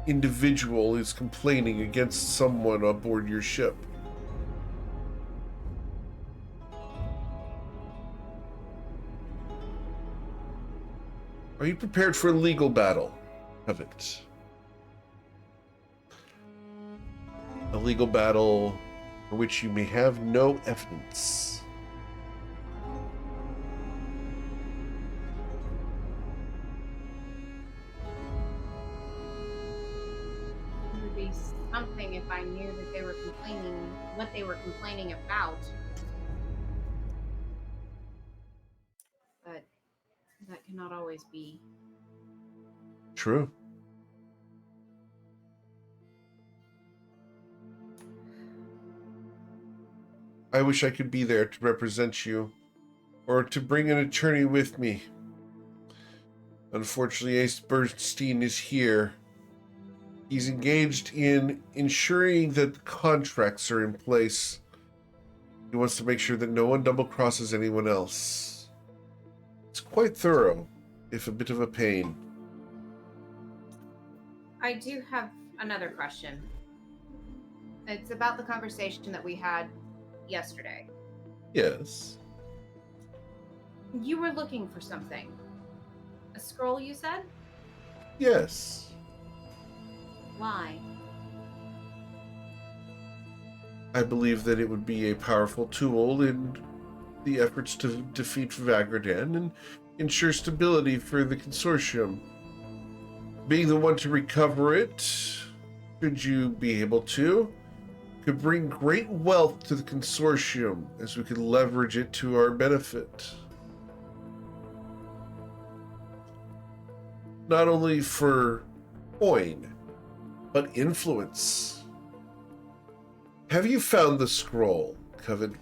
individual is complaining against someone aboard your ship. Are you prepared for a legal battle of it? A legal battle for which you may have no evidence. It would be something if I knew that they were complaining, what they were complaining about. But that cannot always be. True. I wish I could be there to represent you, or to bring an attorney with me. Unfortunately, Ace Bernstein is here. He's engaged in ensuring that the contracts are in place. He wants to make sure that no one double-crosses anyone else. It's quite thorough, if a bit of a pain. I do have another question. It's about the conversation that we had yesterday. Yes. You were looking for something. A scroll, you said? Yes. Why? I believe that it would be a powerful tool in the efforts to defeat Vagradan and ensure stability for the consortium. Being the one to recover it, should you be able to, could bring great wealth to the consortium as we could leverage it to our benefit. Not only for coin, but influence. Have you found the scroll, Covet?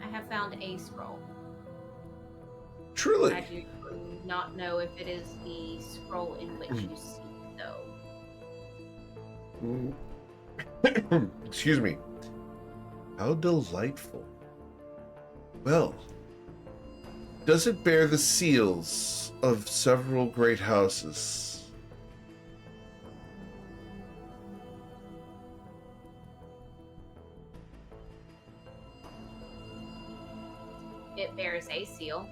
I have found a scroll. Truly? I do not know if it is the scroll in which you seek, though. Excuse me. How delightful. Well, does it bear the seals of several great houses? It bears a seal.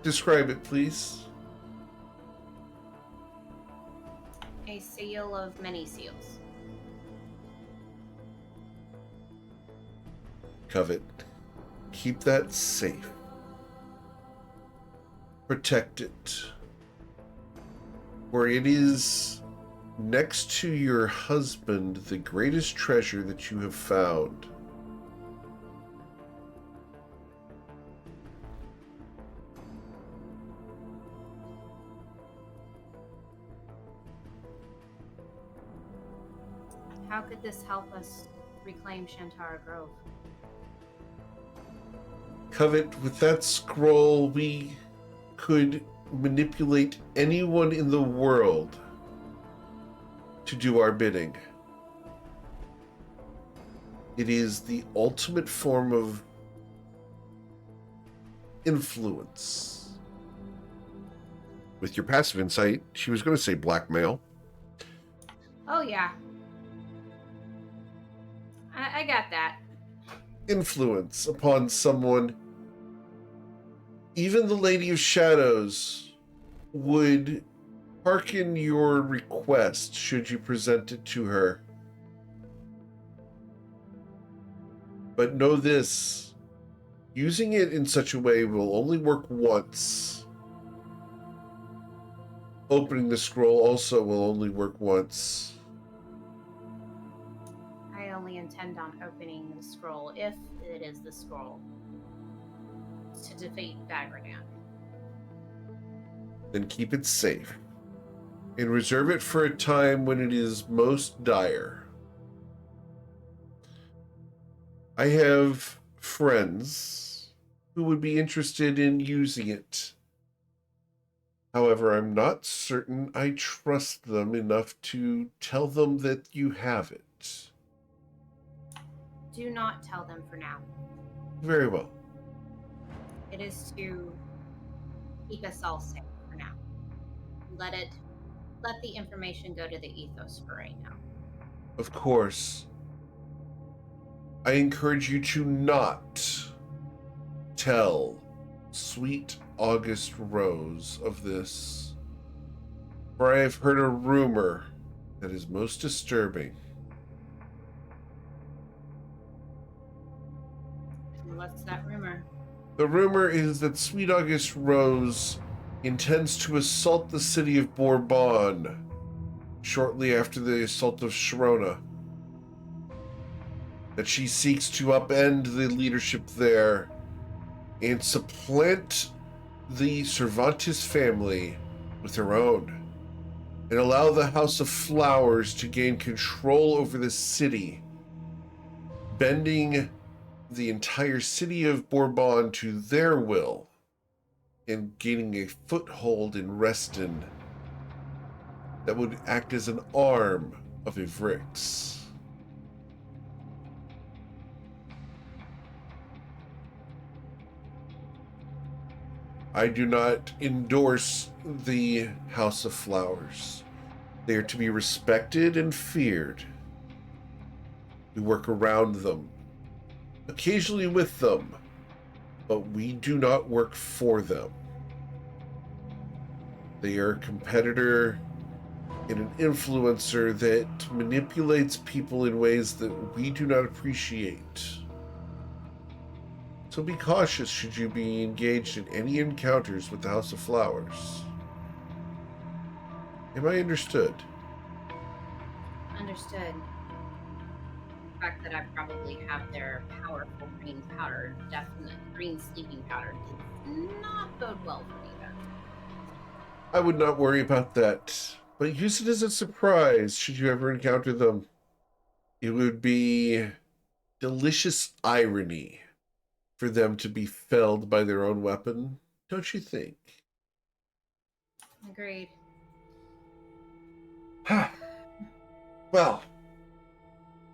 Describe it, please. A seal of many seals. Covet, keep that safe. Protect it. For it is, next to your husband, the greatest treasure that you have found. How could this help us reclaim Shantara Grove? Covet, with that scroll, we could manipulate anyone in the world to do our bidding. It is the ultimate form of influence. With your passive insight, she was going to say blackmail. Oh, yeah. I got that. Influence upon someone. Even the Lady of Shadows would hearken your request should you present it to her. But know this, using it in such a way will only work once. Opening the scroll also will only work once. I only intend on opening the scroll, if it is the scroll, to defeat Vagradan. Then keep it safe. And reserve it for a time when it is most dire. I have friends who would be interested in using it. However, I'm not certain I trust them enough to tell them that you have it. Do not tell them for now. Very well. It is to keep us all safe for now. Let the information go to the ethos for right now. Of course. I encourage you to not tell Sweet August Rose of this, for I have heard a rumor that is most disturbing. What's that rumor? The rumor is that Sweet August Rose intends to assault the city of Bourbon shortly after the assault of Sharona. That she seeks to upend the leadership there and supplant the Cervantes family with her own and allow the House of Flowers to gain control over the city, bending the entire city of Bourbon to their will and gaining a foothold in Reston that would act as an arm of Ivrix. I do not endorse the House of Flowers. They are to be respected and feared. We work around them, occasionally with them, but we do not work for them. They are a competitor and an influencer that manipulates people in ways that we do not appreciate. So be cautious should you be engaged in any encounters with the House of Flowers. Am I understood? Understood. The fact that I probably have their powerful green powder, definite green sleeping powder, does not bode well for me there. I would not worry about that, but use it as a surprise should you ever encounter them. It would be delicious irony for them to be felled by their own weapon, don't you think? Agreed. Well,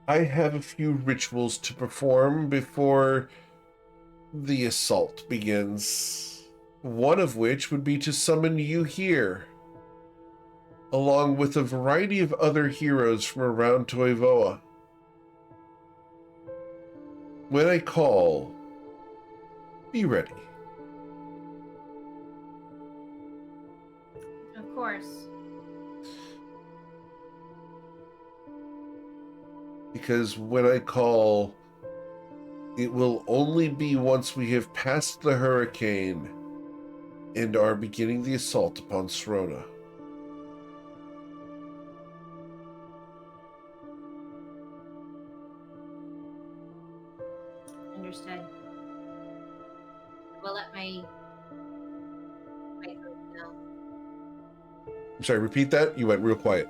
I have a few rituals to perform before the assault begins. One of which would be to summon you here, along with a variety of other heroes from around Toivoa. When I call, be ready. Of course. Because when I call, it will only be once we have passed the hurricane and are beginning the assault upon Srona. Understood. We'll let my group know. I'm sorry, repeat that? You went real quiet.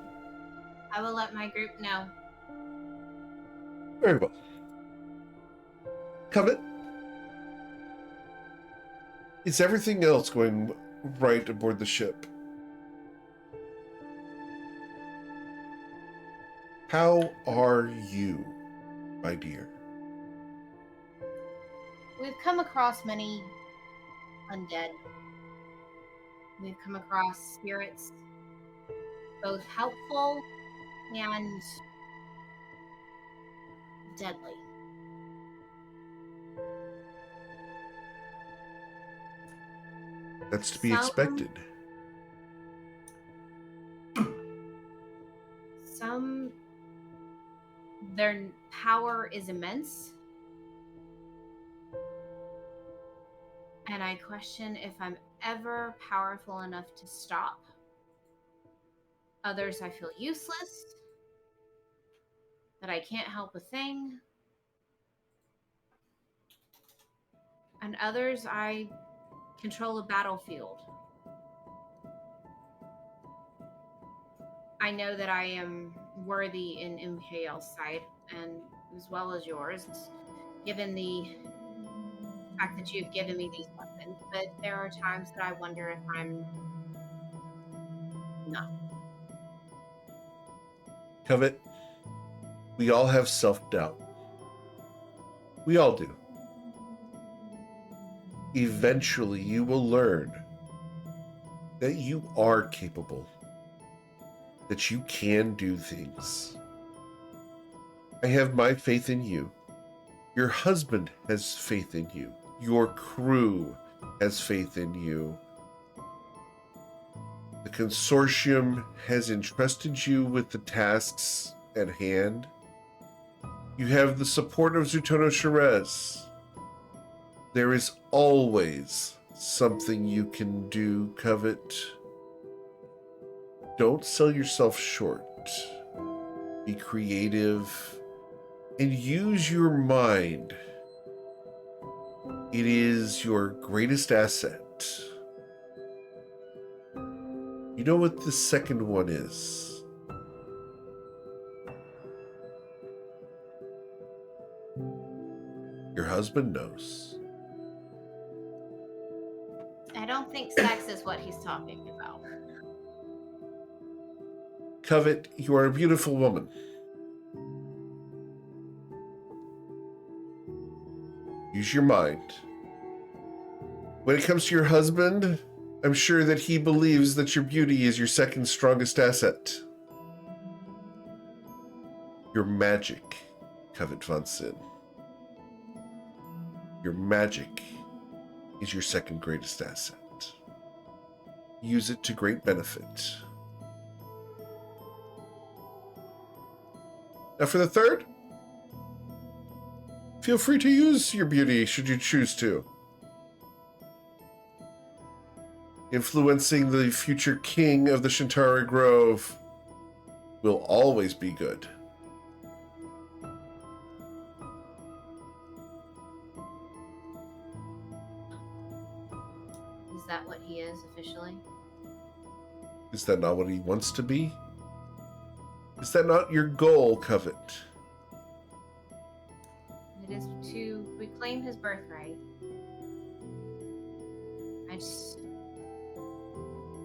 I will let my group know. Very well. Covet, is everything else going right aboard the ship? How are you, my dear? We've come across many undead. We've come across spirits, both helpful and deadly. That's to be Some- expected. Some, their power is immense. And I question if I'm ever powerful enough to stop. Others I feel useless, that I can't help a thing. And others I control a battlefield. I know that I am worthy in MKL's sight, and as well as yours, given the fact that you've given me these weapons. But there are times that I wonder if I'm not. Covet, we all have self-doubt. We all do. Eventually, you will learn that you are capable, that you can do things. I have my faith in you. Your husband has faith in you. Your crew has faith in you. The consortium has entrusted you with the tasks at hand. You have the support of Zutono Sherez. There is always something you can do, Covet. Don't sell yourself short. Be creative and use your mind. It is your greatest asset. You know what the second one is? Your husband knows. I don't think sex is what he's talking about. Covet, you are a beautiful woman. Use your mind. When it comes to your husband, I'm sure that he believes that your beauty is your second strongest asset. Your magic, Covet von Sin. Your magic is your second greatest asset. Use it to great benefit. Now for the third, feel free to use your beauty should you choose to. Influencing the future king of the Shintara Grove will always be good. Is that what he is officially? Is that not what he wants to be? Is that not your goal, Covet? It is to reclaim his birthright.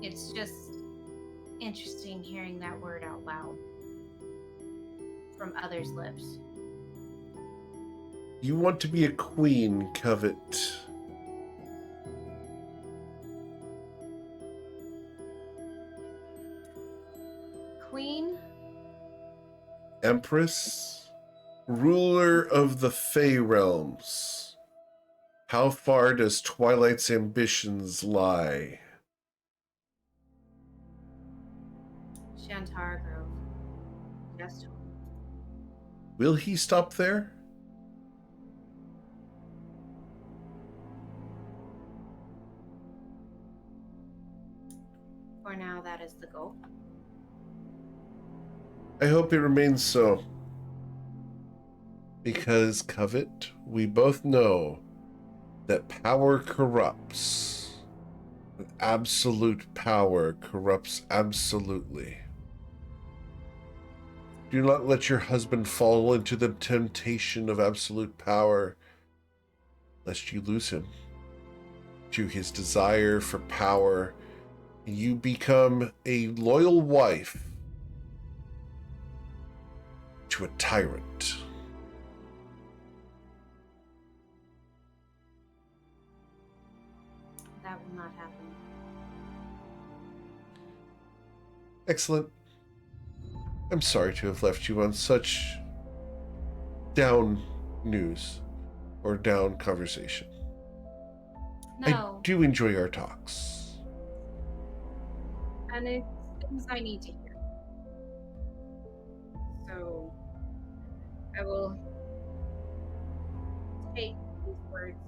It's just interesting hearing that word out loud from others' lips. You want to be a queen, Covet. Queen? Empress, ruler of the Fey realms. How far does Twilight's ambitions lie? Shantara Grove. Just Will he stop there? for now, that is the goal. I hope it remains so. Because, Covet, we both know that power corrupts. That absolute power corrupts absolutely. Do not let your husband fall into the temptation of absolute power, lest you lose him to his desire for power, and you become a loyal wife to a tyrant. That will not happen. Excellent. I'm sorry to have left you on such down news or down conversation. No. I do enjoy our talks. And it's things I need to hear. So I will take these words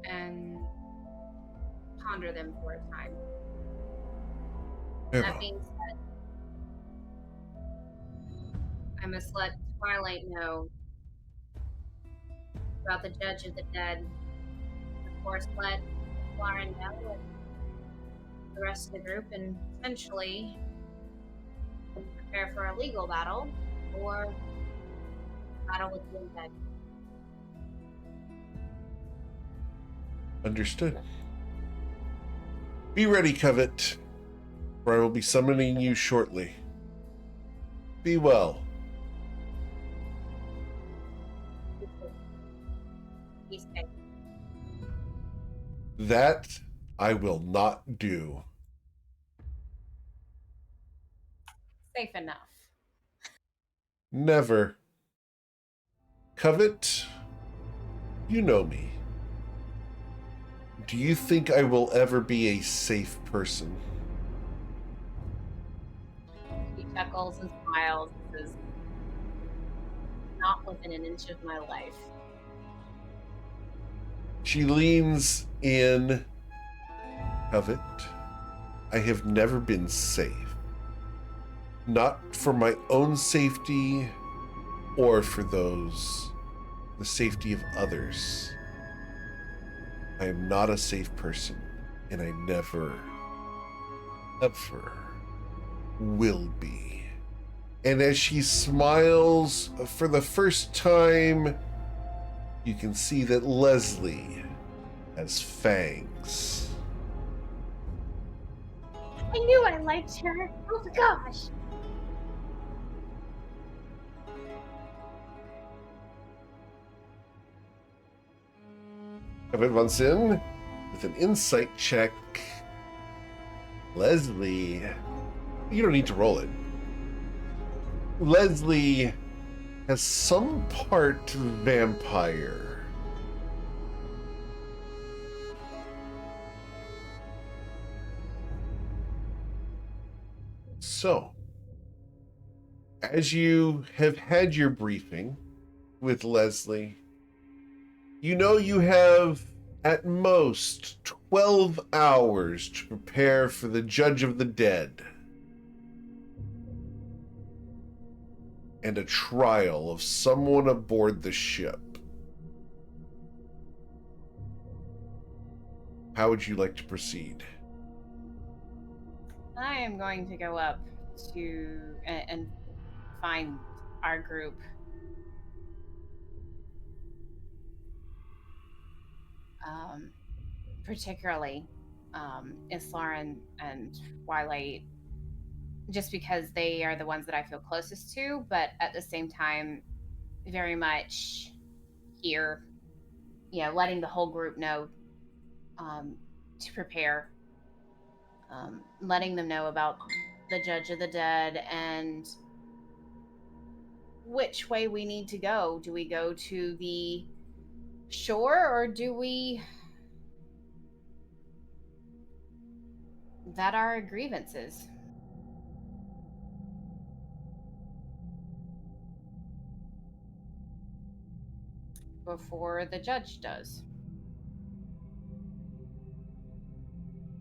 and ponder them for a time. Very That well. being said, I must let Twilight know about the Judge of the Dead. Of course, let Lauren know and the rest of the group, and potentially prepare for a legal battle or battle with the undead. Understood. Be ready, Covet, for I will be summoning you shortly. Be well. Be safe. That I will not do. Safe enough. Never. Covet, you know me. Do you think I will ever be a safe person? He chuckles and smiles and says, not within an inch of my life. She leans in. Covet, I have never been safe. Not for my own safety or for the safety of others. I am not a safe person, and I never ever will be. And as she smiles for the first time, you can see that Leslie has fangs. I knew I liked her. Oh my gosh. Evan runs in with an insight check. Leslie, you don't need to roll it. Leslie has some part vampire. So, as you have had your briefing with Leslie, you know you have at most 12 hours to prepare for the Judge of the Dead and a trial of someone aboard the ship. How would you like to proceed? I am going to go up to and find our group. Particularly Islar and Twilight, just because they are the ones that I feel closest to, but at the same time, very much here, letting the whole group know to prepare, letting them know about the Judge of the Dead and which way we need to go. Do we go to the shore or do we vet our grievances? Before the judge does.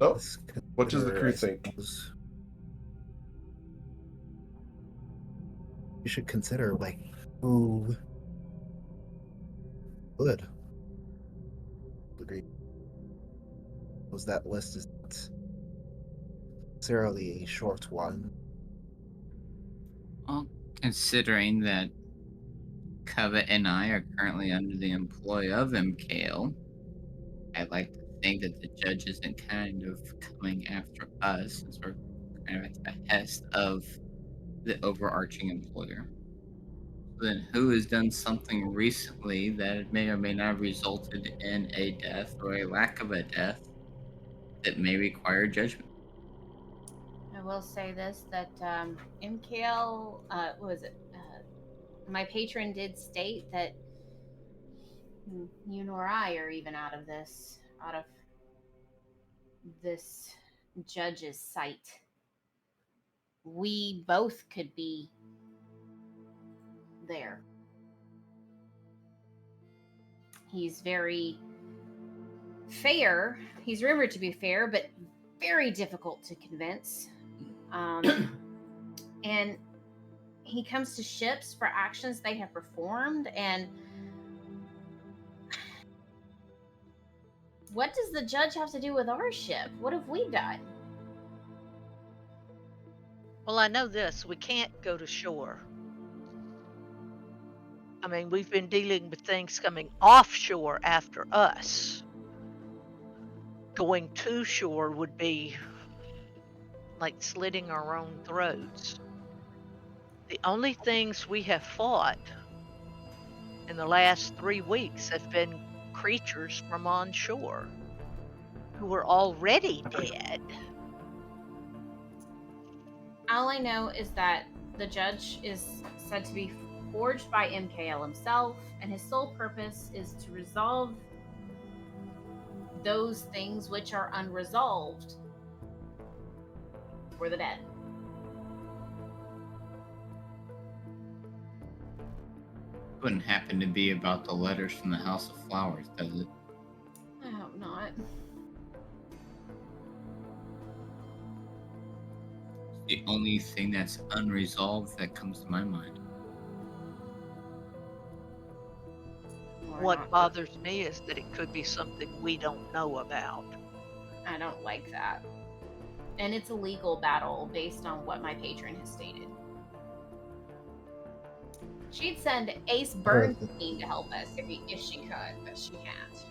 Oh, what does the crew think? You should consider, like, who would agree. Was that list is not necessarily a short one. Well, considering that Covet and I are currently under the employ of MKL, I'd like to think that the judge isn't kind of coming after us, since we're kind of at the behest of the overarching employer. Then who has done something recently that may or may not have resulted in a death or a lack of a death that may require judgment? I will say this, that MKL, what was it? My patron did state that you nor I are even out of this judge's sight. We both could be there. He's very fair. He's rumored to be fair, but very difficult to convince. And he comes to ships for actions they have performed, and what does the judge have to do with our ship? What have we done? Well, I know this. We can't go to shore. I mean, we've been dealing with things coming offshore after us. Going to shore would be like slitting our own throats. The only things we have fought in the last 3 weeks have been creatures from on shore who were already dead. All I know is that the judge is said to be forged by MKL himself, and his sole purpose is to resolve those things which are unresolved for the dead. Wouldn't happen to be about the letters from the House of Flowers, does it? I hope not. The only thing that's unresolved that comes to my mind. What bothers me is that it could be something we don't know about. I don't like that. And it's a legal battle based on what my patron has stated. She'd send Ace Bernstein to help us if she could, but she can't.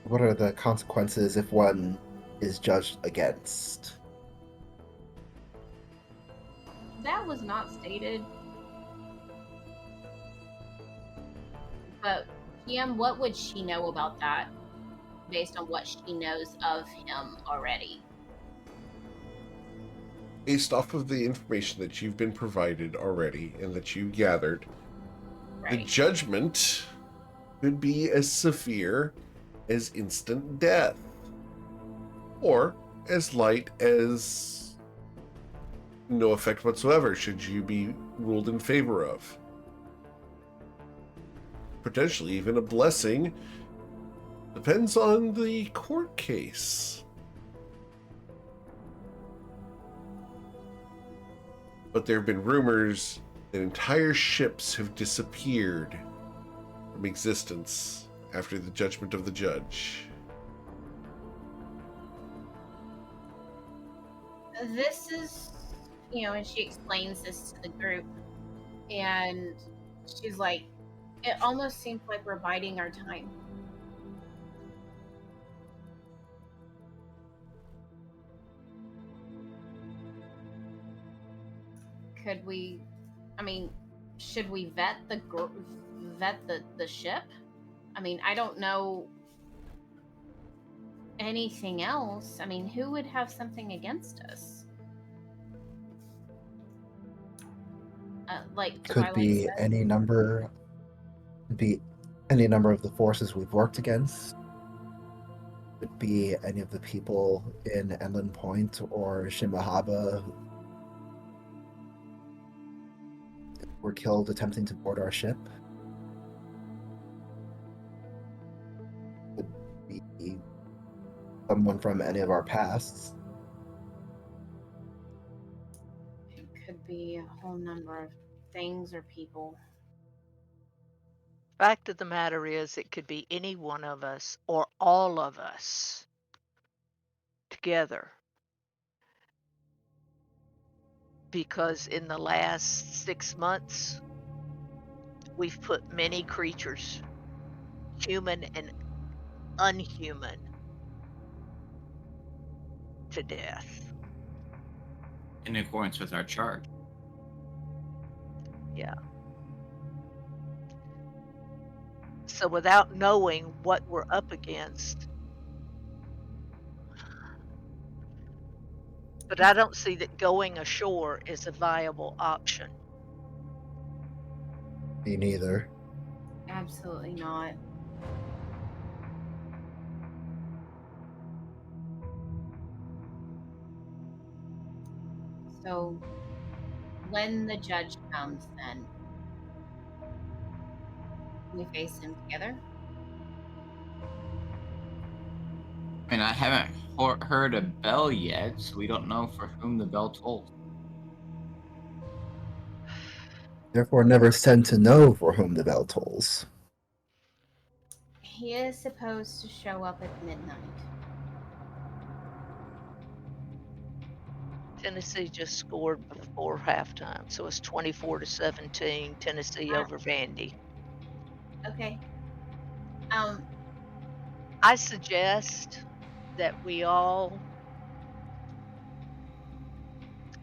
What are the consequences if one is judged against? That was not stated. But PM, what would she know about that based on what she knows of him already? Based off of the information that you've been provided already and that you gathered, the Right. judgment could be as severe as instant death, or as light as no effect whatsoever should you be ruled in favor of. Potentially even a blessing. Depends on the court case. But there have been rumors that entire ships have disappeared from existence after the judgment of the judge. This is, and she explains this to the group, and she's like, it almost seems like we're biding our time. Could we, should we vet the ship? I mean, I don't know anything else. I mean, who would have something against us? Like Could Twilight be said. any number. Be any number of the forces we've worked against. Could be any of the people in Enlin Point or Shimahaba who were killed attempting to board our ship. Could be someone from any of our pasts. It could be a whole number of things or people. Fact of the matter is, it could be any one of us or all of us together. Because in the last 6 months, we've put many creatures, human and unhuman, to death. In accordance with our charge. Yeah. So without knowing what we're up against, but I don't see that going ashore is a viable option. Me neither. Absolutely not. So, when the judge comes, then we face him together. I mean, I haven't heard a bell yet, so we don't know for whom the bell tolls. Therefore, never send to know for whom the bell tolls. He is supposed to show up at midnight. Tennessee just scored before halftime, so it's 24-17, Tennessee over Vandy. Okay. I suggest that we all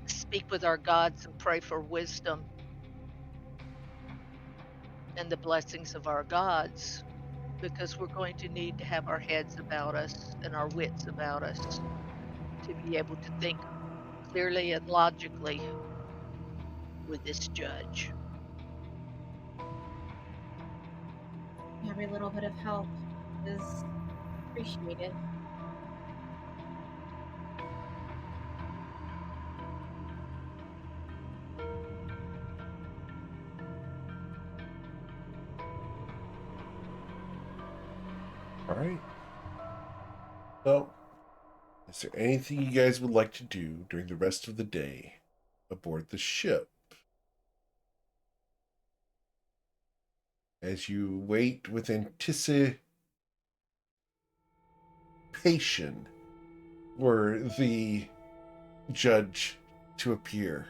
speak with our gods and pray for wisdom and the blessings of our gods, because we're going to need to have our heads about us and our wits about us to be able to think clearly and logically with this judge. Every little bit of help is appreciated. All right. So, is there anything you guys would like to do during the rest of the day aboard the ship? As you wait with anticipation for the judge to appear.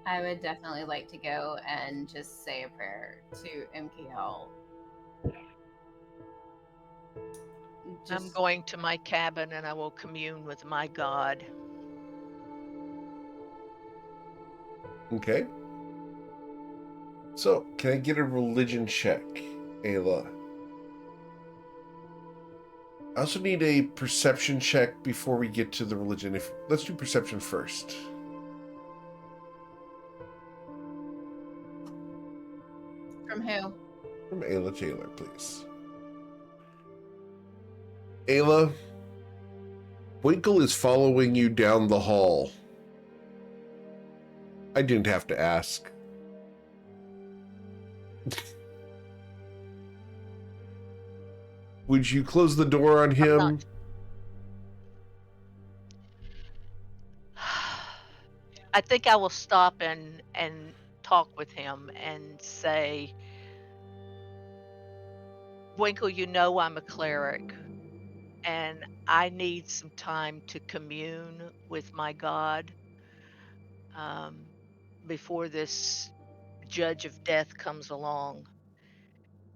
I would definitely like to go and just say a prayer to MKL. I'm going to my cabin and I will commune with my God. Okay. So, can I get a religion check, Ayla? I also need a perception check before we get to the religion. Let's do perception first. From who? From Ayla Taylor, please. Ayla, Winkle is following you down the hall. I didn't have to ask. Would you close the door on him? I think I will stop and talk with him and say, Winkle, you know I'm a cleric and I need some time to commune with my God before this judge of death comes along.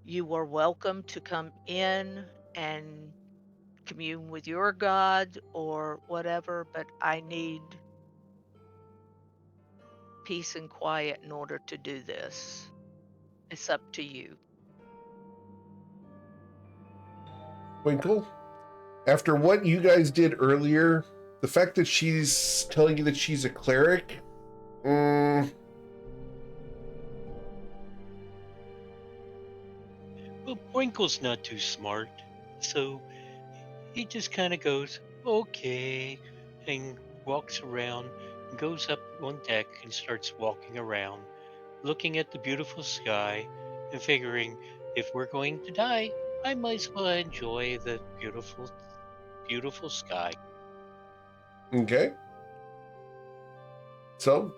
You are welcome to come in and commune with your God or whatever, but I need peace and quiet in order to do this. It's up to you. Winkle, after what you guys did earlier, the fact that she's telling you that she's a cleric, Well, Winkle's not too smart, so he just kind of goes, okay, and walks around, and goes up on deck and starts walking around, looking at the beautiful sky and figuring if we're going to die, I might as well enjoy the beautiful, beautiful sky. okay. So,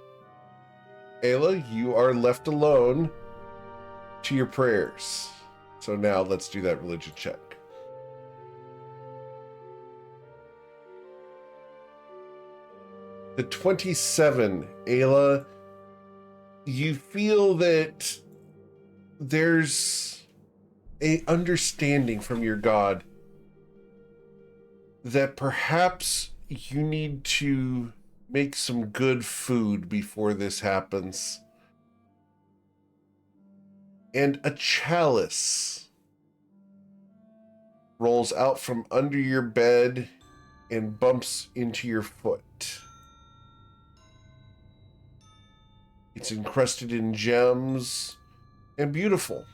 Ayla, you are left alone to your prayers. So now let's do that religion check. The 27, Ayla, you feel that there's a understanding from your God that perhaps you need to make some good food before this happens. And a chalice rolls out from under your bed and bumps into your foot. It's encrusted in gems and beautiful.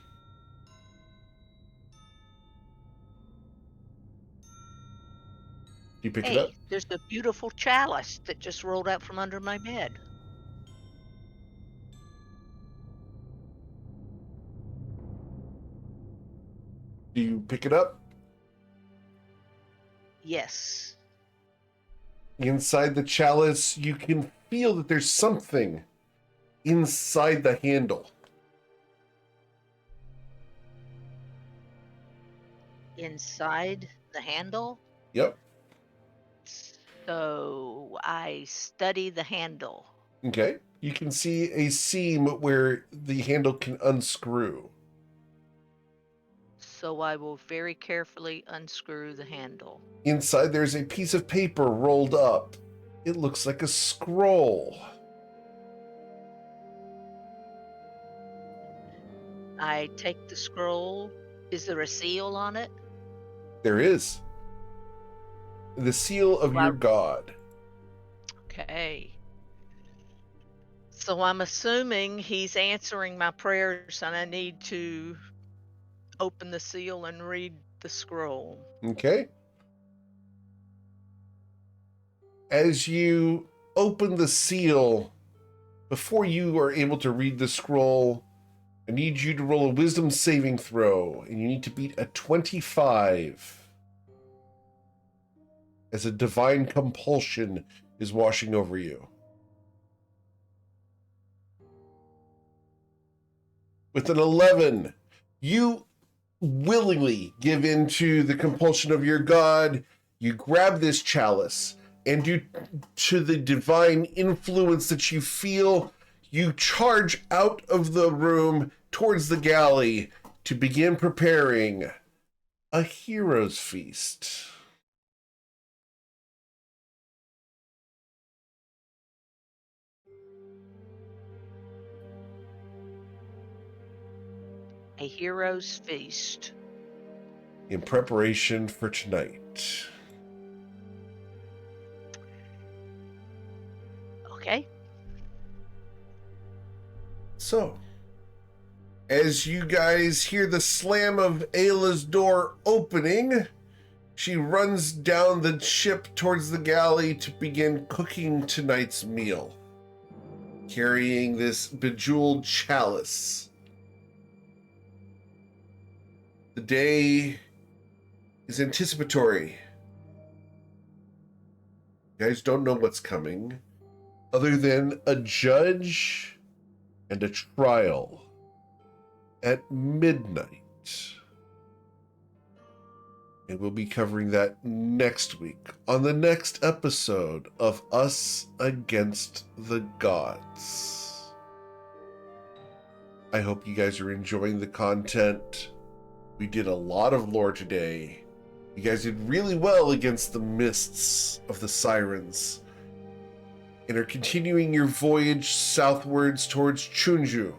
Do you pick it up? Hey, there's a beautiful chalice that just rolled out from under my bed. Do you pick it up? Yes. Inside the chalice, you can feel that there's something inside the handle. Inside the handle? Yep. So I study the handle. Okay. You can see a seam where the handle can unscrew. So I will very carefully unscrew the handle. Inside, there's a piece of paper rolled up. It looks like a scroll. I take the scroll. Is there a seal on it? There is. The seal of your god. Okay. So I'm assuming he's answering my prayers and I need to open the seal and read the scroll. Okay. As you open the seal, before you are able to read the scroll, I need you to roll a wisdom saving throw, and you need to beat a 25. As a divine compulsion is washing over you. With an 11, you willingly give in to the compulsion of your god. You grab this chalice, and due to the divine influence that you feel, you charge out of the room towards the galley to begin preparing a hero's feast. A hero's feast. In preparation for tonight. Okay. So, as you guys hear the slam of Ayla's door opening, she runs down the ship towards the galley to begin cooking tonight's meal, carrying this bejeweled chalice. The day is anticipatory. You guys don't know what's coming, other than a judge and a trial at midnight. And we'll be covering that next week on the next episode of Us Against the Gods. I hope you guys are enjoying the content. We did a lot of lore today. You guys did really well against the mists of the sirens and are continuing your voyage southwards towards Chunju.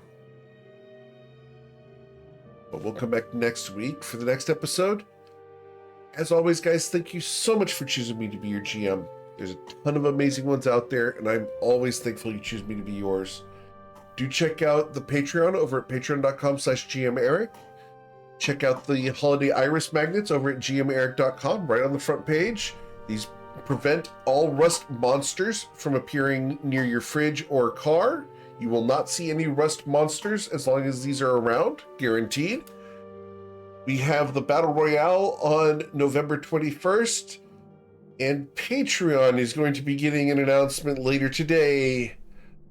But we'll come back next week for the next episode. As always, guys, thank you so much for choosing me to be your GM. There's a ton of amazing ones out there, and I'm always thankful you choose me to be yours. Do check out the Patreon over at patreon.com/GMEric. Check out the Holiday Iris Magnets over at gmeric.com, right on the front page. These prevent all rust monsters from appearing near your fridge or car. You will not see any rust monsters as long as these are around, guaranteed. We have the Battle Royale on November 21st, and Patreon is going to be getting an announcement later today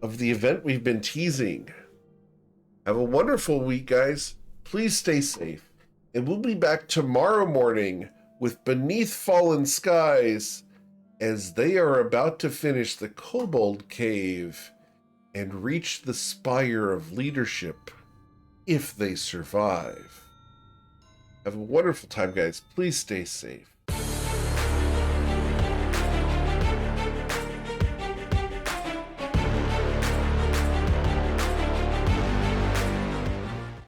of the event we've been teasing. Have a wonderful week, guys. Please stay safe, and we'll be back tomorrow morning with Beneath Fallen Skies as they are about to finish the Kobold Cave and reach the Spire of Leadership, if they survive. Have a wonderful time, guys. Please stay safe.